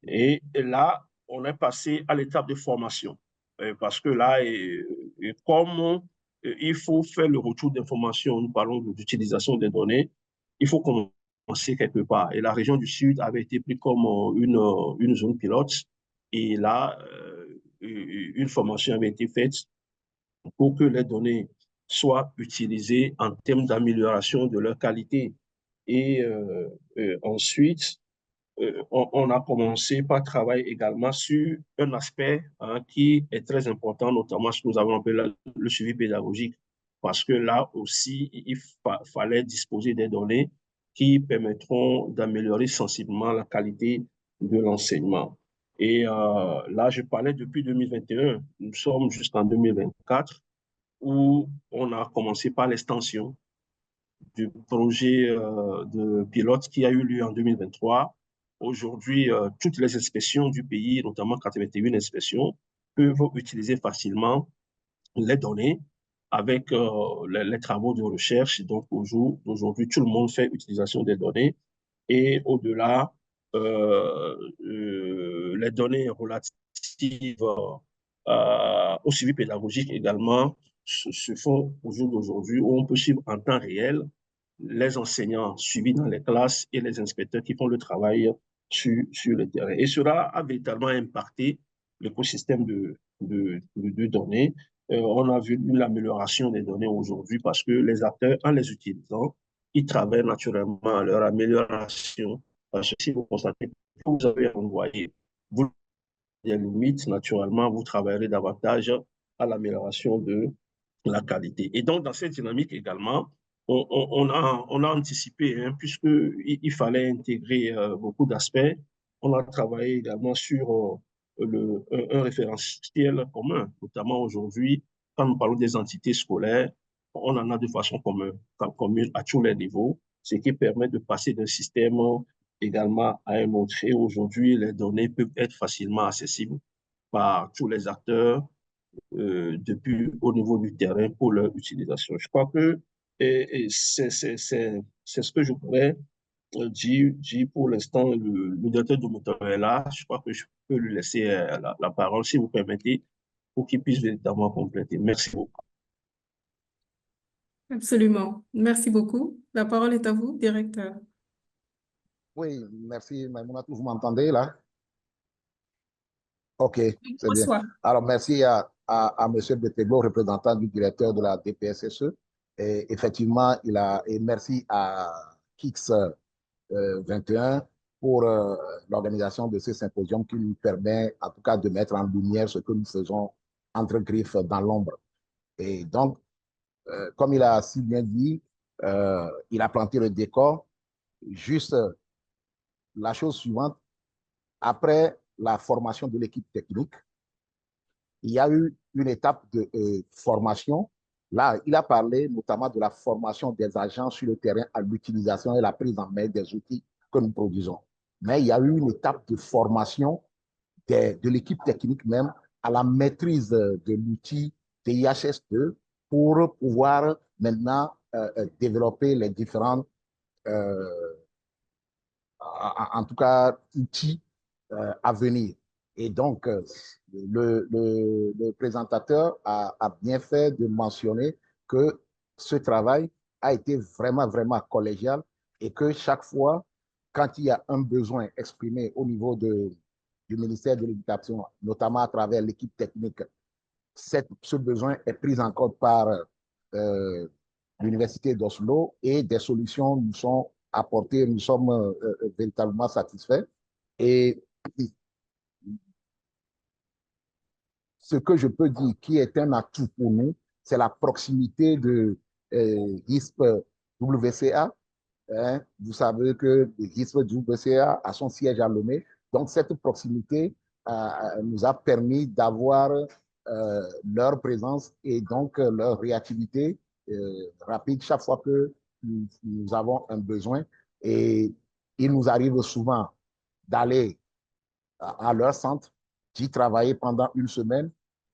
[SPEAKER 14] Et là, on est passé à l'étape de formation, parce que là, comme il faut faire le retour d'informations, nous parlons d'utilisation des données, il faut commencer quelque part. Et la région du Sud avait été prise comme une zone pilote. Et là, une formation avait été faite pour que les données soient utilisées en termes d'amélioration de leur qualité. Et ensuite, on a commencé par travailler également sur un aspect qui est très important, notamment ce que nous avons appelé le suivi pédagogique, parce que là aussi, il fallait disposer des données qui permettront d'améliorer sensiblement la qualité de l'enseignement. Et là, je parlais depuis 2021, nous sommes jusqu'en 2024, où on a commencé par l'extension du projet de pilote qui a eu lieu en 2023. Aujourd'hui, toutes les inspections du pays, notamment 81 inspections, peuvent utiliser facilement les données avec les travaux de recherche. Donc, aujourd'hui, tout le monde fait utilisation des données. Et au-delà, les données relatives au suivi pédagogique également se font au jour d'aujourd'hui, où on peut suivre en temps réel les enseignants suivis dans les classes et les inspecteurs qui font le travail sur le terrain. Et cela a véritablement impacté l'écosystème de données. On a vu l'amélioration des données aujourd'hui parce que les acteurs, en les utilisant, ils travaillent naturellement à leur amélioration. Parce que si vous constatez que vous avez envoyé, vous des limites, naturellement, vous travaillerez davantage à l'amélioration de la qualité. Et donc, dans cette dynamique également, on a anticipé, puisqu'il fallait intégrer beaucoup d'aspects. On a travaillé également sur un référentiel commun, notamment aujourd'hui, quand nous parlons des entités scolaires, on en a de façon commune à tous les niveaux, ce qui permet de passer d'un système également à un autre. Et aujourd'hui, les données peuvent être facilement accessibles par tous les acteurs depuis au niveau du terrain pour leur utilisation. Je crois que c'est ce que je pourrais dire pour l'instant. Le directeur de moteur est là. Je crois que je peux lui laisser la parole, si vous permettez, pour qu'il puisse véritablement compléter. Merci beaucoup.
[SPEAKER 11] Absolument. Merci beaucoup. La parole est à vous, directeur.
[SPEAKER 15] Oui, merci, Maïmouna. Vous m'entendez là? OK, c'est bien. Alors, merci à M. Beteglo, représentant du directeur de la DPSSE. Et effectivement, et merci à KIX 21 pour l'organisation de ce symposium qui nous permet, en tout cas, de mettre en lumière ce que nous faisons entre griffes dans l'ombre. Et donc, comme il a si bien dit, il a planté le décor. Juste la chose suivante, après la formation de l'équipe technique, il y a eu une étape de formation. Là, il a parlé notamment de la formation des agents sur le terrain à l'utilisation et la prise en main des outils que nous produisons. Mais il y a eu une étape de formation de l'équipe technique même à la maîtrise de l'outil TIHS2 pour pouvoir maintenant développer les différents, en tout cas, outils à venir. Et donc, le présentateur a bien fait de mentionner que ce travail a été vraiment, vraiment collégial et que chaque fois, quand il y a un besoin exprimé au niveau du ministère de l'Éducation, notamment à travers l'équipe technique ce besoin est pris en compte par l'Université d'Oslo et des solutions nous sont apportées, nous sommes véritablement satisfaits. Et ce que je peux dire qui est un atout pour nous, c'est la proximité de HISPCA. Hein. Vous savez que HISPCA a son siège à Lomé. Donc, cette proximité nous a permis d'avoir leur présence et donc leur réactivité rapide chaque fois que nous avons un besoin. Et il nous arrive souvent d'aller à leur centre, d'y travailler pendant une semaine,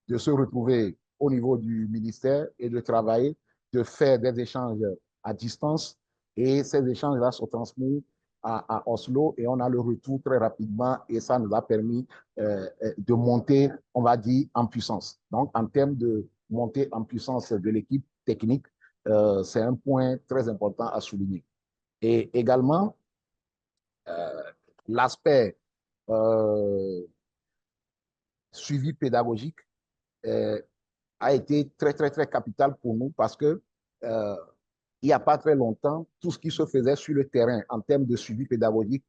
[SPEAKER 15] de se retrouver au niveau du ministère et de travailler, de faire des échanges à distance. Et ces échanges-là sont transmis à Oslo et on a le retour très rapidement et ça nous a permis de monter, on va dire, en puissance. Donc, en termes de montée en puissance de l'équipe technique, c'est un point très important à souligner. Et également, l'aspect suivi pédagogique a été très, très, très capital pour nous parce que il n'y a pas très longtemps, tout ce qui se faisait sur le terrain en termes de suivi pédagogique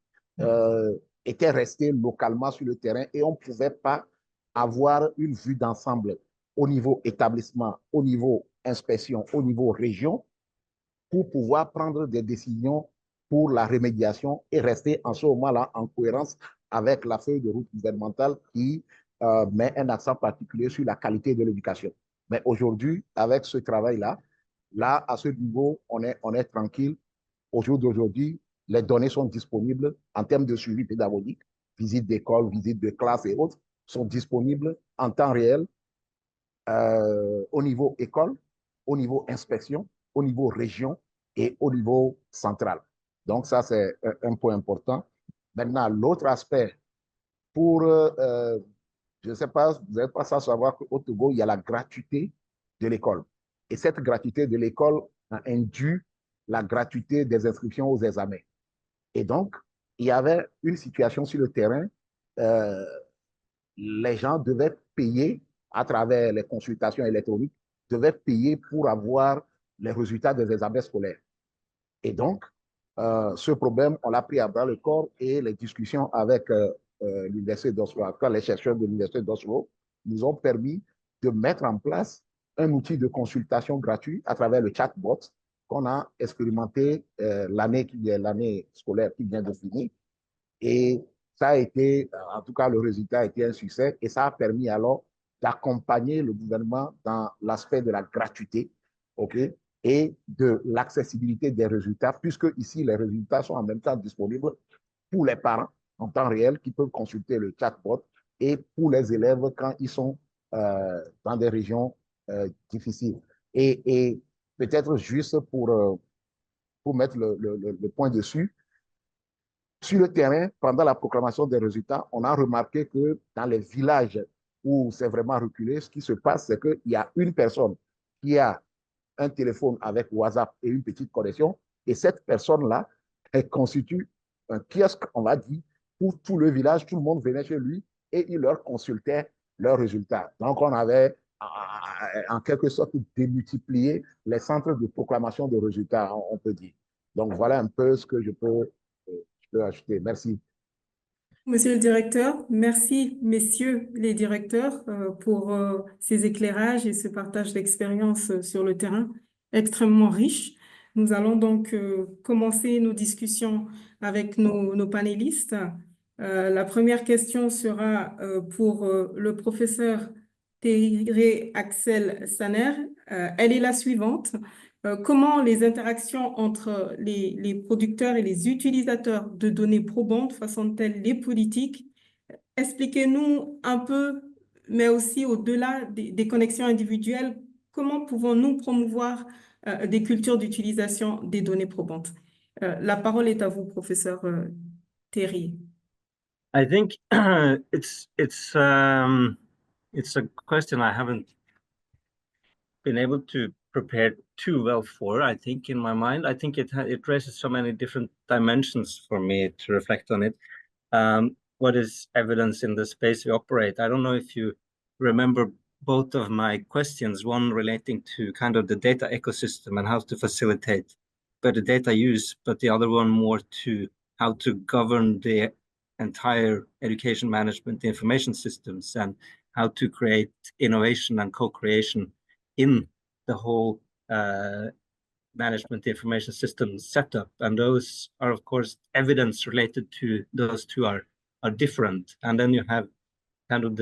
[SPEAKER 15] était resté localement sur le terrain et on ne pouvait pas avoir une vue d'ensemble au niveau établissement, au niveau inspection, au niveau région pour pouvoir prendre des décisions pour la remédiation et rester en ce moment-là en cohérence avec la feuille de route gouvernementale qui met un accent particulier sur la qualité de l'éducation. Mais aujourd'hui, avec ce travail-là, là, à ce niveau, on est tranquille. Au jour d'aujourd'hui, les données sont disponibles en termes de suivi pédagogique, visite d'école, visite de classe et autres, sont disponibles en temps réel au niveau école, au niveau inspection, au niveau région et au niveau central. Donc, ça, c'est un point important. Maintenant, l'autre aspect, pour, je ne sais pas, vous n'avez pas ça savoir qu'au Togo, il y a la gratuité de l'école. Et cette gratuité de l'école a induit la gratuité des inscriptions aux examens. Et donc, il y avait une situation sur le terrain, les gens devaient payer à travers les consultations électroniques, devaient payer pour avoir les résultats des examens scolaires. Et donc, ce problème, on l'a pris à bras le corps et les discussions avec l'Université d'Oslo, les chercheurs de l'Université d'Oslo, nous ont permis de mettre en place un outil de consultation gratuit à travers le chatbot qu'on a expérimenté l'année scolaire qui vient de finir. Et ça a été, en tout cas, le résultat a été un succès et ça a permis alors d'accompagner le gouvernement dans l'aspect de la gratuité, OK, et de l'accessibilité des résultats, puisque ici, les résultats sont en même temps disponibles pour les parents en temps réel qui peuvent consulter le chatbot et pour les élèves quand ils sont dans des régions difficiles. Et peut-être juste pour mettre le point dessus, sur le terrain, pendant la proclamation des résultats, on a remarqué que dans les villages où c'est vraiment reculé, ce qui se passe, c'est qu'il y a une personne qui a un téléphone avec WhatsApp et une petite connexion, et cette personne-là, elle constitue un kiosque, on va dire, pour tout le village. Tout le monde venait chez lui et il leur consultait leurs résultats. Donc, on avait en quelque sorte démultiplié les centres de proclamation de résultats, on peut dire. Donc, voilà un peu ce que je peux ajouter. Merci.
[SPEAKER 11] Monsieur le directeur, merci, messieurs les directeurs, pour ces éclairages et ce partage d'expérience sur le terrain extrêmement riche. Nous allons donc commencer nos discussions avec nos panélistes. La première question sera pour le professeur Terje Aksel Saner. Elle est la suivante. Comment les interactions entre les producteurs et les utilisateurs de données probantes façonnent-elles les politiques? Expliquez-nous un peu, mais aussi au-delà des connexions individuelles, comment pouvons-nous promouvoir des cultures d'utilisation des données probantes? La parole est à vous, professeur Terje.
[SPEAKER 13] I think it's a question I haven't been able to prepare too well for, I think, in my mind. I think it raises so many different dimensions for me to reflect on it. What is evidence in the space we operate? I don't know if you remember both of my questions, one relating to kind of the data ecosystem and how to facilitate better data use, but the other one more to how to govern the entire education management information systems and how to create innovation and co-creation in the whole management information system setup. And those are, of course, evidence related to those two are different. And then you have kind of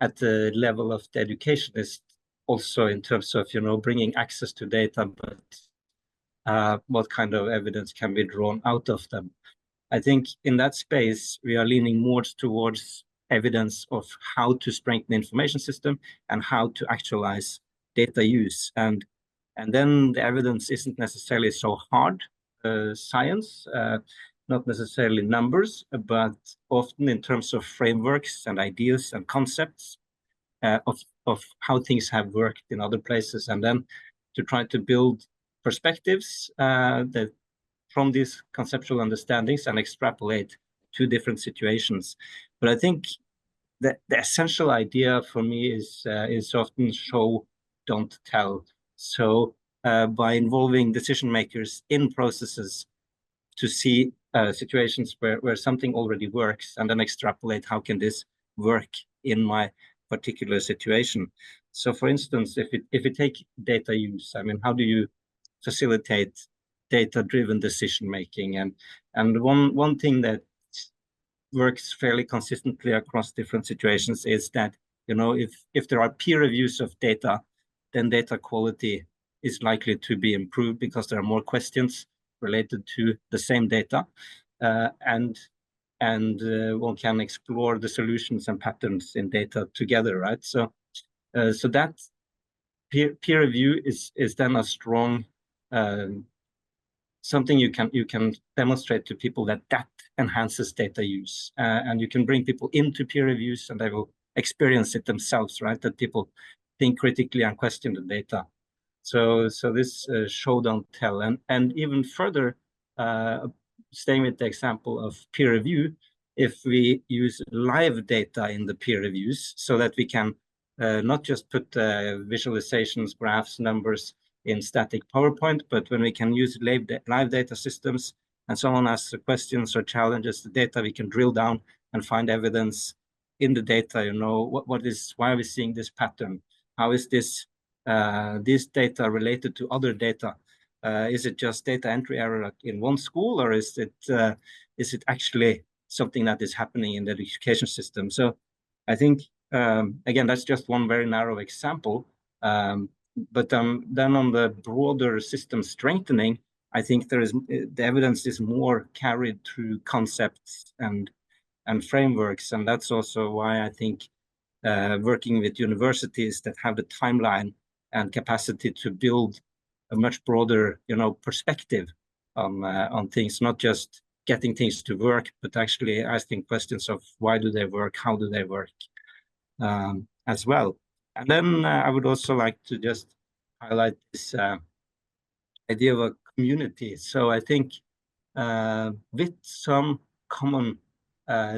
[SPEAKER 13] at the level of the educationist also in terms of, bringing access to data, but what kind of evidence can be drawn out of them. I think in that space, we are leaning more towards evidence of how to strengthen the information system and how to actualize data use. And then the evidence isn't necessarily so hard science, not necessarily numbers, but often in terms of frameworks and ideas and concepts of how things have worked in other places, and then to try to build perspectives that from these conceptual understandings and extrapolate to different situations. But I think the essential idea for me is often show, don't tell. So by involving decision makers in processes to see situations where something already works and then extrapolate how can this work in my particular situation. So for instance, if you take data use, I mean, how do you facilitate data-driven decision making? And one thing that works fairly consistently across different situations is that, if there are peer reviews of data, then data quality is likely to be improved because there are more questions related to the same data, and one can explore the solutions and patterns in data together, right? So that peer review is then a strong something you can demonstrate to people that enhances data use, and you can bring people into peer reviews and they will experience it themselves, right? That people think critically and question the data. So this show, don't tell, and even further, staying with the example of peer review, if we use live data in the peer reviews so that we can not just put visualizations, graphs, numbers in static PowerPoint, but when we can use live data systems and someone asks questions or challenges the data, we can drill down and find evidence in the data, why are we seeing this pattern? How is this data related to other data? Is it just data entry error in one school, or is it actually something that is happening in the education system? So I think, again, that's just one very narrow example. But then on the broader system strengthening, I think the evidence is more carried through concepts and frameworks. And that's also why I think working with universities that have the timeline and capacity to build a much broader, perspective on things, not just getting things to work, but actually asking questions of why do they work, how do they work, as well. And then I would also like to just highlight this idea of a community. So I think with some common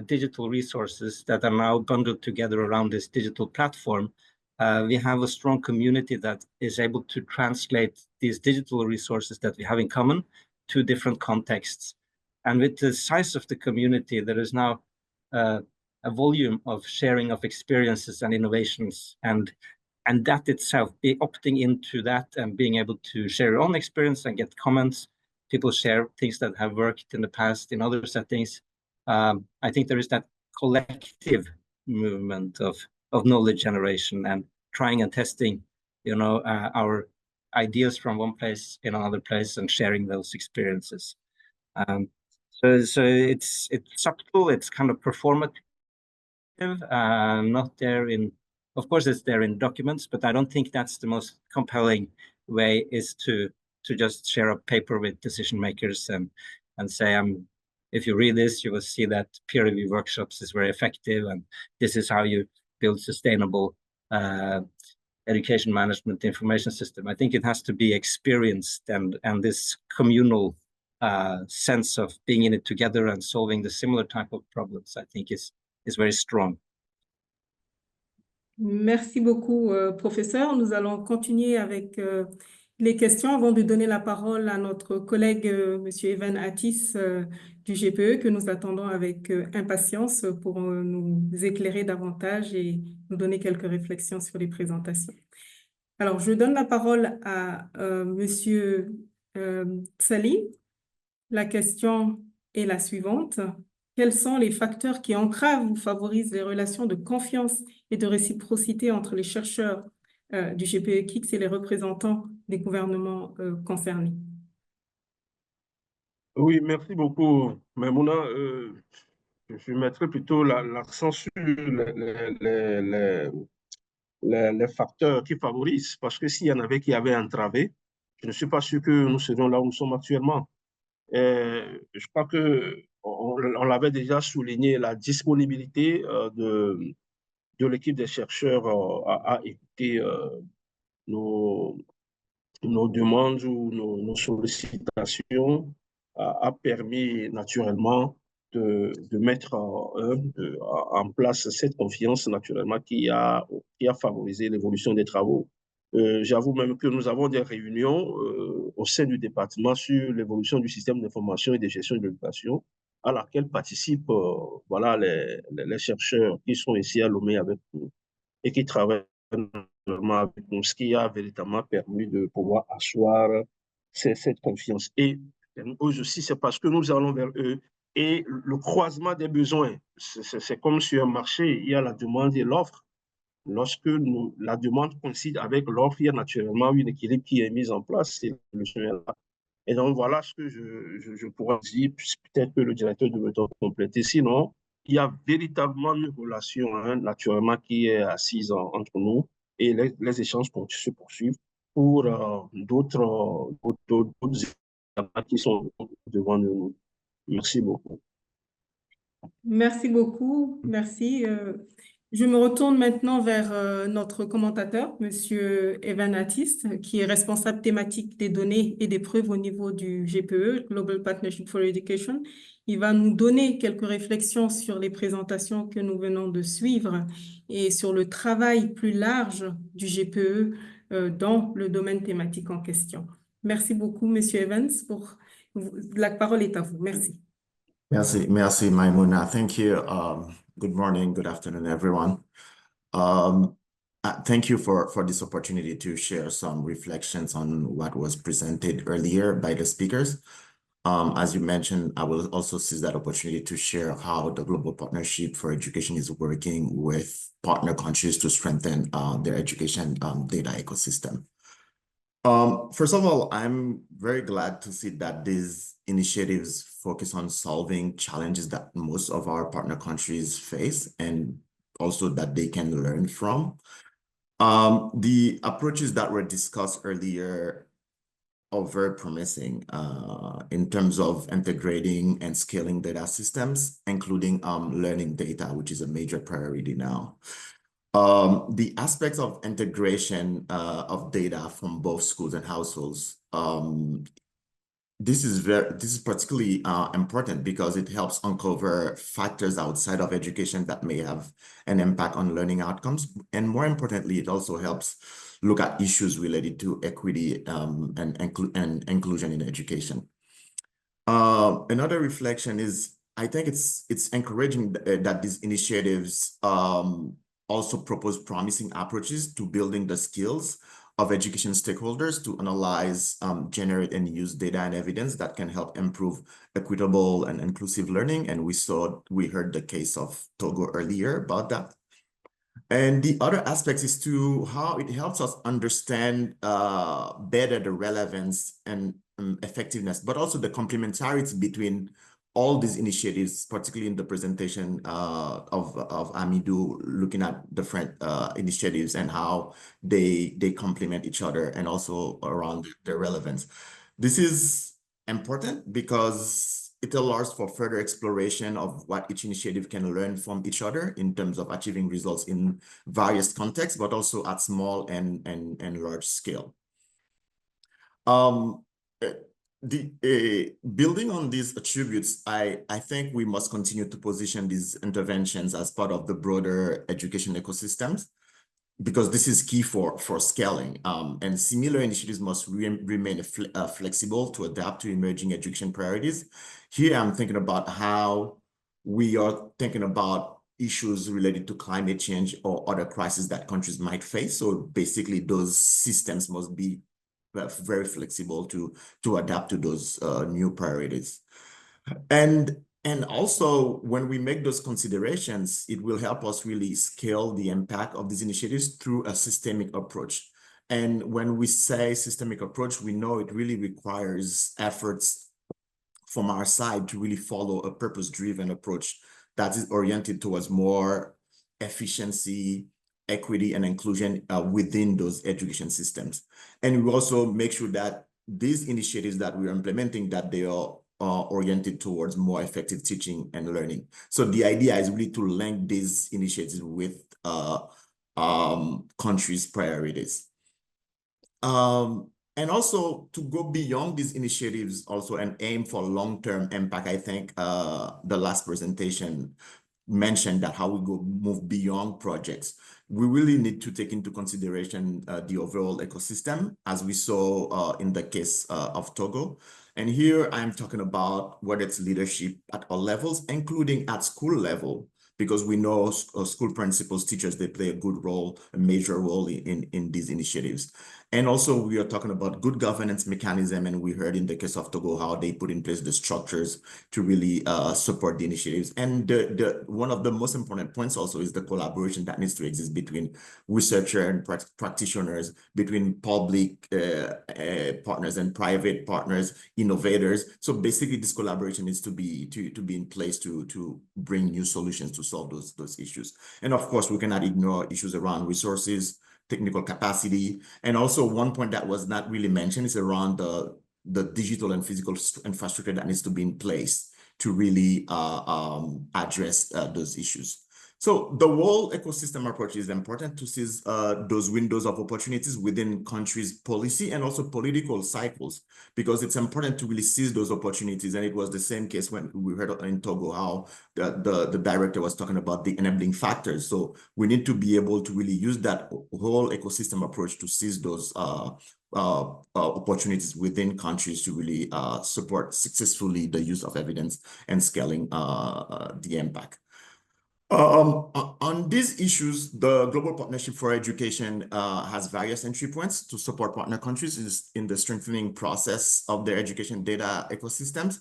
[SPEAKER 13] digital resources that are now bundled together around this digital platform, we have a strong community that is able to translate these digital resources that we have in common to different contexts. And with the size of the community, there is now a volume of sharing of experiences and innovations, and that itself, be opting into that and being able to share your own experience and get comments. People share things that have worked in the past in other settings. I think there is that collective movement of knowledge generation and trying and testing, our ideas from one place in another place and sharing those experiences. So it's subtle, it's kind of performative, not there in, of course it's there in documents, but I don't think that's the most compelling way, is to just share a paper with decision makers and say, if you read this, you will see that peer review workshops is very effective, and this is how you build sustainable education management information system. I think it has to be experienced, and this communal sense of being in it together and solving the similar type of problems, I think is very strong.
[SPEAKER 11] Merci beaucoup, professeur. Nous allons continuer avec les questions avant de donner la parole à notre collègue, Monsieur Evan Attis, du GPE, que nous attendons avec impatience pour nous éclairer davantage et nous donner quelques réflexions sur les présentations. Alors, je donne la parole à Monsieur Tsali. La question est la suivante. Quels sont les facteurs qui entravent ou favorisent les relations de confiance et de réciprocité entre les chercheurs du GPE KIX et les représentants des gouvernements concernés?
[SPEAKER 14] Oui, merci beaucoup, Maimouna. Je mettrai plutôt l'accent sur les facteurs qui favorisent, parce que s'il y en avait qui avaient entravé, je ne suis pas sûr que nous serions là où nous sommes actuellement. Je crois qu'on l'avait déjà souligné, la disponibilité de l'équipe des chercheurs à écouter nos demandes ou nos sollicitations a permis naturellement de mettre en place cette confiance naturellement qui a favorisé l'évolution des travaux. J'avoue même que nous avons des réunions au sein du département sur l'évolution du système d'information et de gestion de l'éducation, à laquelle participent voilà, les chercheurs qui sont ici à Lomé avec nous et qui travaillent avec nous, ce qui a véritablement permis de pouvoir asseoir cette confiance. Et eux aussi, c'est parce que nous allons vers eux et le croisement des besoins. C'est comme sur un marché, il y a la demande et l'offre. Lorsque la demande coïncide avec l'offre, il y a naturellement un équilibre qui est mis en place. Et donc, voilà ce que je pourrais dire. Peut-être que le directeur devrait compléter. Sinon, il y a véritablement une relation, hein, naturellement, qui est assise entre nous et les échanges se poursuivent pour d'autres qui sont devant nous. Merci beaucoup.
[SPEAKER 11] Merci beaucoup, merci. Je me retourne maintenant vers notre commentateur, Monsieur Evan Attis, qui est responsable thématique des données et des preuves au niveau du GPE, Global Partnership for Education. Il va nous donner quelques réflexions sur les présentations que nous venons de suivre et sur le travail plus large du GPE dans le domaine thématique en question. Merci beaucoup, Monsieur Evans. La parole est à vous. Merci.
[SPEAKER 16] Merci, Maimouna. Thank you. Good morning, good afternoon, everyone. Thank you for this opportunity to share some reflections on what was presented earlier by the speakers. As you mentioned, I will also seize that opportunity to share how the Global Partnership for Education is working with partner countries to strengthen their education data ecosystem. First of all, I'm very glad to see that these initiatives focus on solving challenges that most of our partner countries face and also that they can learn from. The approaches that were discussed earlier are very promising in terms of integrating and scaling data systems, including learning data, which is a major priority now. The aspects of integration of data from both schools and households, this is particularly important because it helps uncover factors outside of education that may have an impact on learning outcomes. And more importantly, it also helps look at issues related to equity and inclusion in education. Another reflection is, I think it's encouraging that these initiatives also propose promising approaches to building the skills of education stakeholders to analyze, generate, and use data and evidence that can help improve equitable and inclusive learning. And we heard the case of Togo earlier about that. And the other aspect is to how it helps us understand better the relevance and effectiveness, but also the complementarity between all these initiatives, particularly in the presentation of Hamidou, looking at different initiatives and how they complement each other and also around their relevance. This is important because it allows for further exploration of what each initiative can learn from each other in terms of achieving results in various contexts, but also at small and large scale. Building on these attributes, I think we must continue to position these interventions as part of the broader education ecosystems because this is key for scaling. And similar initiatives must remain flexible to adapt to emerging education priorities. Here, I'm thinking about how we are thinking about issues related to climate change or other crises that countries might face. So basically, those systems must be very flexible to adapt to those new priorities. And also, when we make those considerations, it will help us really scale the impact of these initiatives through a systemic approach. And when we say systemic approach, we know it really requires efforts from our side to really follow a purpose-driven approach that is oriented towards more efficiency, equity, and inclusion within those education systems. And we also make sure that these initiatives that we're implementing, that they are oriented towards more effective teaching and learning. So the idea is really to link these initiatives with countries' priorities. And also to go beyond these initiatives also and aim for long-term impact. I think the last presentation mentioned that how we move beyond projects. We really need to take into consideration the overall ecosystem, as we saw in the case of Togo. And here I'm talking about whether it's leadership at all levels, including at school level, because we know school principals, teachers, they play a good role, a major role in these initiatives. And also we are talking about good governance mechanism, and we heard in the case of Togo how they put in place the structures to really support the initiatives. And one of the most important points also is the collaboration that needs to exist between researchers and practitioners, between public partners and private partners, innovators. So basically this collaboration needs to be in place to bring new solutions to solve those issues. And of course, we cannot ignore issues around resources, technical capacity. And also one point that was not really mentioned is around the digital and physical infrastructure that needs to be in place to really address those issues. So the whole ecosystem approach is important to seize those windows of opportunities within countries' policy and also political cycles, because it's important to really seize those opportunities. And it was the same case when we heard in Togo how the director was talking about the enabling factors. So we need to be able to really use that whole ecosystem approach to seize those opportunities within countries to really support successfully the use of evidence and scaling the impact. On these issues, the Global Partnership for Education has various entry points to support partner countries in the strengthening process of their education data ecosystems.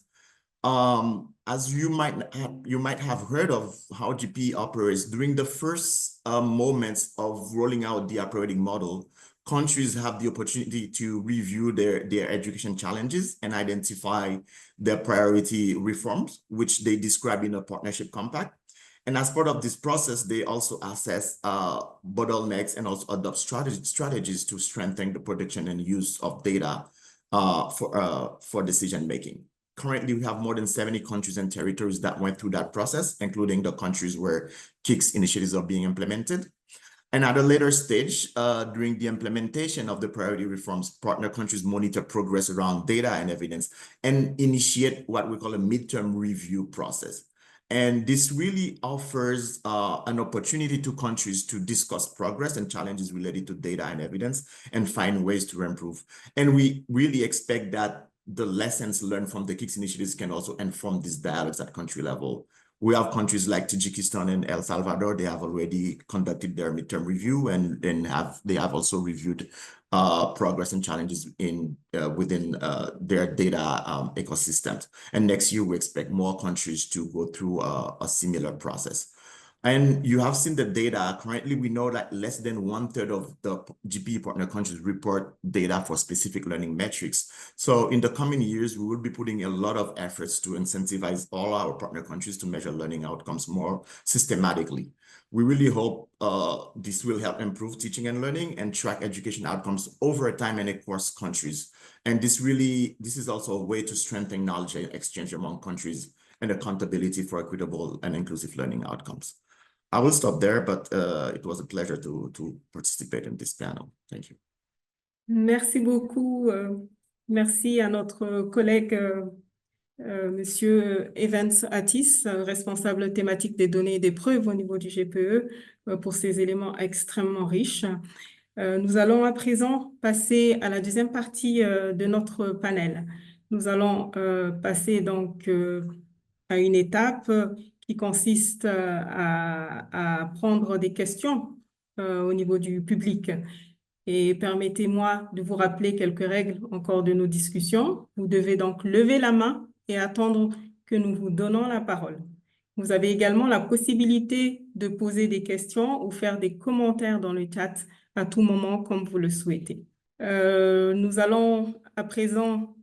[SPEAKER 16] As you might have heard of how GP operates, during the first moments of rolling out the operating model, countries have the opportunity to review their education challenges and identify their priority reforms, which they describe in a partnership compact. And as part of this process, they also assess bottlenecks and also adopt strategies to strengthen the production and use of data for decision-making. Currently, we have more than 70 countries and territories that went through that process, including the countries where KIX initiatives are being implemented. And at a later stage, during the implementation of the priority reforms, partner countries monitor progress around data and evidence and initiate what we call a midterm review process. And this really offers an opportunity to countries to discuss progress and challenges related to data and evidence and find ways to improve. And we really expect that the lessons learned from the KIX initiatives can also inform these dialogues at country level. We have countries like Tajikistan and El Salvador. They have already conducted their midterm review and they have also reviewed progress and challenges within their data ecosystems. And next year, we expect more countries to go through a similar process. And you have seen the data. Currently, we know that less than 1/3 of the GP partner countries report data for specific learning metrics. So in the coming years, we will be putting a lot of efforts to incentivize all our partner countries to measure learning outcomes more systematically. We really hope this will help improve teaching and learning and track education outcomes over time and across countries. And this is also a way to strengthen knowledge exchange among countries and accountability for equitable and inclusive learning outcomes. I will stop there, but it was a pleasure to participate in this panel. Thank you.
[SPEAKER 11] Merci beaucoup. Merci à notre collègue Monsieur Evans Atis, responsable thématique des données et des preuves au niveau du GPE, pour ces éléments extrêmement riches. Nous allons à présent passer à la deuxième partie de notre panel. Nous allons passer donc à une étape qui consiste à prendre des questions au niveau du public. Et permettez-moi de vous rappeler quelques règles encore de nos discussions. Vous devez donc lever la main et attendre que nous vous donnons la parole. Vous avez également la possibilité de poser des questions ou faire des commentaires dans le chat à tout moment comme vous le souhaitez. Nous allons à présent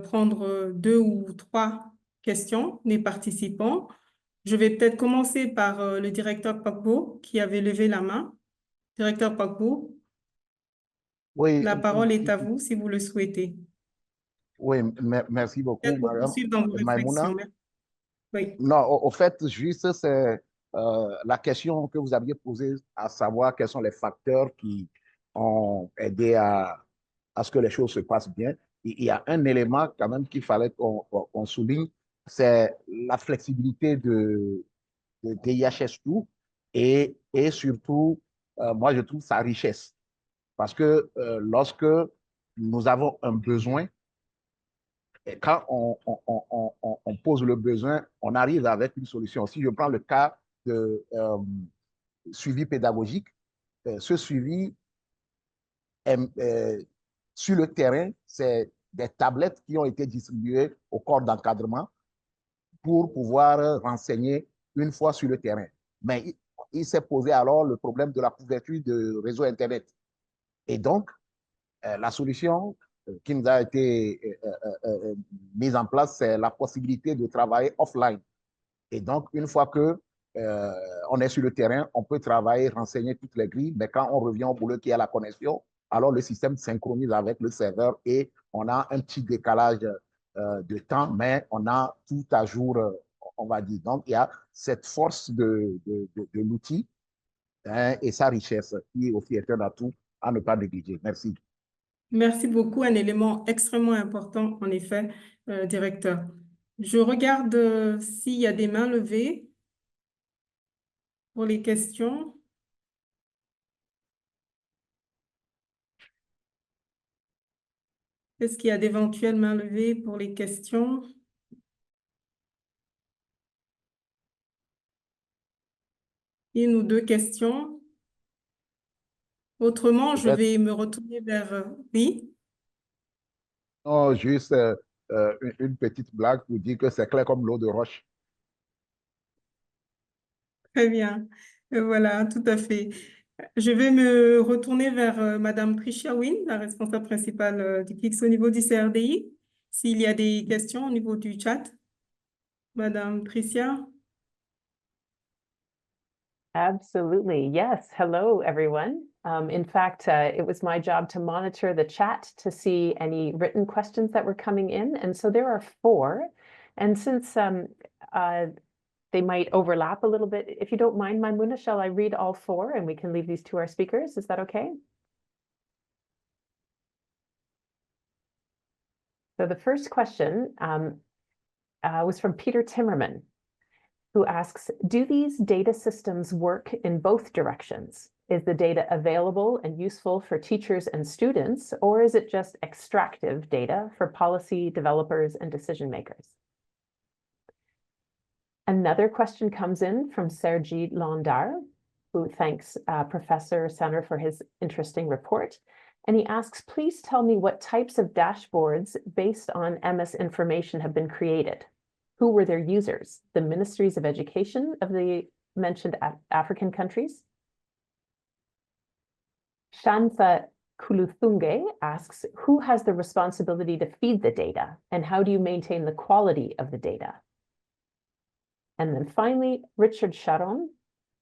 [SPEAKER 11] prendre 2 ou 3 questions des participants. Je vais peut-être commencer par le directeur Pakbo qui avait levé la main. Directeur Pakbo,
[SPEAKER 15] oui,
[SPEAKER 11] la parole est à vous si vous le souhaitez.
[SPEAKER 15] Oui, merci beaucoup, madame
[SPEAKER 11] Poursuivre dans vos
[SPEAKER 15] Maïmouna.
[SPEAKER 11] réflexions. Oui.
[SPEAKER 15] Non, au fait, juste, c'est la question que vous aviez posée, à savoir quels sont les facteurs qui ont aidé à ce que les choses se passent bien. Il y a un élément quand même qu'il fallait qu'on souligne, c'est la flexibilité de IHS2 et surtout, moi, je trouve sa richesse. Parce que lorsque nous avons un besoin, et quand on pose le besoin, on arrive avec une solution. Si je prends le cas de suivi pédagogique, ce suivi sur le terrain, c'est des tablettes qui ont été distribuées au corps d'encadrement pour pouvoir renseigner une fois sur le terrain. Mais il s'est posé alors le problème de la couverture de réseau Internet. Et donc, la solution qui nous a été mise en place, c'est la possibilité de travailler offline. Et donc, une fois que on est sur le terrain, on peut travailler, renseigner toutes les grilles, mais quand on revient au boulot qui est la connexion, alors le système synchronise avec le serveur et on a un petit décalage de temps, mais on a tout à jour, on va dire. Donc, il y a cette force de l'outil et sa richesse qui aussi est un atout à ne pas négliger. Merci.
[SPEAKER 11] Merci beaucoup, un élément extrêmement important, en effet, directeur. Je regarde s'il y a des mains levées pour les questions. Est-ce qu'il y a d'éventuelles mains levées pour les questions? Une ou deux questions. Autrement, je vais me retourner vers... Oui?
[SPEAKER 15] Non, juste une petite blague pour dire que c'est clair comme l'eau de roche.
[SPEAKER 11] Très bien. Voilà, tout à fait. Je vais me retourner vers Madame Tricia, la responsable principale du KIX au niveau du CRDI. S'il y a des questions au niveau du chat. Madame Tricia.
[SPEAKER 1] Absolutely. Yes. Hello, everyone. In fact, it was my job to monitor the chat to see any written questions that were coming in. And so there are 4. And since they might overlap a little bit, if you don't mind, Maimouna, shall I read all 4 and we can leave these to our speakers? Is that okay? So the first question was from Peter Timmerman, who asks, do these data systems work in both directions? Is the data available and useful for teachers and students, or is it just extractive data for policy developers and decision makers? Another question comes in from Terje Landar, who thanks Professor Sander for his interesting report. And he asks, please tell me what types of dashboards based on MS information have been created. Who were their users? The ministries of education of the mentioned African countries? Shantha Kuluthunge asks, who has the responsibility to feed the data? And how do you maintain the quality of the data? And then finally, Richard Sharon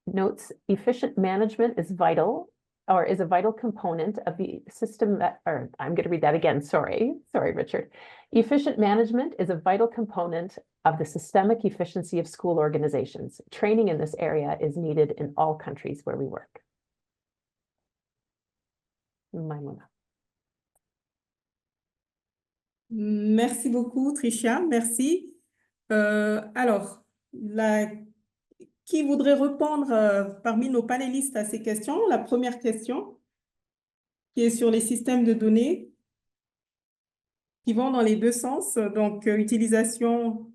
[SPEAKER 1] notes efficient management is vital, or is a vital component of the system that, or I'm going to read that again, sorry, Richard. Efficient management is a vital component of the systemic efficiency of school organizations. Training in this area is needed in all countries where we work. Maimouna.
[SPEAKER 11] Merci beaucoup, Tricia, merci. Alors, la Qui voudrait répondre parmi nos panélistes à ces questions? La première question, qui est sur les systèmes de données, qui vont dans les deux sens, donc utilisation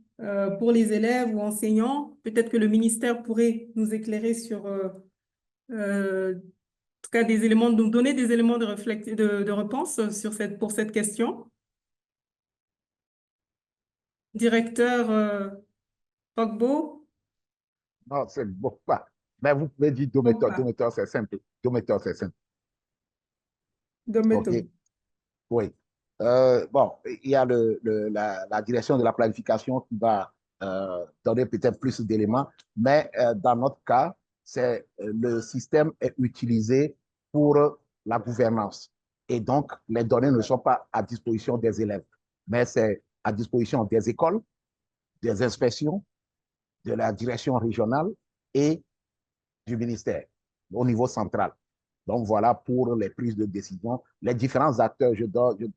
[SPEAKER 11] pour les élèves ou enseignants. Peut-être que le ministère pourrait nous éclairer sur, en tout cas, des éléments, nous donner des éléments de réponse sur pour cette question. Directeur Pogbo.
[SPEAKER 15] Non, c'est bon. Mais vous pouvez dire deux méthodes. Deux méthodes, c'est simple. Deux méthodes, c'est simple.
[SPEAKER 11] Deux méthodes.
[SPEAKER 15] Okay. Oui. Bon, il y a la direction de la planification qui va donner peut-être plus d'éléments, mais dans notre cas, le système est utilisé pour la gouvernance. Et donc, les données ne sont pas à disposition des élèves, mais c'est à disposition des écoles, des inspections, de la direction régionale et du ministère au niveau central. Donc, voilà pour les prises de décision. Les différents acteurs, je donne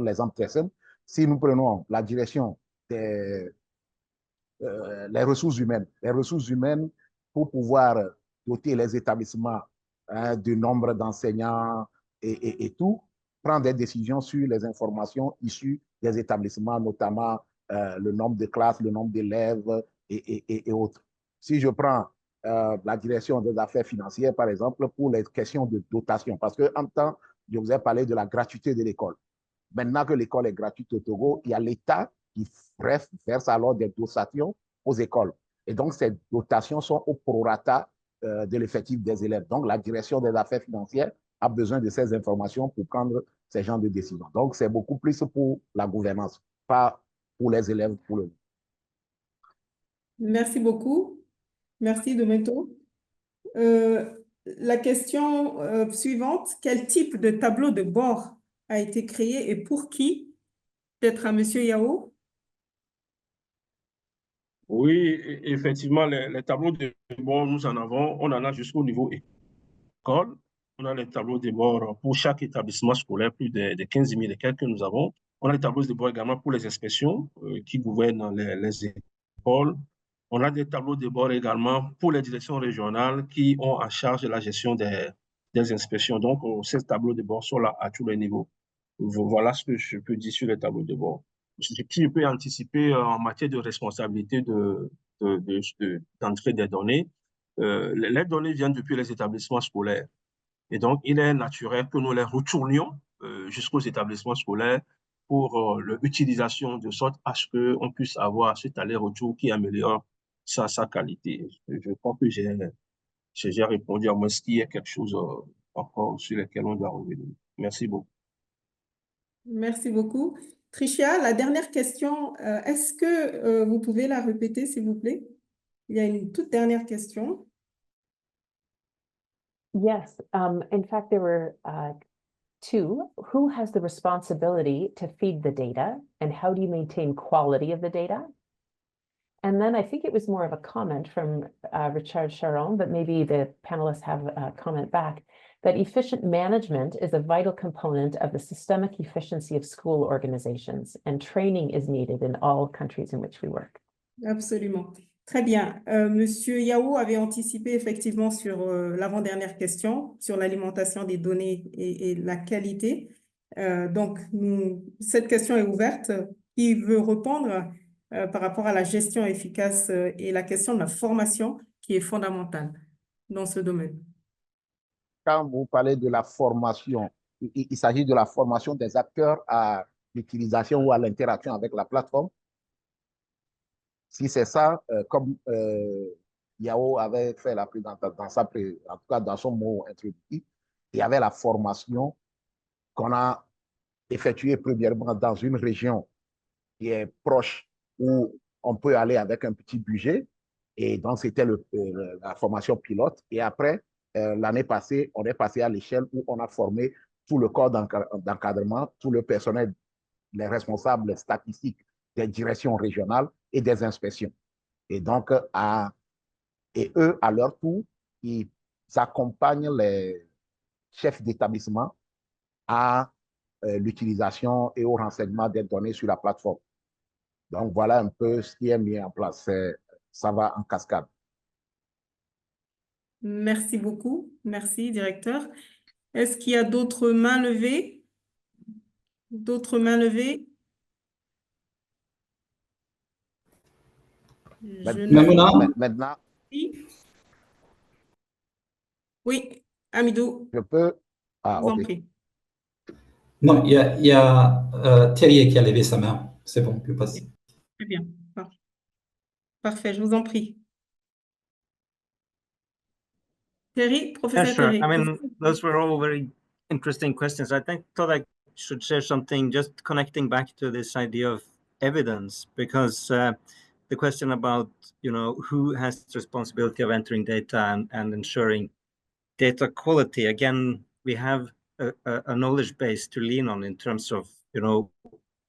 [SPEAKER 15] l'exemple très simple. Si nous prenons la direction des les ressources humaines pour pouvoir doter les établissements du nombre d'enseignants et tout, prendre des décisions sur les informations issues des établissements, notamment le nombre de classes, le nombre d'élèves et autres. Si je prends la direction des affaires financières, par exemple, pour les questions de dotation, parce qu'en temps, je vous ai parlé de la gratuité de l'école. Maintenant que l'école est gratuite au Togo, il y a l'État qui verse alors des dotations aux écoles. Et donc, ces dotations sont au prorata de l'effectif des élèves. Donc, la direction des affaires financières a besoin de ces informations pour prendre ces genres de décisions. Donc, c'est beaucoup plus pour la gouvernance, pas pour les élèves.
[SPEAKER 11] Merci beaucoup. Merci, Domento. La question suivante, quel type de tableau de bord a été créé et pour qui? Peut-être à M. Yao.
[SPEAKER 14] Oui, effectivement, les tableaux de bord, nous en avons, on en a jusqu'au niveau école. On a les tableaux de bord pour chaque établissement scolaire, plus de 15 000 et quelques que nous avons. On a les tableaux de bord également pour les inspections qui gouvernent les écoles. On a des tableaux de bord également pour les directions régionales qui ont en charge la gestion des inspections. Donc, ces tableaux de bord sont là à tous les niveaux. Voilà ce que je peux dire sur les tableaux de bord. Ce qui je peux anticiper en matière de responsabilité d'entrée des données, les données viennent depuis les établissements scolaires. Et donc, il est naturel que nous les retournions jusqu'aux établissements scolaires pour l'utilisation de sorte à ce qu'on puisse avoir cet aller-retour qui améliore sa qualité. Je crois que j'ai répondu à moi ce qui est quelque chose encore sur lequel on doit revenir. Merci beaucoup.
[SPEAKER 11] Merci beaucoup. Tricia, la dernière question, est-ce que vous pouvez la répéter, s'il vous plaît? Il y a une toute dernière question.
[SPEAKER 1] Yes, in fact, there were two. Who has the responsibility to feed the data, and how do you maintain quality of the data? And then I think it was more of a comment from Richard Charon, but maybe the panelists have a comment back, that efficient management is a vital component of the systemic efficiency of school organizations, and training is needed in all countries in which we work.
[SPEAKER 11] Absolument. Très bien. Monsieur Yao avait anticipé effectivement sur l'avant-dernière question, sur l'alimentation des données et la qualité. Donc, cette question est ouverte. Qui veut répondre par rapport à la gestion efficace et la question de la formation qui est fondamentale dans ce domaine?
[SPEAKER 15] Quand vous parlez de la formation, il s'agit de la formation des acteurs à l'utilisation ou à l'interaction avec la plateforme. Si c'est ça, comme Yao avait fait la présentation, en tout cas dans son mot introductif, il y avait la formation qu'on a effectuée premièrement dans une région qui est proche où on peut aller avec un petit budget. Et donc, c'était la formation pilote. Et après, l'année passée, on est passé à l'échelle où on a formé tout le corps d'encadrement, tout le personnel, les responsables statistiques des directions régionales et des inspections. Et donc, eux, à leur tour, ils accompagnent les chefs d'établissement à l'utilisation et au renseignement des données sur la plateforme. Donc, voilà un peu ce qui est mis en place. Ça va en cascade.
[SPEAKER 11] Merci beaucoup. Merci, directeur. Est-ce qu'il y a d'autres mains levées? D'autres mains levées?
[SPEAKER 15] Maintenant,
[SPEAKER 11] oui, Hamidou.
[SPEAKER 15] je peux. Ah,
[SPEAKER 11] Je vous en
[SPEAKER 15] ok.
[SPEAKER 11] prie.
[SPEAKER 12] Non, il y a Terje qui a levé sa main. C'est bon, tu passes.
[SPEAKER 11] Très bien. Parfait, je vous en prie. Terje, Professor
[SPEAKER 13] Yeah, sure.
[SPEAKER 11] Terje.
[SPEAKER 13] I mean, those were all very interesting questions. I thought I should share something just connecting back to this idea of evidence, because the question about, who has the responsibility of entering data and ensuring data quality, again, we have a knowledge base to lean on in terms of,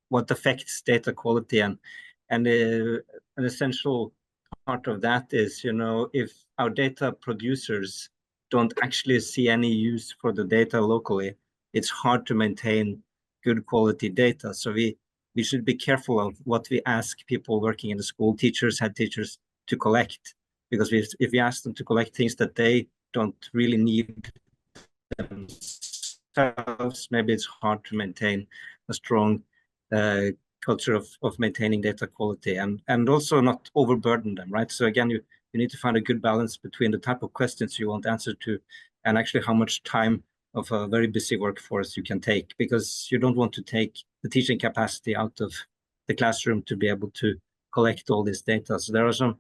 [SPEAKER 13] what affects data quality, and an essential part of that is, if our data producers don't actually see any use for the data locally, it's hard to maintain good quality data. So we should be careful of what we ask people working in the school, teachers, head teachers, to collect, because if we ask them to collect things that they don't really need themselves, maybe it's hard to maintain a strong culture of maintaining data quality, and also not overburden them, right? So again, you need to find a good balance between the type of questions you want answered to and actually how much time of a very busy workforce you can take, because you don't want to take the teaching capacity out of the classroom to be able to collect all this data. So there are some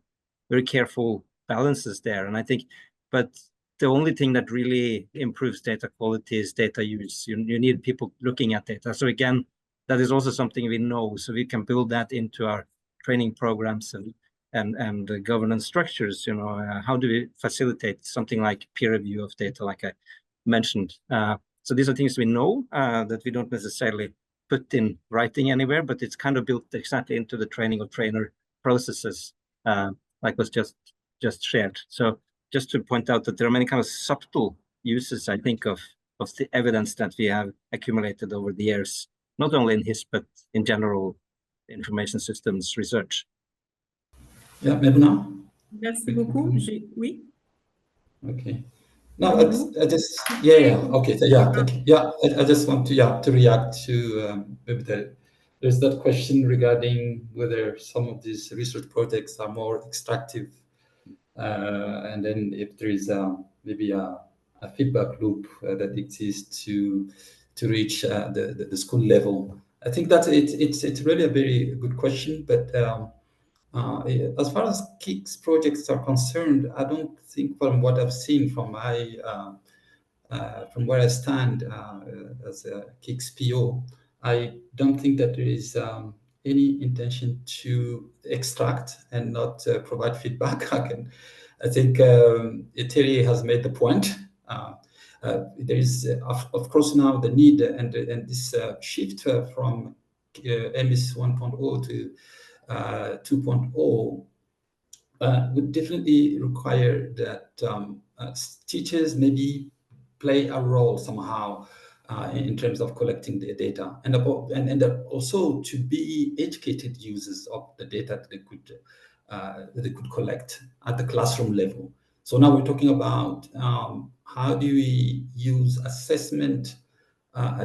[SPEAKER 13] very careful balances there. And I think, but the only thing that really improves data quality is data use. You need people looking at data. So again, that is also something we know, so we can build that into our training programs and governance structures. How do we facilitate something like peer review of data, like I mentioned? So these are things we know that we don't necessarily put in writing anywhere, but it's kind of built exactly into the training of trainer processes, like was just shared. So just to point out that there are many kind of subtle uses, I think, of the evidence that we have accumulated over the years, not only in HISP, but in general information systems research.
[SPEAKER 12] Yeah, maybe now.
[SPEAKER 11] Merci beaucoup. Oui.
[SPEAKER 12] Okay. No, I just okay. Thank you. Yeah, I just want to react to maybe there's that question regarding whether some of these research projects are more extractive, and then if there is maybe a feedback loop that exists to reach the school level. I think that it's really a very good question, but as far as KIX projects are concerned, I don't think, from what I've seen from my from where I stand as a KIX PO, I don't think that there is any intention to extract and not provide feedback. I think Terje has made the point. There is, of course, now the need and this shift from MS 1.0 to 2.0 would definitely require that teachers maybe play a role somehow in terms of collecting the data, and also to be educated users of the data that they could collect at the classroom level. So now we're talking about how do we use assessment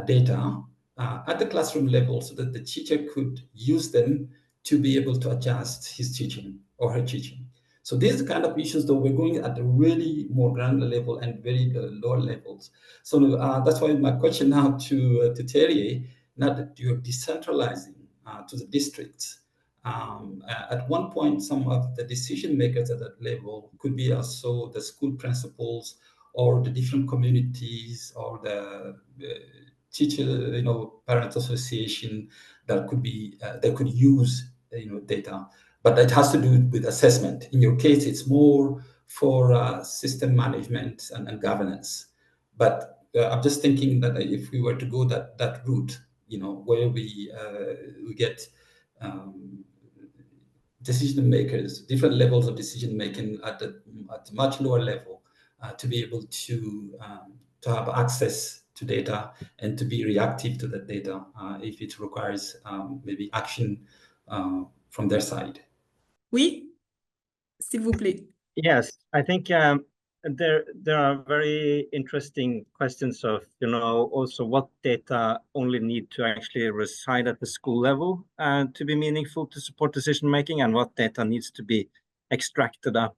[SPEAKER 12] data at the classroom level so that the teacher could use them to be able to adjust his teaching or her teaching. So these are the kind of issues that we're going at a really more granular level and very lower levels. So that's why my question now to Terje, now that you're decentralizing to the districts, at one point, some of the decision makers at that level could be also the school principals or the different communities or the teacher, parent association that could be that could use data, but that has to do with assessment. In your case, it's more for system management and governance. But I'm just thinking that if we were to go that route, where we get decision makers, different levels of decision making at much lower level, to be able to have access to data and to be reactive to that data if it requires maybe action from their side.
[SPEAKER 11] Oui, s'il vous plaît.
[SPEAKER 13] Yes, I think there are very interesting questions of, also what data only need to actually reside at the school level to be meaningful to support decision making, and what data needs to be extracted up.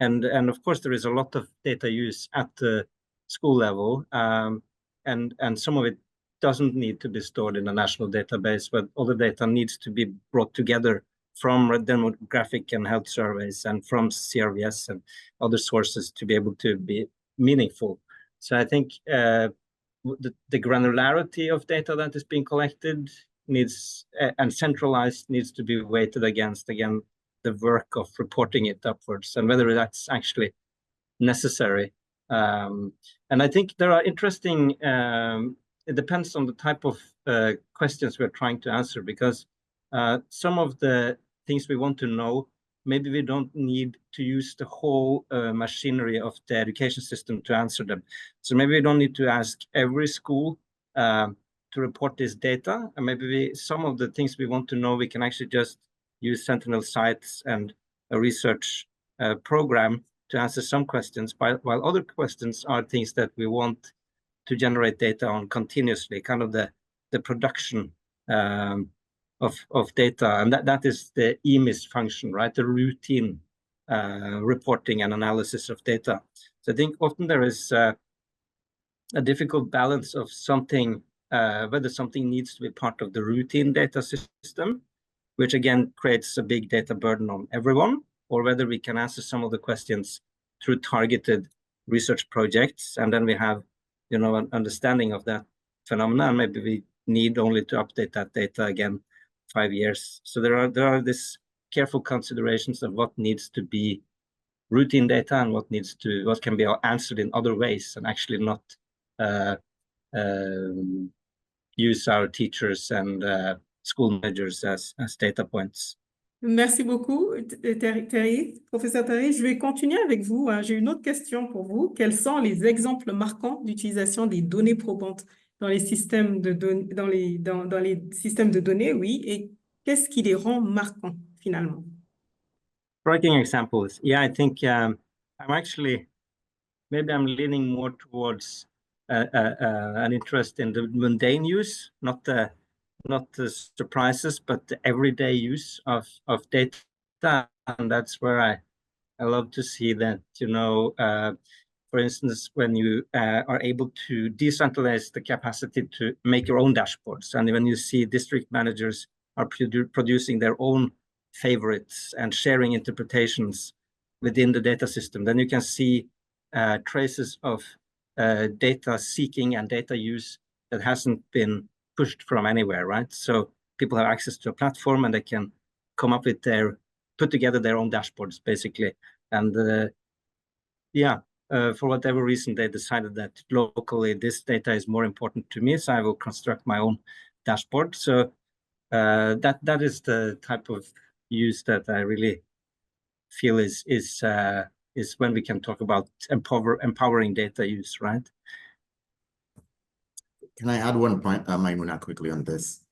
[SPEAKER 13] And of course, there is a lot of data use at the school level, and some of it doesn't need to be stored in a national database, but all the data needs to be brought together from demographic and health surveys and from CRVS and other sources to be able to be meaningful. So I think the granularity of data that is being collected needs and centralized needs to be weighted against, again, the work of reporting it upwards and whether that's actually necessary. And I think there are interesting, it depends on the type of questions we're trying to answer, because some of the things we want to know, maybe we don't need to use the whole machinery of the education system to answer them. So maybe we don't need to ask every school to report this data. And maybe some of the things we want to know, we can actually just use Sentinel sites and a research program to answer some questions, while other questions are things that we want to generate data on continuously, kind of the production of data. And that is the EMIS function, right? The routine reporting and analysis of data. So I think often there is a difficult balance of something, whether something needs to be part of the routine data system, which again creates a big data burden on everyone, or whether we can answer some of the questions through targeted research projects. And then we have, an understanding of that phenomena, and maybe we need only to update that data again 5 years. So there are these careful considerations of what needs to be routine data and what can be answered in other ways, and actually not use our teachers and school managers as data points.
[SPEAKER 11] Merci beaucoup, Terje. Professeur Terje, je vais continuer avec vous. J'ai une autre question pour vous. Quels sont les exemples marquants d'utilisation des données probantes dans les systèmes de données, dans les systèmes de données, oui, et qu'est-ce qui les rend marquants finalement?
[SPEAKER 13] Striking examples. Yeah, I think maybe I'm leaning more towards an interest in the mundane use, not the surprises, but the everyday use of data. And that's where I love to see that, for instance, when you are able to decentralize the capacity to make your own dashboards, and when you see district managers are producing their own favorites and sharing interpretations within the data system, then you can see traces of data seeking and data use that hasn't been pushed from anywhere, right? So people have access to a platform and they can come up with put together their own dashboards, basically. And for whatever reason, they decided that locally this data is more important to me, so I will construct my own dashboard. So that is the type of use that I really feel is when we can talk about empowering data use, right?
[SPEAKER 16] Can I add one point, Maimouna, quickly on this?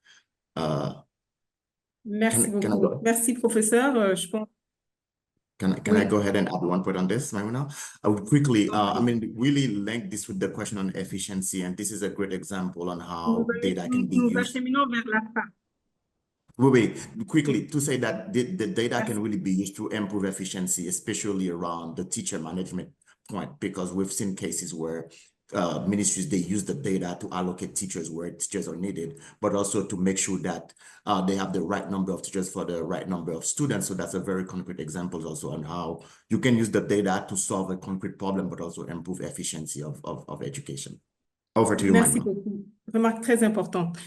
[SPEAKER 11] Merci beaucoup. Merci, professeur. Je pense.
[SPEAKER 16] Can I go ahead and add one point on this, Maimouna? I would quickly, really link this with the question on efficiency, and this is a great example on how data can be used. Wait, quickly, to say that the data can really be used to improve efficiency, especially around the teacher management point, because we've seen cases where ministries, they use the data to allocate teachers where teachers are needed, but also to make sure that they have the right number of teachers for the right number of students. So that's a very concrete example also on how you can use the data to solve a concrete problem, but also improve efficiency of education. Over to you,
[SPEAKER 11] Merci beaucoup. Remarque très importante.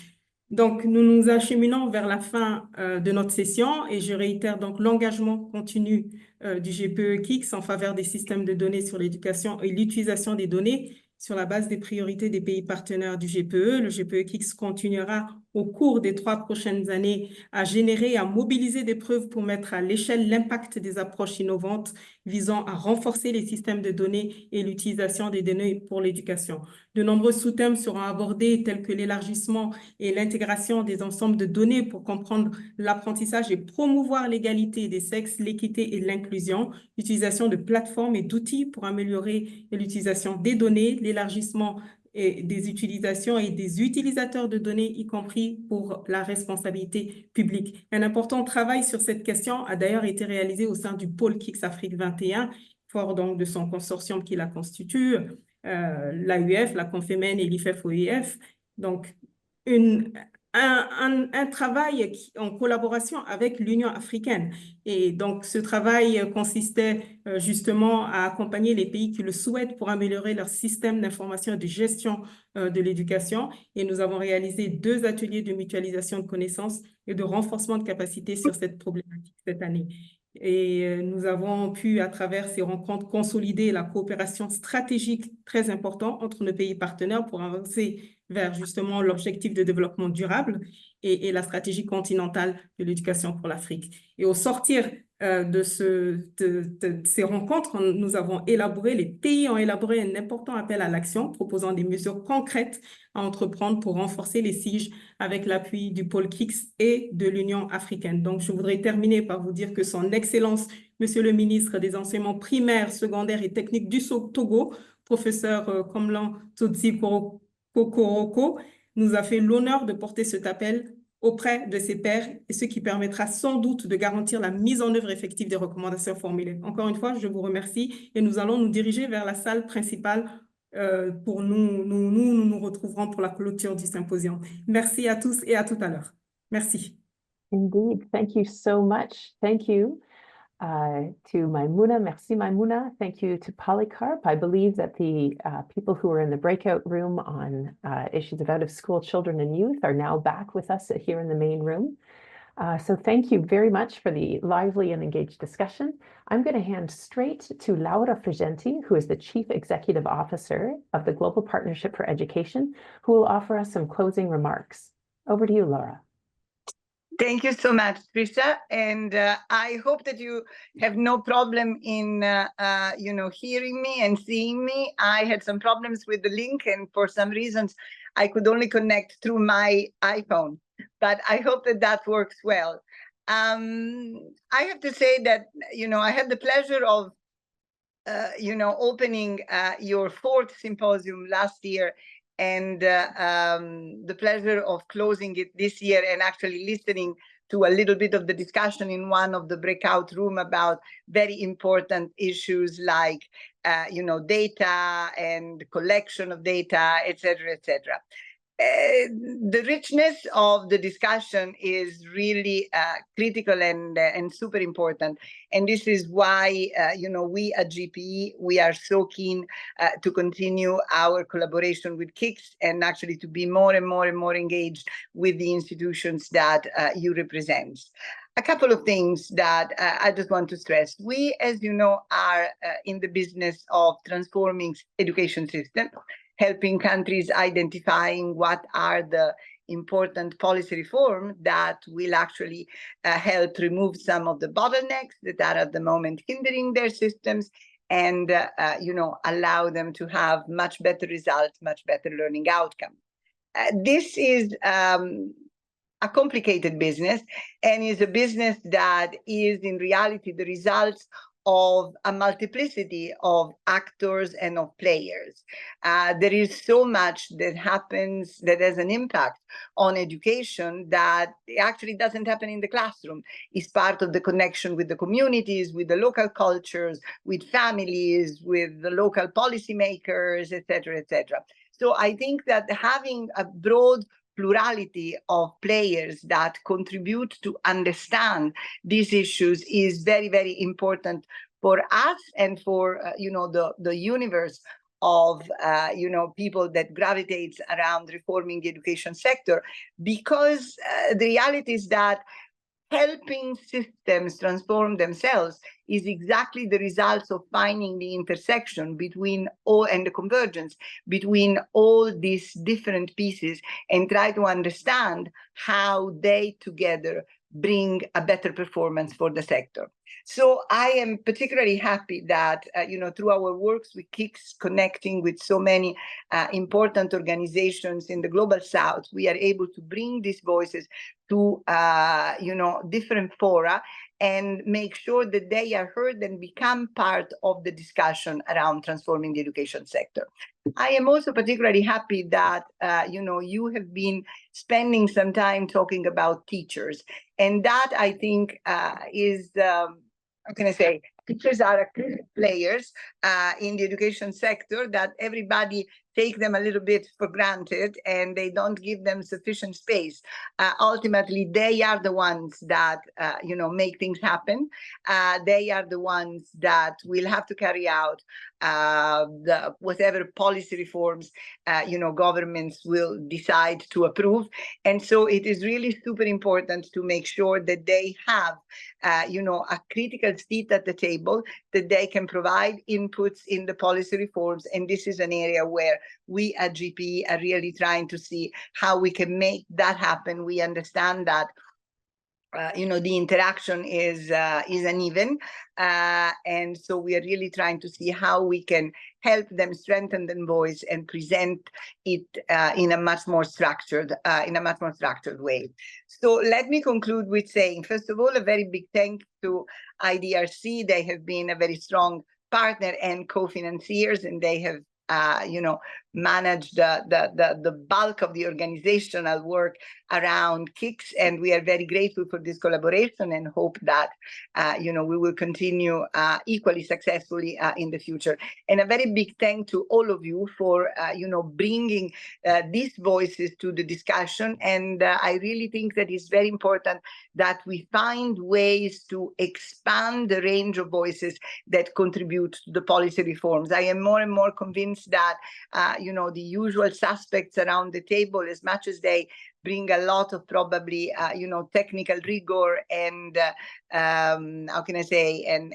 [SPEAKER 11] Donc, nous nous acheminons vers la fin de notre session et je réitère donc l'engagement continu du GPE KIX en faveur des systèmes de données sur l'éducation et l'utilisation des données sur la base des priorités des pays partenaires du GPE. Le GPE KIX continuera au cours des 3 prochaines années à générer et à mobiliser des preuves pour mettre à l'échelle l'impact des approches innovantes visant à renforcer les systèmes de données et l'utilisation des données pour l'éducation. De nombreux sous-thèmes seront abordés tels que l'élargissement et l'intégration des ensembles de données pour comprendre l'apprentissage et promouvoir l'égalité des sexes, l'équité et l'inclusion, l'utilisation de plateformes et d'outils pour améliorer l'utilisation des données, l'élargissement et des utilisations et des utilisateurs de données, y compris pour la responsabilité publique. Un important travail sur cette question a d'ailleurs été réalisé au sein du pôle KIX Afrique 21, fort donc de son consortium qui la constitue, l'AUF, la Confémen et l'IFEF-OIF. Donc, un travail en collaboration avec l'Union africaine. Et donc, ce travail consistait justement à accompagner les pays qui le souhaitent pour améliorer leur système d'information et de gestion de l'éducation. Et nous avons réalisé 2 ateliers de mutualisation de connaissances et de renforcement de capacités sur cette problématique cette année. Et nous avons pu, à travers ces rencontres, consolider la coopération stratégique très importante entre nos pays partenaires pour avancer vers justement l'objectif de développement durable et la stratégie continentale de l'éducation pour l'Afrique. Et au sortir de ces rencontres, nous avons élaboré, les pays ont élaboré un important appel à l'action proposant des mesures concrètes à entreprendre pour renforcer les SIG avec l'appui du pôle KIX et de l'Union africaine. Donc, je voudrais terminer par vous dire que son Excellence, Monsieur le ministre des Enseignements primaires, secondaires et techniques du Togo, professeur Komlan Tsotsi Kokoroko, nous a fait l'honneur de porter cet appel auprès de ses pairs, et ce qui permettra sans doute de garantir la mise en œuvre effective des recommandations formulées. Encore une fois, je vous remercie et nous allons nous diriger vers la salle principale pour nous retrouverons pour la clôture du symposium. Merci à tous et à tout à l'heure. Merci.
[SPEAKER 1] Indeed. Thank you so much. Thank you to Maimouna. Merci, Maimouna. Thank you to Polycarp. I believe that the people who were in the breakout room on issues of out-of-school children and youth are now back with us here in the main room. So thank you very much for the lively and engaged discussion. I'm going to hand straight to Laura Frigenti, who is the Chief Executive Officer of the Global Partnership for Education, who will offer us some closing remarks. Over to you, Laura.
[SPEAKER 17] Thank you so much, Tricia, and I hope that you have no problem in, hearing me and seeing me. I had some problems with the link, and for some reasons, I could only connect through my iPhone, but I hope that that works well. I have to say that, I had the pleasure of, opening your 4th symposium last year, and the pleasure of closing it this year and actually listening to a little bit of the discussion in one of the breakout room about very important issues like, data and collection of data, et cetera, et cetera. The richness of the discussion is really critical and super important. And this is why, we at GPE, we are so keen to continue our collaboration with KIX and actually to be more and more and more engaged with the institutions that you represent. A couple of things that I just want to stress. We, as you know, are in the business of transforming education system, helping countries identifying what are the important policy reform that will actually help remove some of the bottlenecks that are at the moment hindering their systems and, allow them to have much better results, much better learning outcome. This is a complicated business and is a business that is in reality the results of a multiplicity of actors and of players. There is so much that happens that has an impact on education that actually doesn't happen in the classroom. It's part of the connection with the communities, with the local cultures, with families, with the local policymakers, et cetera, et cetera. So I think that having a broad plurality of players that contribute to understand these issues is very, very important for us and for, the universe of, people that gravitates around reforming the education sector, because the reality is that helping systems transform themselves is exactly the results of finding the intersection between all and the convergence between all these different pieces and try to understand how they together bring a better performance for the sector. So I am particularly happy that, through our works with KIX, connecting with so many important organizations in the Global South, we are able to bring these voices to, different fora and make sure that they are heard and become part of the discussion around transforming the education sector. I am also particularly happy that, you have been spending some time talking about teachers. And that, I think, is, how can I say, teachers are players in the education sector that everybody take them a little bit for granted and they don't give them sufficient space. Ultimately, they are the ones that, make things happen. They are the ones that will have to carry out whatever policy reforms, governments will decide to approve. And so it is really super important to make sure that they have, a critical seat at the table, that they can provide inputs in the policy reforms. And this is an area where we at GP are really trying to see how we can make that happen. We understand that the interaction is uneven. And so we are really trying to see how we can help them strengthen their voice and present it in a much more structured way. So let me conclude with saying, first of all, a very big thank you to IDRC. They have been a very strong partner and co-financiers, and they have managed the bulk of the organizational work around KIX, and we are very grateful for this collaboration and hope that we will continue equally successfully in the future. And a very big thank to all of you for bringing these voices to the discussion. And I really think that it's very important that we find ways to expand the range of voices that contribute to the policy reforms. I am more and more convinced that the usual suspects around the table, as much as they bring a lot of probably technical rigor and how can I say, and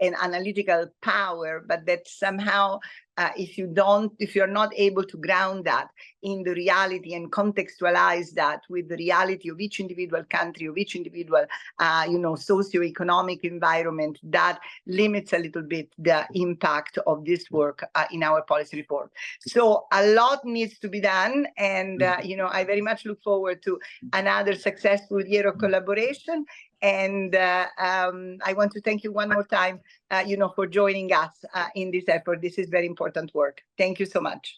[SPEAKER 17] analytical power, but that somehow if you're not able to ground that in the reality and contextualize that with the reality of each individual country, of each individual socioeconomic environment, that limits a little bit the impact of this work in our policy reform. So a lot needs to be done, and I very much look forward to another successful year of collaboration. And I want to thank you one more time, for joining us in this effort. This is very important work. Thank you so much.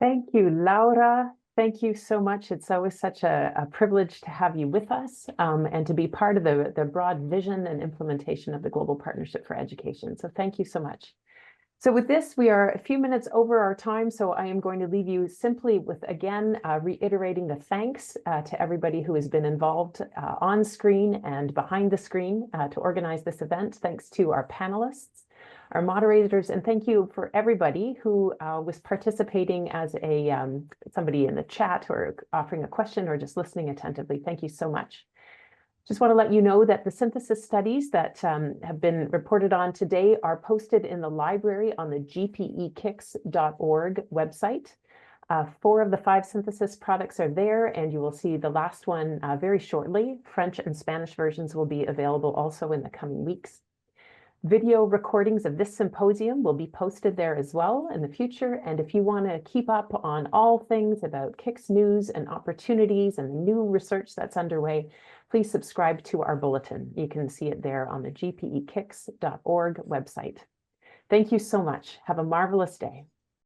[SPEAKER 1] Thank you, Laura. Thank you so much. It's always such a privilege to have you with us and to be part of the broad vision and implementation of the Global Partnership for Education. So thank you so much. So with this, we are a few minutes over our time, so I am going to leave you simply with, again, reiterating the thanks to everybody who has been involved on screen and behind the screen to organize this event. Thanks to our panelists, our moderators, and thank you for everybody who was participating as somebody in the chat or offering a question or just listening attentively. Thank you so much. Just want to let you know that the synthesis studies that have been reported on today are posted in the library on the gpekix.org website. 4 of the 5 synthesis products are there, and you will see the last one very shortly. French and Spanish versions will be available also in the coming weeks. Video recordings of this symposium will be posted there as well in the future. And if you want to keep up on all things about KIX news and opportunities and the new research that's underway, please subscribe to our bulletin. You can see it there on the gpekix.org website. Thank you so much. Have a marvelous day.